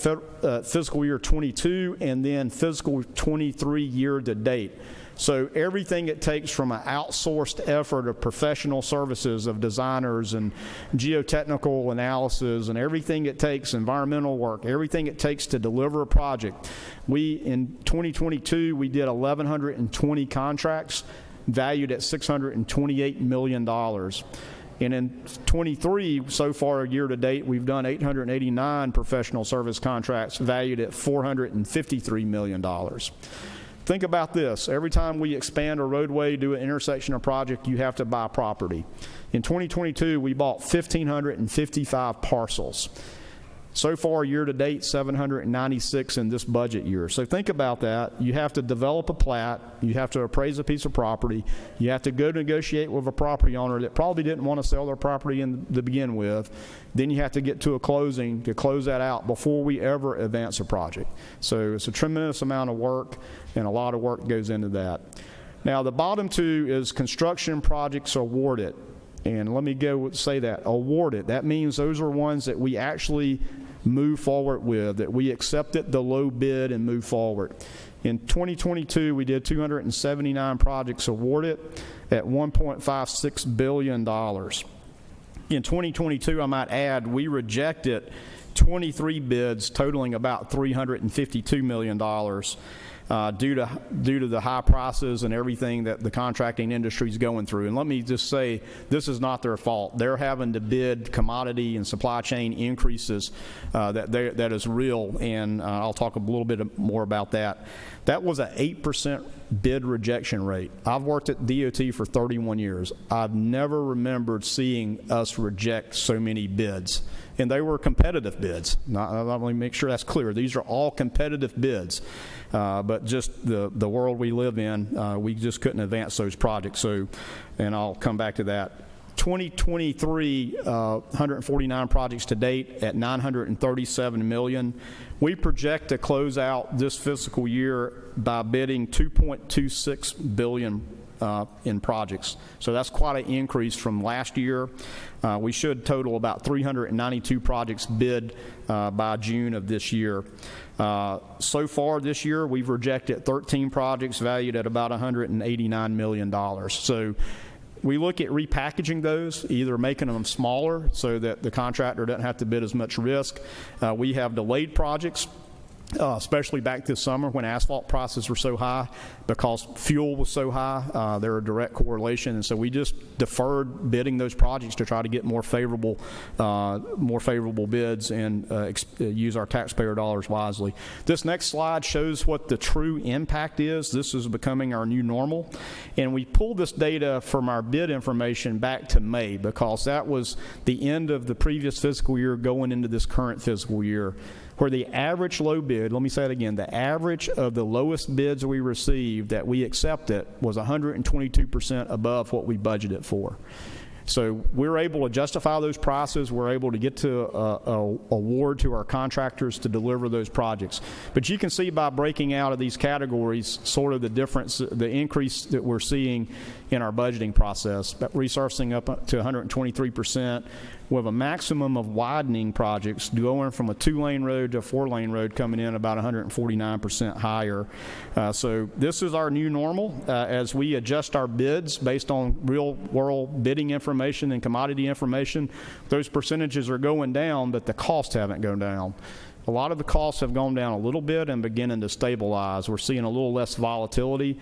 fiscal year 22 and then fiscal 23 year to date. So everything it takes from an outsourced effort of professional services of designers and geotechnical analysis and everything it takes, environmental work, everything it takes to deliver a project. In 2022, we did 1,120 contracts valued at $628 million. And in 23, so far year to date, we've done 889 professional service contracts valued at $453 million. Think about this. Every time we expand a roadway, do an intersection or project, you have to buy property. In 2022, we bought 1,555 parcels. So far, year to date, 796 in this budget year. So think about that. You have to develop a plat. You have to appraise a piece of property. You have to go negotiate with a property owner that probably didn't want to sell their property to begin with. Then you have to get to a closing to close that out before we ever advance a project. So it's a tremendous amount of work, and a lot of work goes into that. Now, the bottom two is construction projects awarded. And let me go say that, awarded. That means those are ones that we actually move forward with, that we accepted the low bid and move forward. In 2022, we did 279 projects awarded at $1.56 billion. In 2022, I might add, we rejected 23 bids totaling about $352 million. Due to the high prices and everything that the contracting industry is going through. And let me just say, this is not their fault. They're having to bid commodity and supply chain increases that is real, and I'll talk a little bit more about that. That was an 8% bid rejection rate. I've worked at DOT for 31 years. I've never remembered seeing us reject so many bids. And they were competitive bids. Let me make sure that's clear. These are all competitive bids. But just the world we live in, we just couldn't advance those projects. So, and I'll come back to that. 2023, 149 projects to date at $937 million. We project to close out this fiscal year by bidding $2.26 billion in projects. So that's quite an increase from last year. We should total about 392 projects bid by June of this year. So far this year, we've rejected 13 projects valued at about $189 million. So we look at repackaging those, either making them smaller so that the contractor doesn't have to bid as much risk. We have delayed projects, especially back this summer when asphalt prices were so high because fuel was so high. They're a direct correlation, and so we just deferred bidding those projects to try to get more favorable bids and use our taxpayer dollars wisely. This next slide shows what the true impact is. This is becoming our new normal, and we pulled this data from our bid information back to May because that was the end of the previous fiscal year going into this current fiscal year, where the average low bid, let me say it again, the average of the lowest bids we received that we accepted was 122% above what we budgeted for. So we're able to justify those prices. We're able to get to a award to our contractors to deliver those projects. But you can see by breaking out of these categories sort of the difference, the increase that we're seeing in our budgeting process, resourcing up to 123%, with a maximum of widening projects going from a 2-lane road to a 4-lane road coming in about 149% higher. So this is our new normal as we adjust our bids based on real world bidding information and commodity information. Those percentages are going down, but the costs haven't gone down. A lot of the costs have gone down a little bit and beginning to stabilize. We're seeing a little less volatility.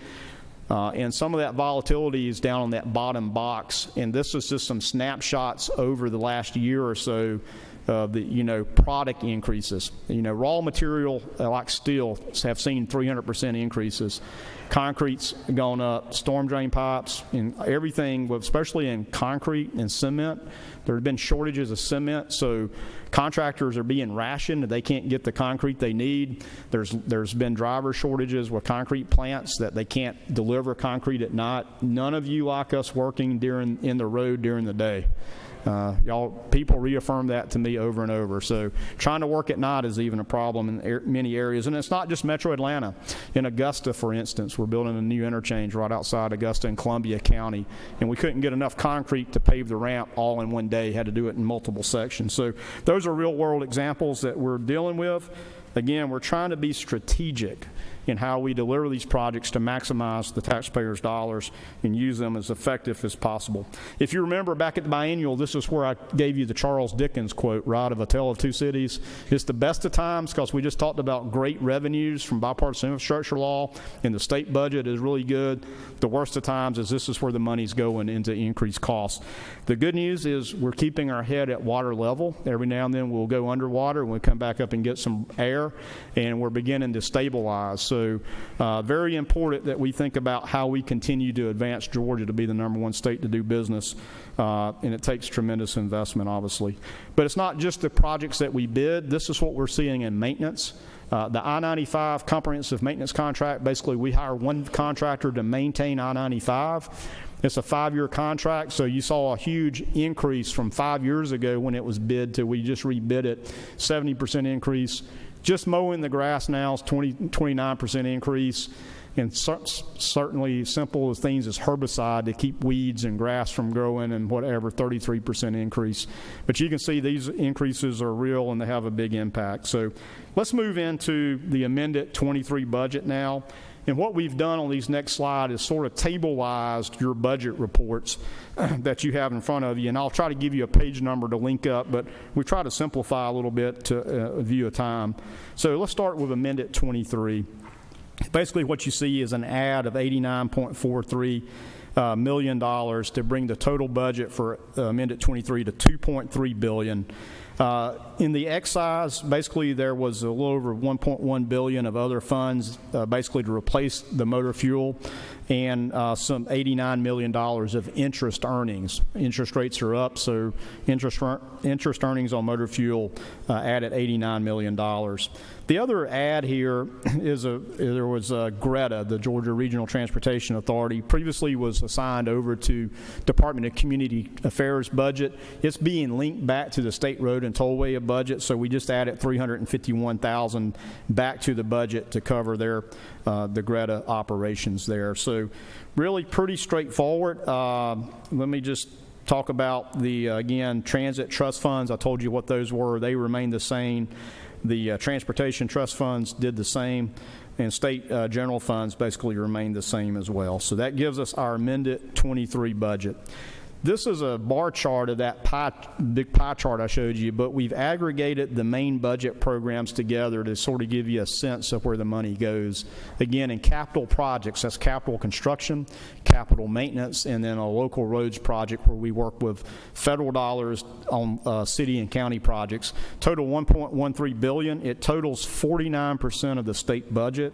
And some of that volatility is down on that bottom box. And this is just some snapshots over the last year or so of the product increases. Raw material like steel have seen 300% increases. Concrete's gone up, storm drain pipes, and everything, especially in concrete and cement. There have been shortages of cement, so contractors are being rationed. They can't get the concrete they need. There's been driver shortages with concrete plants that they can't deliver concrete at night. None of you like us working in the road during the day. People reaffirm that to me over and over. So trying to work at night is even a problem in many areas. And it's not just Metro Atlanta. In Augusta, for instance, we're building a new interchange right outside Augusta in Columbia County, and we couldn't get enough concrete to pave the ramp all in one day. Had to do it in multiple sections. So those are real-world examples that we're dealing with. Again, we're trying to be strategic in how we deliver these projects to maximize the taxpayers' dollars and use them as effective as possible. If you remember back at the biennial, this is where I gave you the Charles Dickens quote, right, of A Tale of Two Cities. It's the best of times because we just talked about great revenues from bipartisan infrastructure law, and the state budget is really good. The worst of times is this is where the money's going into increased costs. The good news is we're keeping our head at water level. Every now and then we'll go underwater and we'll come back up and get some air, and we're beginning to stabilize. So very important that we think about how we continue to advance Georgia to be the #1 state to do business, and it takes tremendous investment, obviously. But it's not just the projects that we bid. This is what we're seeing in maintenance. The I-95 comprehensive maintenance contract, basically we hire one contractor to maintain I-95. It's a 5-year contract, so you saw a huge increase from 5 years ago when it was bid to we just rebid it, 70% increase. Just mowing the grass now is 29% increase, and certainly simple as things as herbicide to keep weeds and grass from growing and whatever, 33% increase. But you can see these increases are real and they have a big impact. So let's move into the amended 23 budget now. And what we've done on these next slide is sort of table-wise your budget reports that you have in front of you. And I'll try to give you a page number to link up, but we try to simplify a little bit to a view of time. So let's start with amended 23. Basically what you see is an add of $89.43 million to bring the total budget for amended 23 to $2.3 billion. In the excise, basically there was a little over $1.1 billion of other funds, basically to replace the motor fuel, and some $89 million of interest earnings. Interest rates are up, so interest earnings on motor fuel added $89 million. The other add here is there was GRETA, the Georgia Regional Transportation Authority, previously was assigned over to Department of Community Affairs budget. It's being linked back to the State Road and Tollway budget, so we just added $351,000 back to the budget to cover their the GRETA operations there. So really pretty straightforward. Let me just talk about the, again, transit trust funds. I told you what those were. They remain the same. The transportation trust funds did the same, and state general funds basically remain the same as well. So that gives us our amended 23 budget. This is a bar chart of that big pie chart I showed you, but we've aggregated the main budget programs together to sort of give you a sense of where the money goes. Again, in capital projects, that's capital construction, capital maintenance, and then a local roads project where we work with federal dollars on city and county projects. Total $1.13 billion. It totals 49% of the state budget.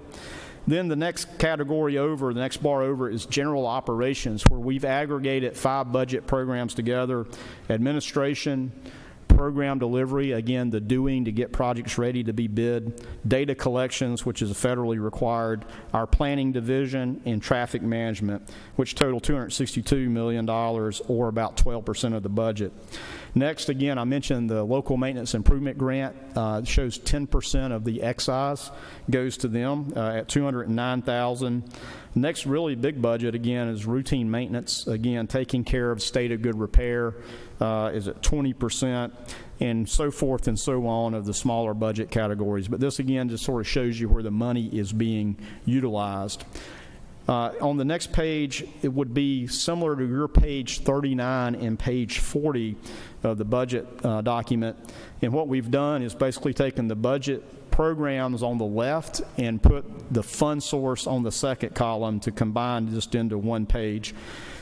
Then the next category over, the next bar over, is general operations, where we've aggregated 5 budget programs together: administration, program delivery, again, the doing to get projects ready to be bid, data collections, which is federally required, our planning division, and traffic management, which total $262 million, or about 12% of the budget. Next, again, I mentioned the local maintenance improvement grant. Shows 10% of the excise goes to them at $209,000. Next really big budget, again, is routine maintenance. Again, taking care of state of good repair is at 20%, and so forth and so on of the smaller budget categories. But this, again, just sort of shows you where the money is being utilized. On the next page, it would be similar to your page 39 and page 40 of the budget document. And what we've done is basically taken the budget programs on the left and put the fund source on the second column to combine just into one page.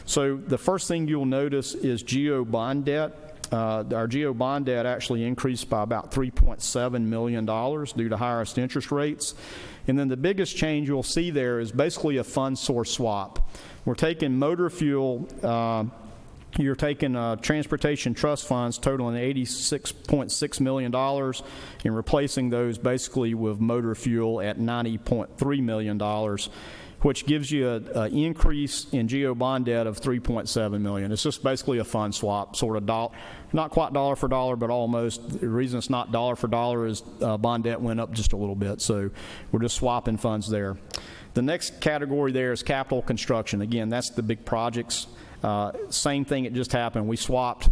So the first thing you'll notice is GO bond debt. our GO bond debt actually increased by about $3.7 million due to higher interest rates. And then the biggest change you'll see there is basically a fund source swap. We're taking motor fuel, you're taking transportation trust funds totaling $86.6 million and replacing those basically with motor fuel at $90.3 million, which gives you an increase in GO bond debt of $3.7 million. It's just basically a fund swap, sort of not quite dollar for dollar, but almost. The reason it's not dollar for dollar is bond debt went up just a little bit, so we're just swapping funds there. The next category there is capital construction. Again, that's the big projects. Same thing, it just happened. We swapped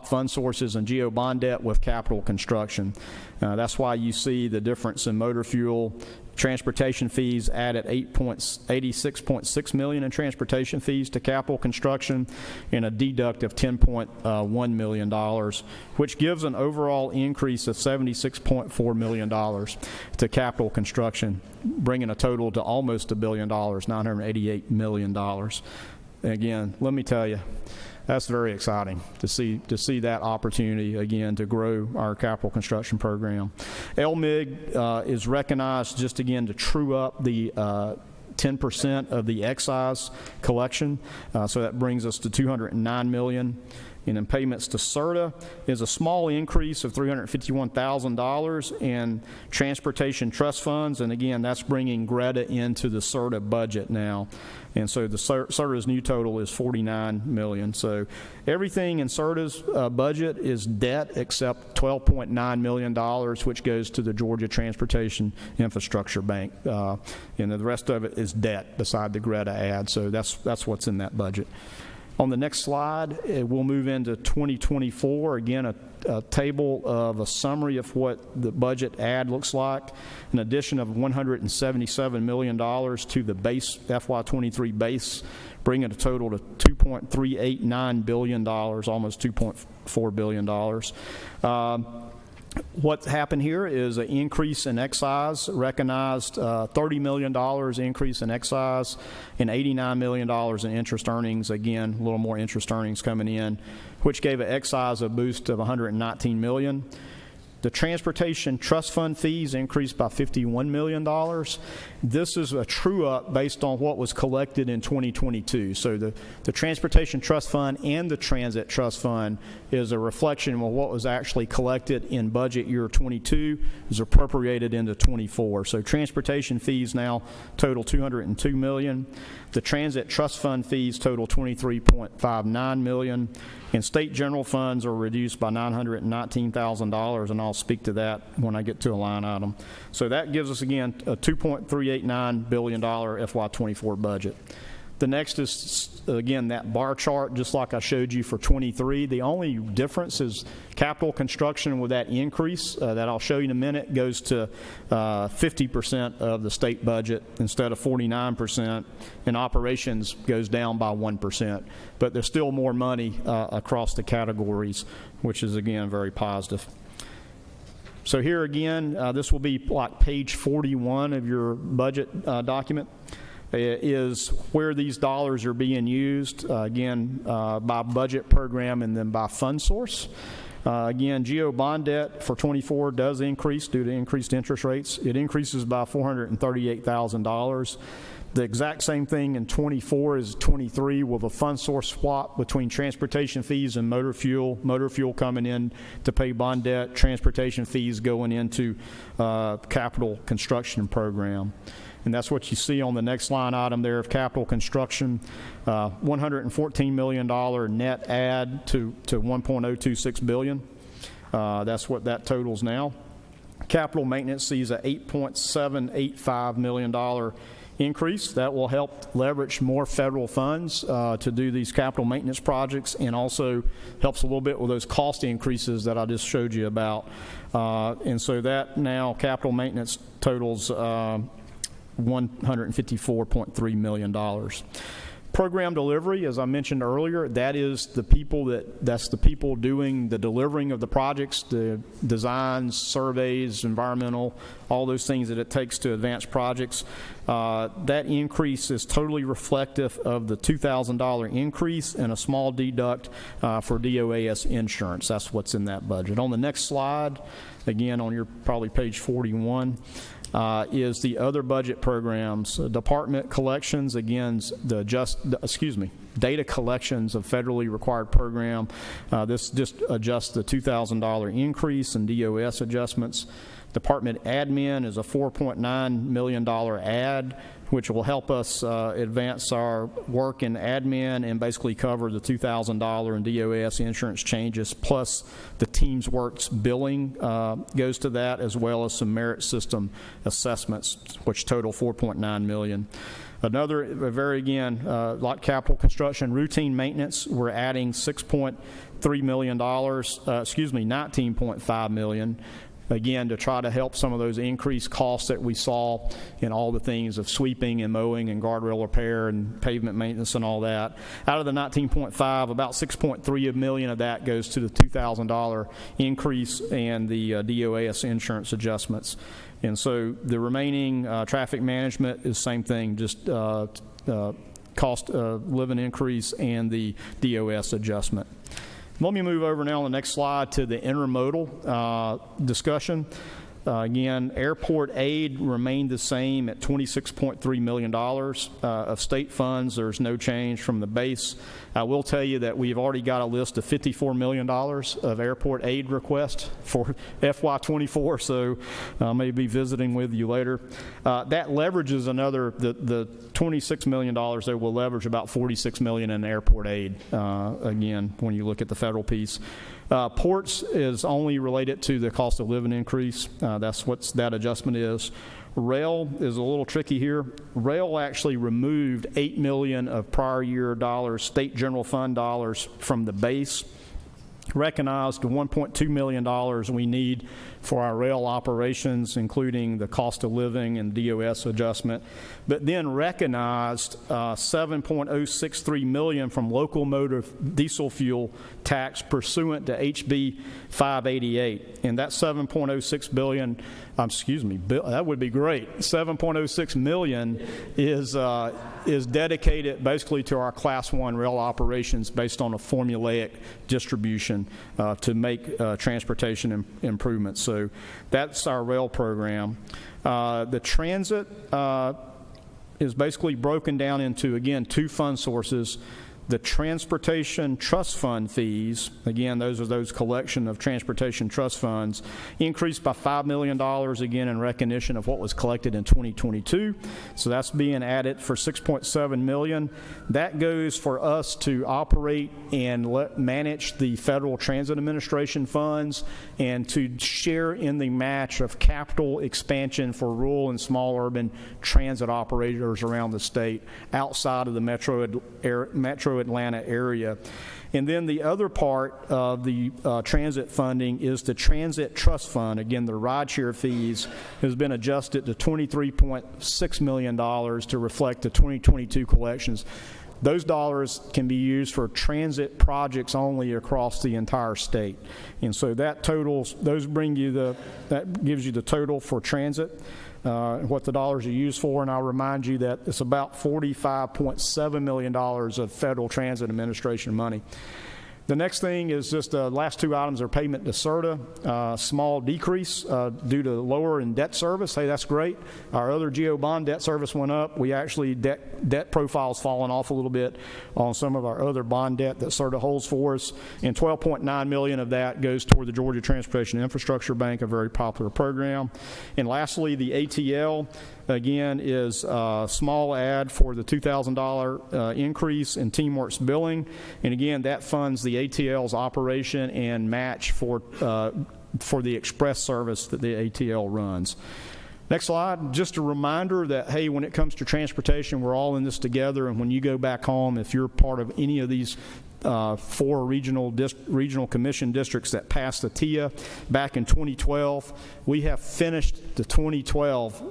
fund sources and GO bond debt with capital construction. That's why you see the difference in motor fuel. Transportation fees added $86.6 million in transportation fees to capital construction and a deduct of $10.1 million, which gives an overall increase of $76.4 million to capital construction, bringing a total to almost $1 billion, $988 million. Again, let me tell you, that's very exciting to see that opportunity again to grow our capital construction program. LMIG is recognized just again to true up the 10% of the excise collection, so that brings us to $209 million. And then payments to CERTA is a small increase of $351,000 in transportation trust funds, and again, that's bringing Greta into the CERTA budget now. And so the CERTA's new total is $49 million. So everything in CERTA's budget is debt except $12.9 million, which goes to the Georgia Transportation Infrastructure Bank. And the rest of it is debt beside the Greta ad. So that's what's in that budget. On the next slide, we'll move into 2024. Again, a table of a summary of what the budget add looks like. An addition of $177 million to the base FY23 base, bringing a total to $2.389 billion, almost $2.4 billion. What happened here is an increase in excise, recognized $30 million increase in excise and $89 million in interest earnings. Again, a little more interest earnings coming in, which gave an excise a boost of $119 million. The transportation trust fund fees increased by $51 million. This is a true-up based on what was collected in 2022. So the transportation trust fund and the transit trust fund is a reflection of what was actually collected in budget year 22 is appropriated into 24. So transportation fees now total $202 million. The transit trust fund fees total $23.59 million. And state general funds are reduced by $919,000, and I'll speak to that when I get to a line item. So that gives us, again, a $2.389 billion FY24 budget. The next is, again, that bar chart, just like I showed you for 23. The only difference is capital construction with that increase that I'll show you in a minute goes to 50% of the state budget instead of 49%, and operations goes down by 1%. But there's still more money across the categories, which is, again, very positive. So here again, this will be like page 41 of your budget document. Is where these dollars are being used, again, by budget program and then by fund source. Again, GO bond debt for 24 does increase due to increased interest rates. It increases by $438,000. The exact same thing in 24 as 23 with a fund source swap between transportation fees and motor fuel. Motor fuel coming in to pay bond debt, transportation fees going into capital construction program. And that's what you see on the next line item there of capital construction, $114 million net add to $1.026 billion. That's what that totals now. Capital maintenance sees a $8.785 million increase. That will help leverage more federal funds to do these capital maintenance projects, and also helps a little bit with those cost increases that I just showed you about. And so that now capital maintenance totals $154.3 million. Program delivery, as I mentioned earlier, that's the people doing the delivering of the projects, the designs, surveys, environmental, all those things that it takes to advance projects. That increase is totally reflective of the $2,000 increase and a small deduct for DOAS insurance. That's what's in that budget. On the next slide, again on your probably page 41, is the other budget programs. Department collections, again, data collections of federally required program. This just adjusts the $2,000 increase in DOS adjustments. Department admin is a $4.9 million add, which will help us advance our work in admin and basically cover the $2,000 in DOS insurance changes, plus the Teams Works billing goes to that, as well as some merit system assessments, which total $4.9 million. Another, like capital construction, routine maintenance, we're adding $6.3 million, $19.5 million. Again, to try to help some of those increased costs that we saw in all the things of sweeping and mowing and guardrail repair and pavement maintenance and all that. Out of the 19.5, about 6.3 million of that goes to the $2,000 increase and the DOAS insurance adjustments. And so the remaining traffic management is same thing, just cost of living increase and the DOS adjustment. Let me move over now on the next slide to the intermodal discussion. Again, airport aid remained the same at $26.3 million of state funds. There's no change from the base. I will tell you that we've already got a list of $54 million of airport aid requests for FY24, so I may be visiting with you later. That leverages the $26 million there will leverage about $46 million in airport aid, again, when you look at the federal piece. Ports is only related to the cost of living increase. That's what that adjustment is. Rail is a little tricky here. Rail actually removed $8 million of prior year dollars, state general fund dollars from the base, recognized the $1.2 million we need for our rail operations, including the cost of living and DOS adjustment, but then recognized $7.063 million from locomotive diesel fuel tax pursuant to HB 588. And that $7.06 billion, that would be great. $7.06 million is dedicated basically to our Class 1 rail operations based on a formulaic distribution to make transportation improvements. So that's our rail program. The transit is basically broken down into, again, two fund sources. The Transportation Trust Fund fees, again, those are those collection of transportation trust funds, increased by $5 million, again, in recognition of what was collected in 2022. So that's being added for $6.7 million. That goes for us to operate and manage the Federal Transit Administration funds and to share in the match of capital expansion for rural and small urban transit operators around the state outside of the Metro Atlanta area. And then the other part of the transit funding is the Transit Trust Fund. Again, the rideshare fees has been adjusted to $23.6 million to reflect the 2022 collections. Those dollars can be used for transit projects only across the entire state. And so that totals, that gives you the total for transit. What the dollars are used for, and I'll remind you that it's about $45.7 million of Federal Transit Administration money. The next thing is just the last two items are payment to CERTA, small decrease due to lower in debt service. Hey, that's great. Our other GO bond debt service went up. We actually, debt profile's fallen off a little bit on some of our other bond debt that CERTA holds for us, and $12.9 million of that goes toward the Georgia Transportation Infrastructure Bank, a very popular program. And lastly, the ATL, again, is a small add for the $2,000 increase in TeamWorks billing. And again, that funds the ATL's operation and match for the express service that the ATL runs. Next slide. Just a reminder that, hey, when it comes to transportation, we're all in this together. And when you go back home, if you're part of any of these 4 regional commission districts that passed the TIA back in 2012, we have finished the 2012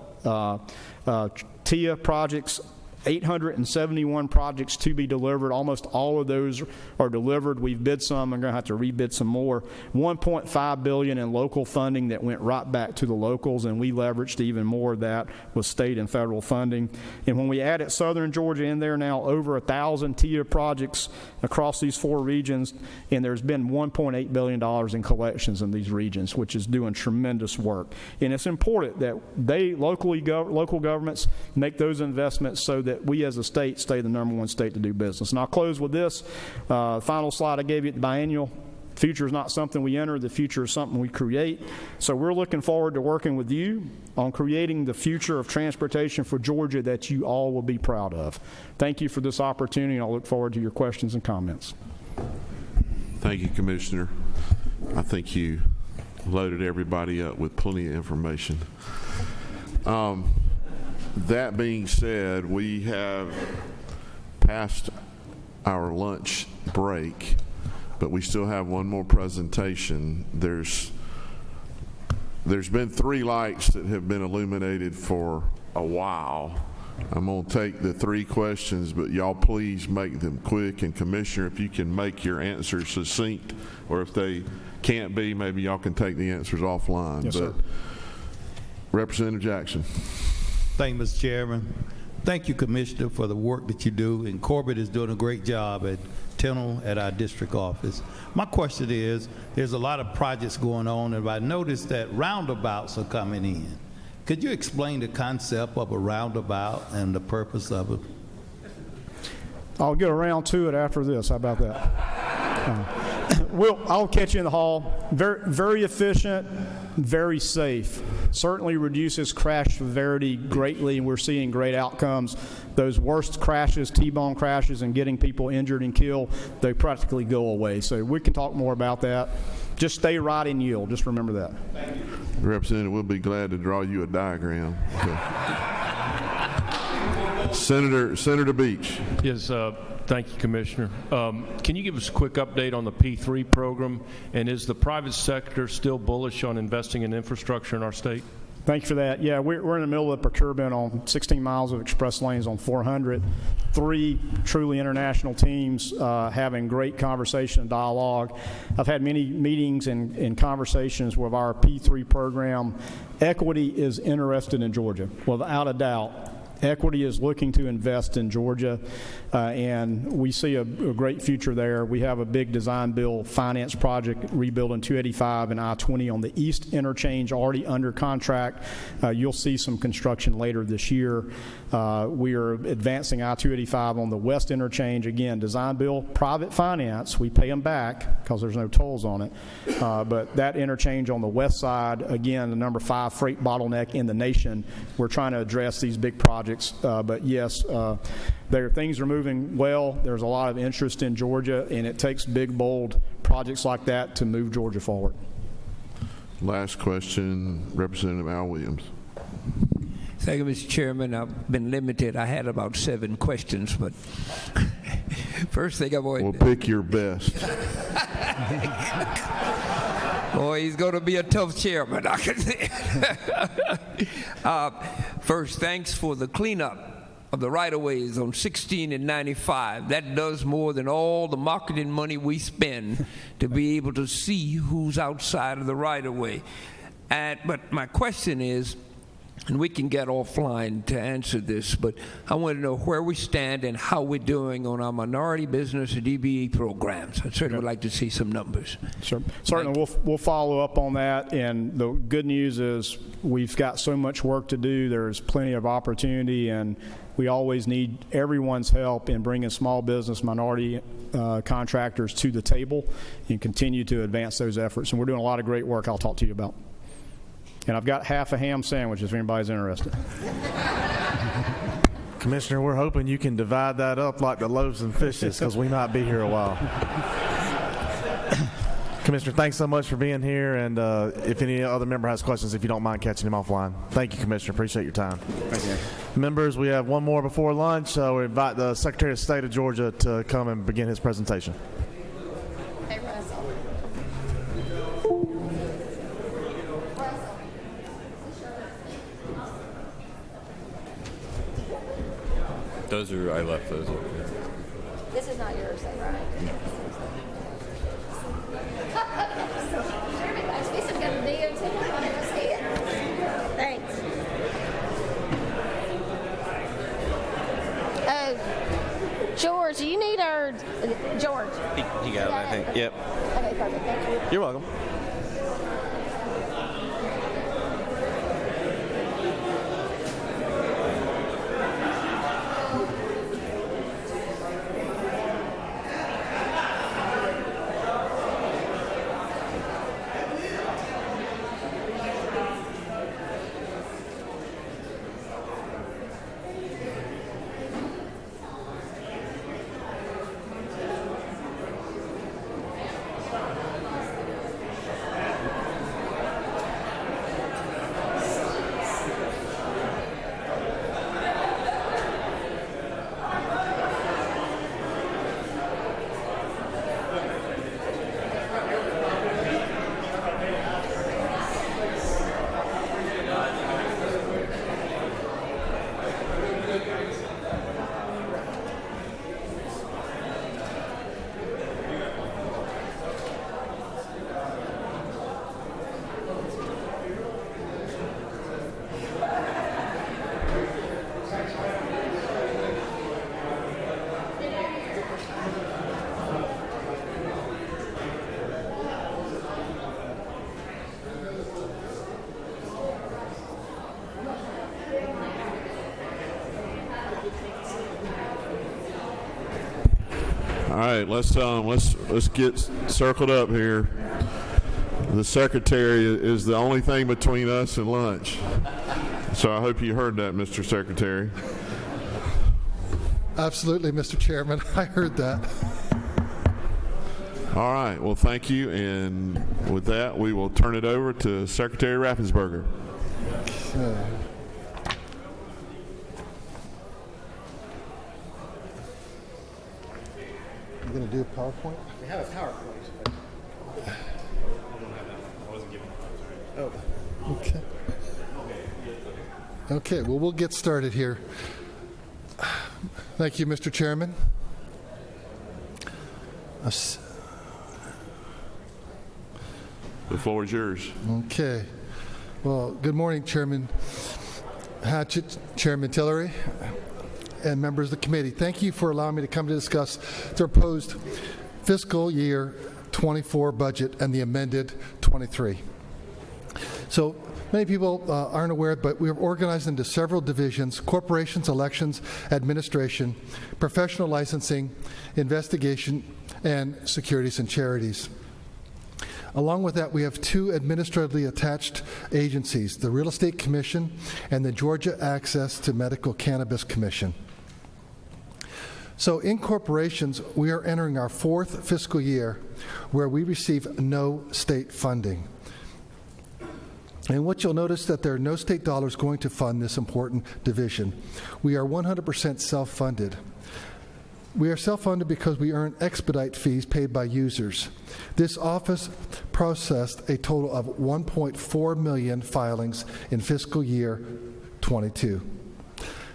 TIA projects 871 projects to be delivered. Almost all of those are delivered. We've bid some. I'm going to have to rebid some more. $1.5 billion in local funding that went right back to the locals, and we leveraged even more of that with state and federal funding. And when we added Southern Georgia in there now, over 1,000 TIA projects across these 4 regions, and there's been $1.8 billion in collections in these regions, which is doing tremendous work. And it's important that local governments make those investments so that we as a state stay the #1 state to do business. And I'll close with this. Final slide I gave you at the biennial. The future is not something we enter. The future is something we create. So we're looking forward to working with you on creating the future of transportation for Georgia that you all will be proud of. Thank you for this opportunity, and I'll look forward to your questions and comments. Thank you, Commissioner. I think you loaded everybody up with plenty of information. That being said, we have passed our lunch break, but we still have one more presentation. There's been 3 lights that have been illuminated for a while. I'm going to take the 3 questions, but y'all please make them quick. And Commissioner, if you can make your answers succinct, or if they can't be, maybe y'all can take the answers offline. Yes, sir. Representative Jackson. Thank you, Mr. Chairman. Thank you, Commissioner, for the work that you do. And Corbett is doing a great job at Tennell at our district office. My question is, there's a lot of projects going on, and I noticed that roundabouts are coming in. Could you explain the concept of a roundabout and the purpose of it? I'll get around to it after this. How about that? I'll catch you in the hall. Very, very efficient, very safe. Certainly reduces crash severity greatly, and we're seeing great outcomes. Those worst crashes, T-bone crashes, and getting people injured and killed, they practically go away. So we can talk more about that. Just stay right and yield. Just remember that. Thank you. Representative, we'll be glad to draw you a diagram. Okay. Senator Beach. Yes, thank you, Commissioner. Can you give us a quick update on the P3 program, and is the private sector still bullish on investing in infrastructure in our state? Thank you for that. Yeah, we're in the middle of procurement on 16 miles of express lanes on 400. 3 truly international teams having great conversation and dialogue. I've had many meetings and conversations with our P3 program. Equity is interested in Georgia, without a doubt. Equity is looking to invest in Georgia, and we see a great future there. We have a big design build finance project rebuilding 285 and I-20 on the east interchange already under contract. You'll see some construction later this year. We are advancing I-285 on the west interchange. Again, design build, private finance. We pay them back because there's no tolls on it. But that interchange on the west side, again, the number 5 freight bottleneck in the nation. We're trying to address these big projects. But yes, things are moving well. There's a lot of interest in Georgia, and it takes big, bold projects like that to move Georgia forward. Last question, Representative Al Williams. Thank you, Mr. Chairman. I've been limited. I had about 7 questions, but first thing I want. We'll pick your best. Boy, he's going to be a tough chairman, I can see. First, thanks for the cleanup of the right-of-ways on 16 and 95. That does more than all the marketing money we spend to be able to see who's outside of the right-of-way. But my question is, and we can get offline to answer this, but I want to know where we stand and how we're doing on our minority business and DBE programs. I certainly would like to see some numbers. Sure. Certainly, we'll follow up on that. And the good news is we've got so much work to do. There's plenty of opportunity, and we always need everyone's help in bringing small business, minority contractors to the table and continue to advance those efforts. And we're doing a lot of great work I'll talk to you about. And I've got half a ham sandwich if anybody's interested. Commissioner, we're hoping you can divide that up like the loaves and fishes, because we might be here a while. Commissioner, thanks so much for being here. And if any other member has questions, if you don't mind catching him offline. Thank you, Commissioner. Appreciate your time. Thank you. Members, we have one more before lunch. So we invite the Secretary of State of Georgia to come and begin his presentation. Those are, I left those. This is not yours, though, right? I see some good videos. I wanted to see it. Thanks. George, you need our George. You got it, I think. Yep. Okay, perfect. Thank you. You're welcome. All right, let's get circled up here. The secretary is the only thing between us and lunch. So I hope you heard that, Mr. Secretary. Absolutely, Mr. Chairman. I heard that. All right, well, thank you. And with that, we will turn it over to Secretary Raffensperger. Okay. You going to do a PowerPoint? We have a PowerPoint. Oh, okay. Okay, well, we'll get started here. Thank you, Mr. Chairman. The floor is yours. Okay. Well, good morning, Chairman Hatchett, Chairman Tillery, and members of the committee. Thank you for allowing me to come to discuss the proposed fiscal year 24 budget and the amended 23. So many people aren't aware, but we are organized into several divisions: corporations, elections, administration, professional licensing, investigation, and securities and charities. Along with that, we have two administratively attached agencies, the Real Estate Commission and the Georgia Access to Medical Cannabis Commission. So in corporations, we are entering our fourth fiscal year where we receive no state funding. And what you'll notice that there are no state dollars going to fund this important division. We are 100% self-funded. We are self-funded because we earn expedite fees paid by users. This office processed a total of 1.4 million filings in fiscal year 22.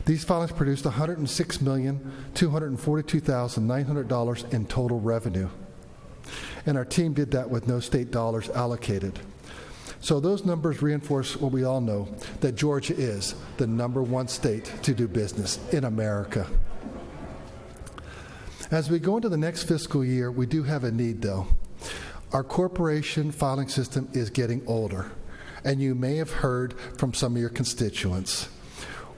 These filings produced $106,242,900 in total revenue. And our team did that with no state dollars allocated. So those numbers reinforce what we all know, that Georgia is the #1 state to do business in America. As we go into the next fiscal year, we do have a need, though. Our corporation filing system is getting older, and you may have heard from some of your constituents.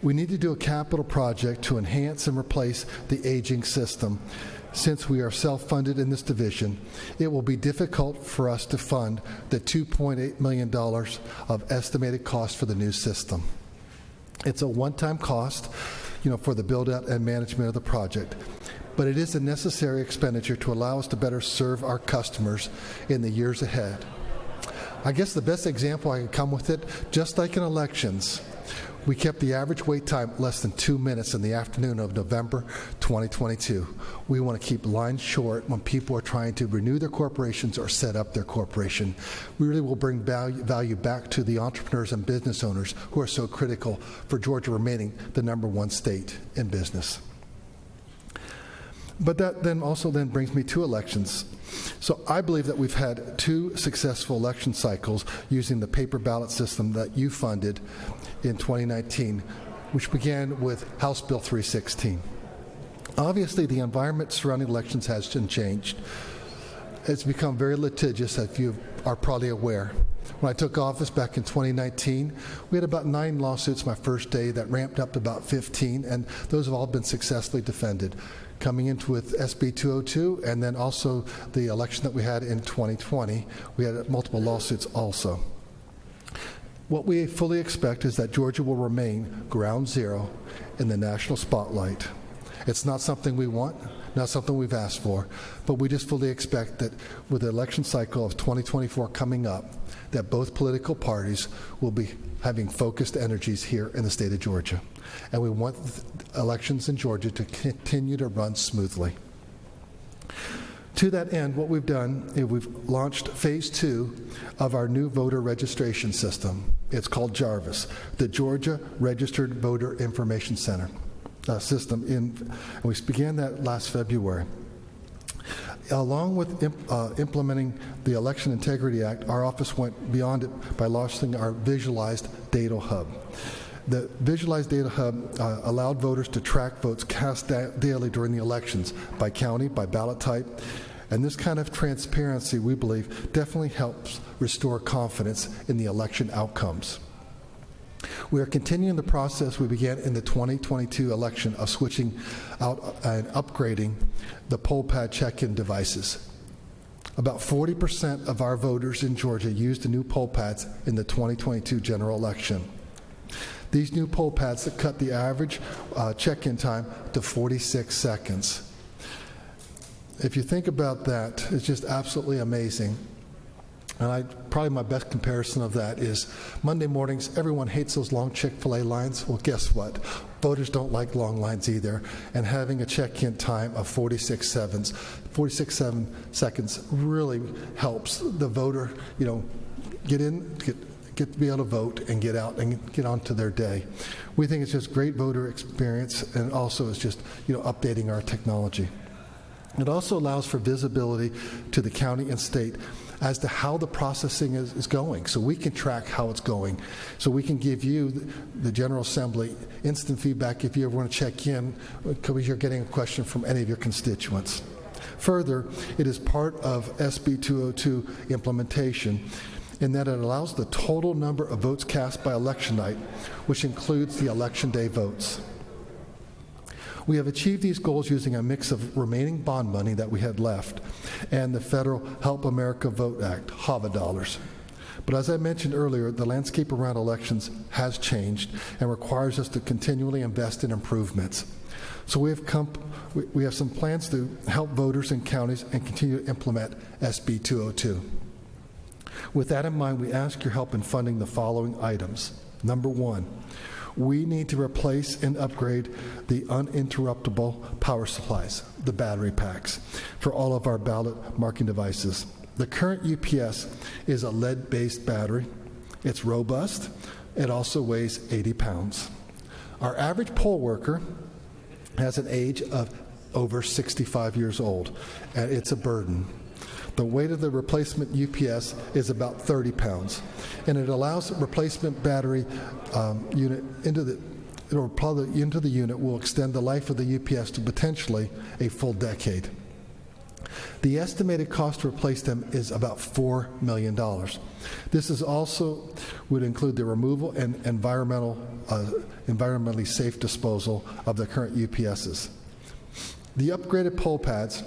We need to do a capital project to enhance and replace the aging system. Since we are self-funded in this division, it will be difficult for us to fund the $2.8 million of estimated cost for the new system. It's a one-time cost, for the build-out and management of the project, but it is a necessary expenditure to allow us to better serve our customers in the years ahead. I guess the best example I can come with it, just like in elections, we kept the average wait time less than 2 minutes in the afternoon of November 2022. We want to keep lines short when people are trying to renew their corporations or set up their corporation. We really will bring value back to the entrepreneurs and business owners who are so critical for Georgia remaining the #1 state in business. But that then also then brings me to elections. So I believe that we've had 2 successful election cycles using the paper ballot system that you funded in 2019, which began with House Bill 316. Obviously, the environment surrounding elections has changed. It's become very litigious, as you are probably aware. When I took office back in 2019, we had about 9 lawsuits my first day that ramped up to about 15, and those have all been successfully defended. Coming into with SB 202, and then also the election that we had in 2020, we had multiple lawsuits also. What we fully expect is that Georgia will remain ground zero in the national spotlight. It's not something we want, not something we've asked for, but we just fully expect that with the election cycle of 2024 coming up, that both political parties will be having focused energies here in the state of Georgia. And we want elections in Georgia to continue to run smoothly. To that end, what we've done is we've launched phase 2 of our new voter registration system. It's called JARVIS, the Georgia Registered Voter Information Center system, and we began that last February. Along with implementing the Election Integrity Act, our office went beyond it by launching our Visualized Data Hub. The Visualized Data Hub allowed voters to track votes cast daily during the elections by county, by ballot type, and this kind of transparency, we believe, definitely helps restore confidence in the election outcomes. We are continuing the process we began in the 2022 election of switching out and upgrading the poll pad check-in devices. About 40% of our voters in Georgia used the new poll pads in the 2022 general election. These new poll pads that cut the average check-in time to 46 seconds. If you think about that, it's just absolutely amazing. And probably my best comparison of that is Monday mornings, everyone hates those long Chick-fil-A lines. Well, guess what? Voters don't like long lines either. And having a check-in time of 46 seconds really helps the voter, get in, get to be able to vote and get out and get on to their day. We think it's just great voter experience, and also it's just, updating our technology. It also allows for visibility to the county and state as to how the processing is going, so we can track how it's going, so we can give you, the General Assembly, instant feedback if you ever want to check in because you're getting a question from any of your constituents. Further, it is part of SB 202 implementation in that it allows the total number of votes cast by election night, which includes the election day votes. We have achieved these goals using a mix of remaining bond money that we had left and the federal Help America Vote Act, HAVA dollars. But as I mentioned earlier, the landscape around elections has changed and requires us to continually invest in improvements. So we have some plans to help voters in counties and continue to implement SB 202. With that in mind, we ask your help in funding the following items. Number 1, we need to replace and upgrade the uninterruptible power supplies, the battery packs, for all of our ballot marking devices. The current UPS is a lead-based battery. It's robust. It also weighs 80 pounds. Our average poll worker has an age of over 65 years old, and it's a burden. The weight of the replacement UPS is about 30 pounds, and it allows replacement battery unit into the unit will extend the life of the UPS to potentially a full decade. The estimated cost to replace them is about $4 million. This is also would include the removal and environmentally safe disposal of the current UPSs. The upgraded poll pads,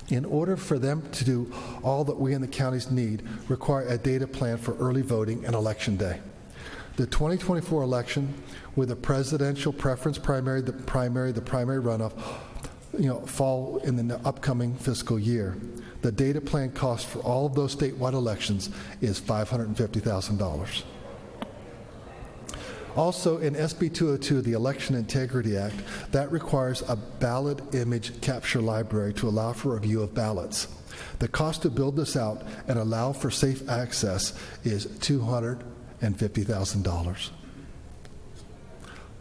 in order for them to do all that we in the counties need, require a data plan for early voting and election day. The 2024 election, with a presidential preference primary, the primary runoff, fall in the upcoming fiscal year. The data plan cost for all of those statewide elections is $550,000. Also, in SB 202, the Election Integrity Act, that requires a ballot image capture library to allow for review of ballots. The cost to build this out and allow for safe access is $250,000.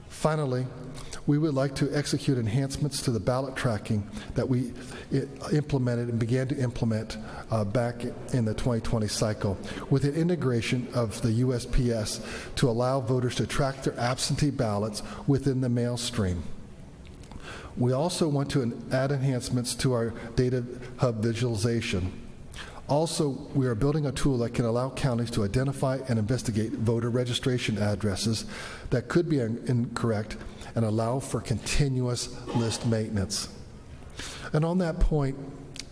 Finally, we would like to execute enhancements to the ballot tracking that we implemented and began to implement back in the 2020 cycle, with an integration of the USPS to allow voters to track their absentee ballots within the mail stream. We also want to add enhancements to our data hub visualization. Also, we are building a tool that can allow counties to identify and investigate voter registration addresses that could be incorrect and allow for continuous list maintenance. And on that point,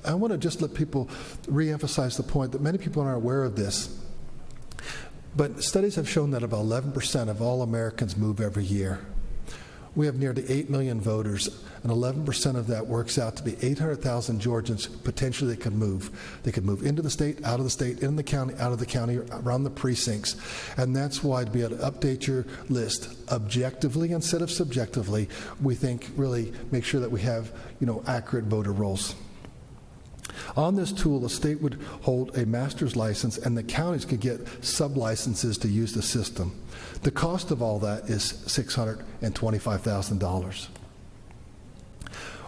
I want to just let people reemphasize the point that many people aren't aware of this, but studies have shown that about 11% of all Americans move every year. We have nearly 8 million voters, and 11% of that works out to be 800,000 Georgians potentially that could move. They could move into the state, out of the state, in the county, out of the county, around the precincts. And that's why to be able to update your list objectively instead of subjectively, we think really make sure that we have, accurate voter rolls. On this tool, the state would hold a master's license, and the counties could get sub-licenses to use the system. The cost of all that is $625,000.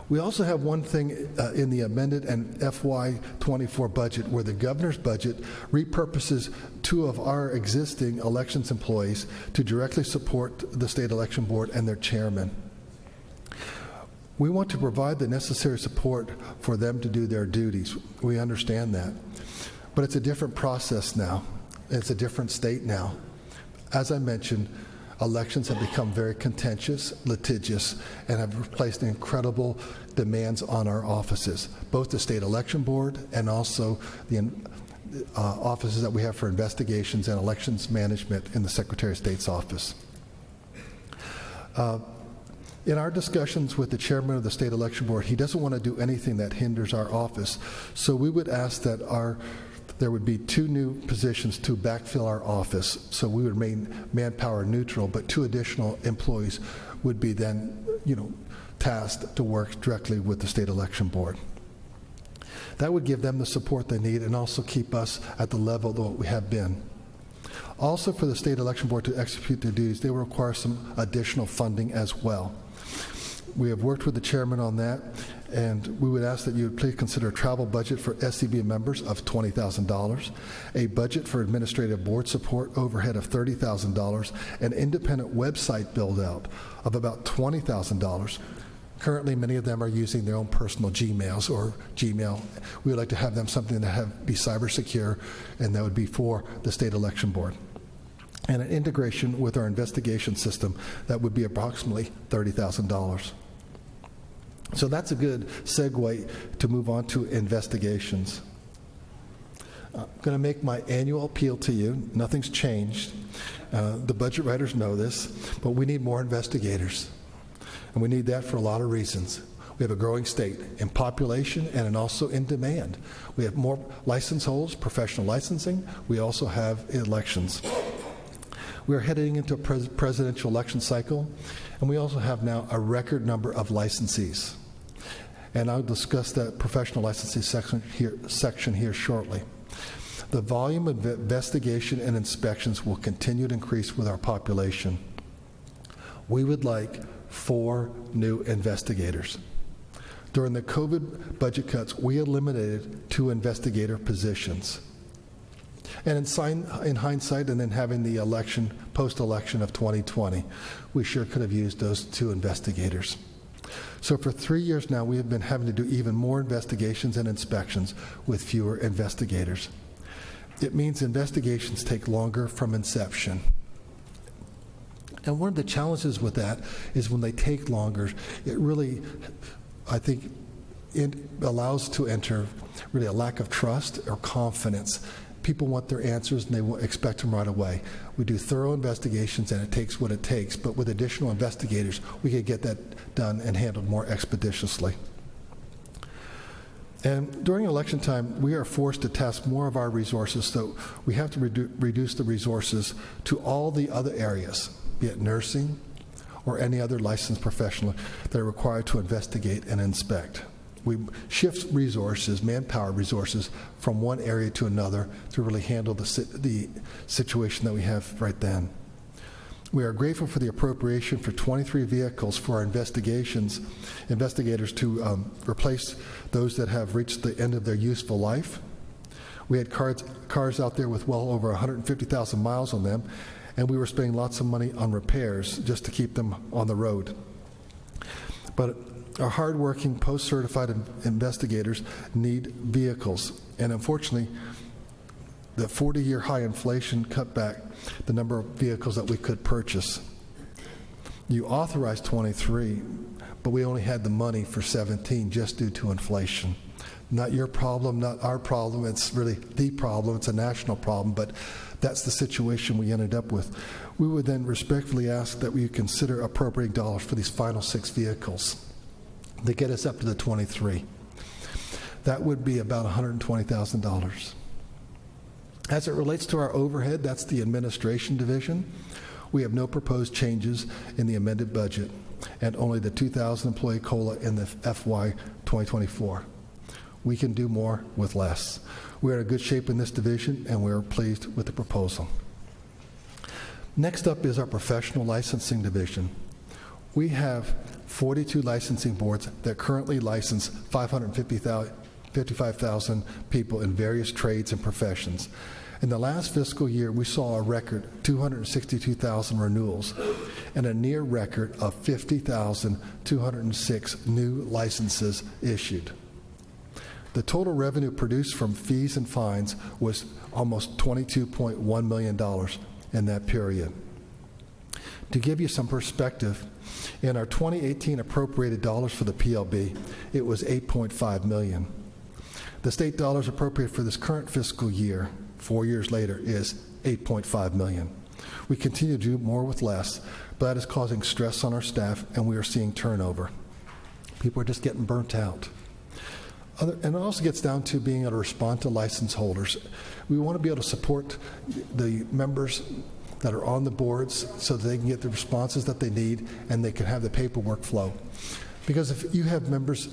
We also have one thing in the amended and FY24 budget where the governor's budget repurposes 2 of our existing elections employees to directly support the state election board and their chairman. We want to provide the necessary support for them to do their duties. We understand that. But it's a different process now. It's a different state now. As I mentioned, elections have become very contentious, litigious, and have placed incredible demands on our offices, both the state election board and also the offices that we have for investigations and elections management in the Secretary of State's office. In our discussions with the chairman of the state election board, he doesn't want to do anything that hinders our office. So we would ask that there would be 2 new positions to backfill our office. So we would remain manpower neutral, but 2 additional employees would be then, tasked to work directly with the state election board. That would give them the support they need and also keep us at the level that we have been. Also, for the state election board to execute their duties, they will require some additional funding as well. We have worked with the chairman on that, and we would ask that you would please consider a travel budget for SCB members of $20,000, a budget for administrative board support overhead of $30,000, an independent website build-out of about $20,000. Currently, many of them are using their own personal Gmails or Gmail. We would like to have them something that be cyber secure, and that would be for the state election board. And an integration with our investigation system that would be approximately $30,000. So that's a good segue to move on to investigations. I'm going to make my annual appeal to you. Nothing's changed. The budget writers know this, but we need more investigators. And we need that for a lot of reasons. We have a growing state in population and also in demand. We have more license holders, professional licensing. We also have elections. We are heading into a presidential election cycle, and we also have now a record number of licensees. And I'll discuss that professional licensing section here shortly. The volume of investigation and inspections will continue to increase with our population. We would like 4 new investigators. During the COVID budget cuts, we eliminated 2 investigator positions. And in hindsight, and then having the election, post-election of 2020, we sure could have used those 2 investigators. So for 3 years now, we have been having to do even more investigations and inspections with fewer investigators. It means investigations take longer from inception. And one of the challenges with that is when they take longer, it really, I think, it allows to enter really a lack of trust or confidence. People want their answers and they will expect them right away. We do thorough investigations and it takes what it takes, but with additional investigators, we can get that done and handled more expeditiously. And during election time, we are forced to task more of our resources, so we have to reduce the resources to all the other areas, be it nursing or any other licensed professional that are required to investigate and inspect. We shift resources, manpower resources, from one area to another to really handle the situation that we have right then. We are grateful for the appropriation for 23 vehicles for our investigators to replace those that have reached the end of their useful life. We had cars out there with well over 150,000 miles on them, and we were spending lots of money on repairs just to keep them on the road. But our hardworking, post-certified investigators need vehicles, and unfortunately, the 40-year high inflation cut back the number of vehicles that we could purchase. You authorized 23, but we only had the money for 17 just due to inflation. Not your problem, not our problem. It's really the problem. It's a national problem, but that's the situation we ended up with. We would then respectfully ask that we consider appropriating dollars for these final 6 vehicles to get us up to the 23. That would be about $120,000. As it relates to our overhead, that's the administration division. We have no proposed changes in the amended budget and only the 2,000 employee COLA in the FY 2024. We can do more with less. We are in good shape in this division, and we are pleased with the proposal. Next up is our professional licensing division. We have 42 licensing boards that currently license 55,000 people in various trades and professions. In the last fiscal year, we saw a record 262,000 renewals and a near record of 50,206 new licenses issued. The total revenue produced from fees and fines was almost $22.1 million in that period. To give you some perspective, in our 2018 appropriated dollars for the PLB, it was $8.5 million. The state dollars appropriated for this current fiscal year, 4 years later, is $8.5 million. We continue to do more with less, but that is causing stress on our staff, and we are seeing turnover. People are just getting burnt out. And it also gets down to being able to respond to license holders. We want to be able to support the members that are on the boards so that they can get the responses that they need and they can have the paperwork flow. Because if you have members,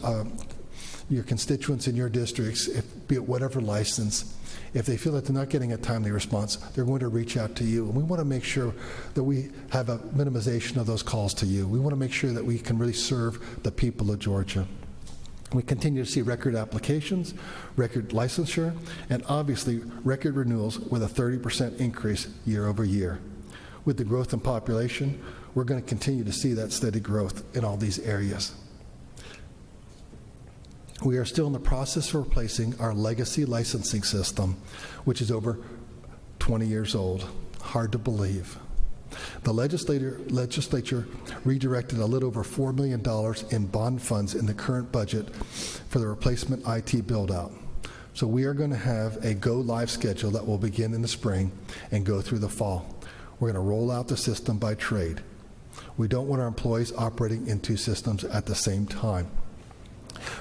your constituents in your districts, be it whatever license, if they feel that they're not getting a timely response, they're going to reach out to you. And we want to make sure that we have a minimization of those calls to you. We want to make sure that we can really serve the people of Georgia. We continue to see record applications, record licensure, and obviously record renewals with a 30% increase year over year. With the growth in population, we're going to continue to see that steady growth in all these areas. We are still in the process of replacing our legacy licensing system, which is over 20 years old. Hard to believe. The legislature redirected a little over $4 million in bond funds in the current budget for the replacement IT build-out. So we are going to have a go-live schedule that will begin in the spring and go through the fall. We're going to roll out the system by trade. We don't want our employees operating in 2 systems at the same time.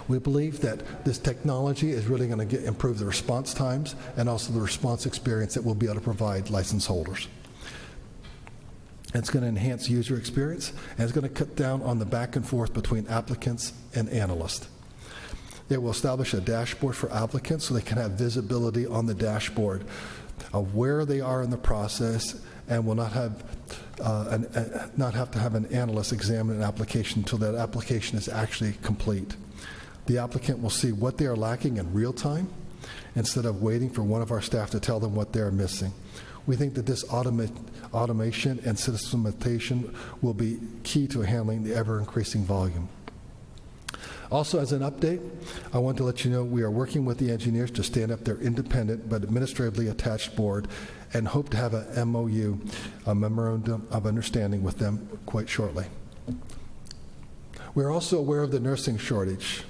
We believe that this technology is really going to improve the response times and also the response experience that we'll be able to provide license holders. It's going to enhance user experience, and it's going to cut down on the back and forth between applicants and analysts. It will establish a dashboard for applicants so they can have visibility on the dashboard of where they are in the process and will not have to have an analyst examine an application until that application is actually complete. The applicant will see what they are lacking in real time instead of waiting for one of our staff to tell them what they are missing. We think that this automation and systematization will be key to handling the ever-increasing volume. Also, as an update, I want to let you know we are working with the engineers to stand up their independent but administratively attached board and hope to have a MOU, a Memorandum of Understanding, with them quite shortly. We're also aware of the nursing shortage.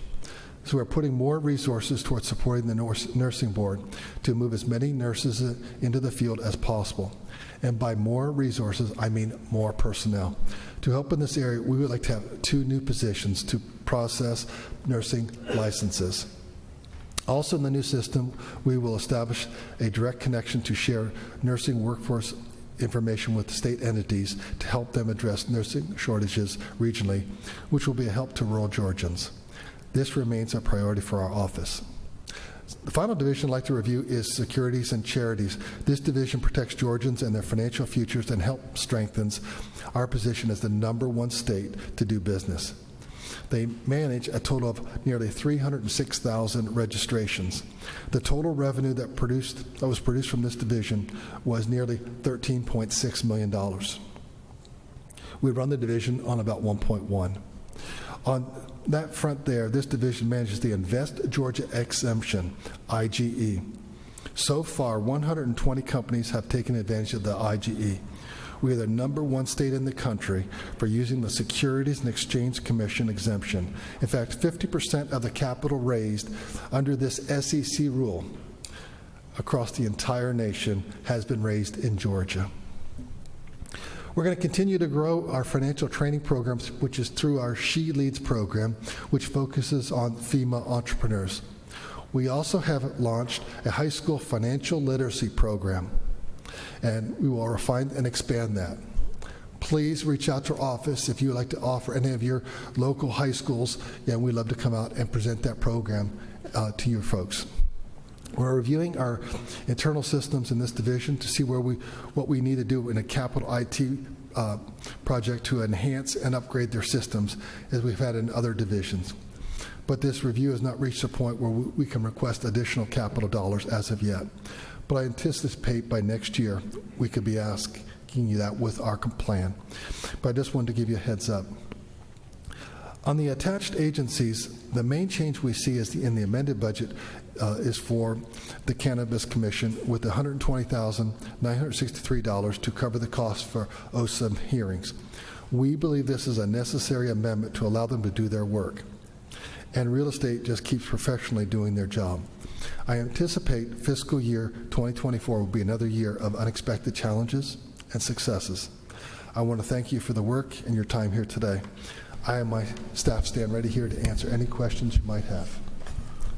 So we're putting more resources towards supporting the nursing board to move as many nurses into the field as possible. And by more resources, I mean more personnel. To help in this area, we would like to have 2 new positions to process nursing licenses. Also in the new system, we will establish a direct connection to share nursing workforce information with state entities to help them address nursing shortages regionally, which will be a help to rural Georgians. This remains a priority for our office. The final division I'd like to review is Securities and Charities. This division protects Georgians and their financial futures and helps strengthens our position as the #1 state to do business. They manage a total of nearly 306,000 registrations. The total revenue that was produced from this division was nearly $13.6 million. We run the division on about 1.1. On that front there, this division manages the Invest Georgia Exemption, IGE. So far, 120 companies have taken advantage of the IGE. We are the #1 state in the country for using the Securities and Exchange Commission exemption. In fact, 50% of the capital raised under this SEC rule across the entire nation has been raised in Georgia. We're going to continue to grow our financial training programs, which is through our She Leads program, which focuses on female entrepreneurs. We also have launched a high school financial literacy program, and we will refine and expand that. Please reach out to our office if you would like to offer any of your local high schools, and we'd love to come out and present that program to you folks. We're reviewing our internal systems in this division to see what we need to do in a capital IT project to enhance and upgrade their systems, as we've had in other divisions. But this review has not reached a point where we can request additional capital dollars as of yet. But I anticipate by next year we could be asking you that with our plan. But I just wanted to give you a heads up. On the attached agencies, the main change we see is in the amended budget is for the Cannabis Commission with $120,963 to cover the cost for OSIM hearings. We believe this is a necessary amendment to allow them to do their work. And real estate just keeps professionally doing their job. I anticipate fiscal year 2024 will be another year of unexpected challenges and successes. I want to thank you for the work and your time here today. I and my staff stand ready here to answer any questions you might have.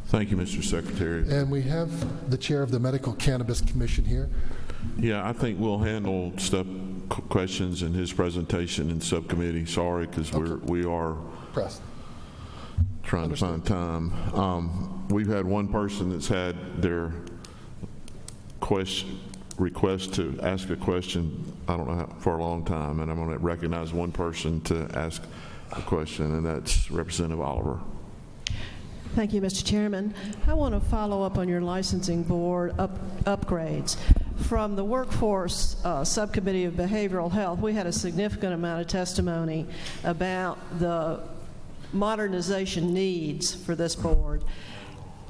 Thank you, Mr. Secretary. And we have the chair of the Medical Cannabis Commission here. Yeah, I think we'll handle questions in his presentation in subcommittee. Sorry, because we are pressed. Trying to find time. We've had one person that's had their request to ask a question, I don't know for a long time, and I'm going to recognize one person to ask a question, and that's Representative Oliver. Thank you, Mr. Chairman. I want to follow up on your licensing board upgrades. From the Workforce Subcommittee of Behavioral Health, we had a significant amount of testimony about the modernization needs for this board.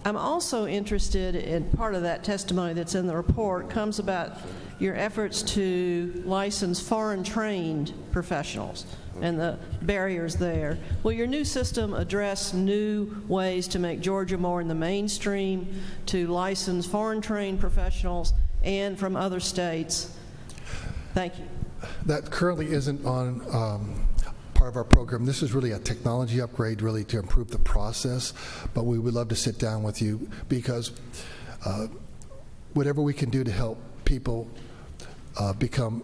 I'm also interested in part of that testimony that's in the report comes about your efforts to license foreign-trained professionals and the barriers there. Will your new system address new ways to make Georgia more in the mainstream to license foreign-trained professionals and from other states? Thank you. That currently isn't on part of our program. This is really a technology upgrade really to improve the process, but we would love to sit down with you because whatever we can do to help people become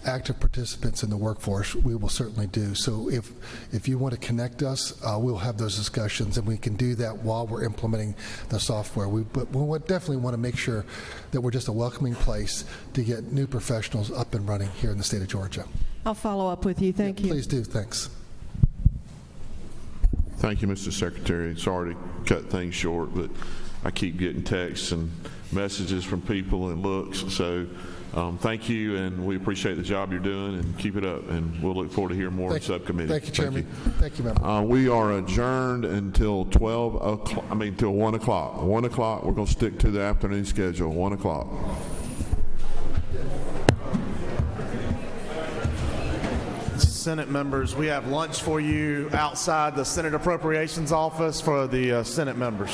active participants in the workforce, we will certainly do. So if you want to connect us, we'll have those discussions, and we can do that while we're implementing the software. But we definitely want to make sure that we're just a welcoming place to get new professionals up and running here in the state of Georgia. I'll follow up with you. Thank you. Please do. Thanks. Thank you, Mr. Secretary. Sorry to cut things short, but I keep getting texts and messages from people and looks. So thank you, and we appreciate the job you're doing, and keep it up. And we'll look forward to hearing more in subcommittee. Thank you, Chairman. Thank you, member. We are adjourned until 12 o'clock. Till 1 o'clock. 1 o'clock. We're going to stick to the afternoon schedule. 1 o'clock. Senate members, we have lunch for you outside the Senate Appropriations office for the Senate members.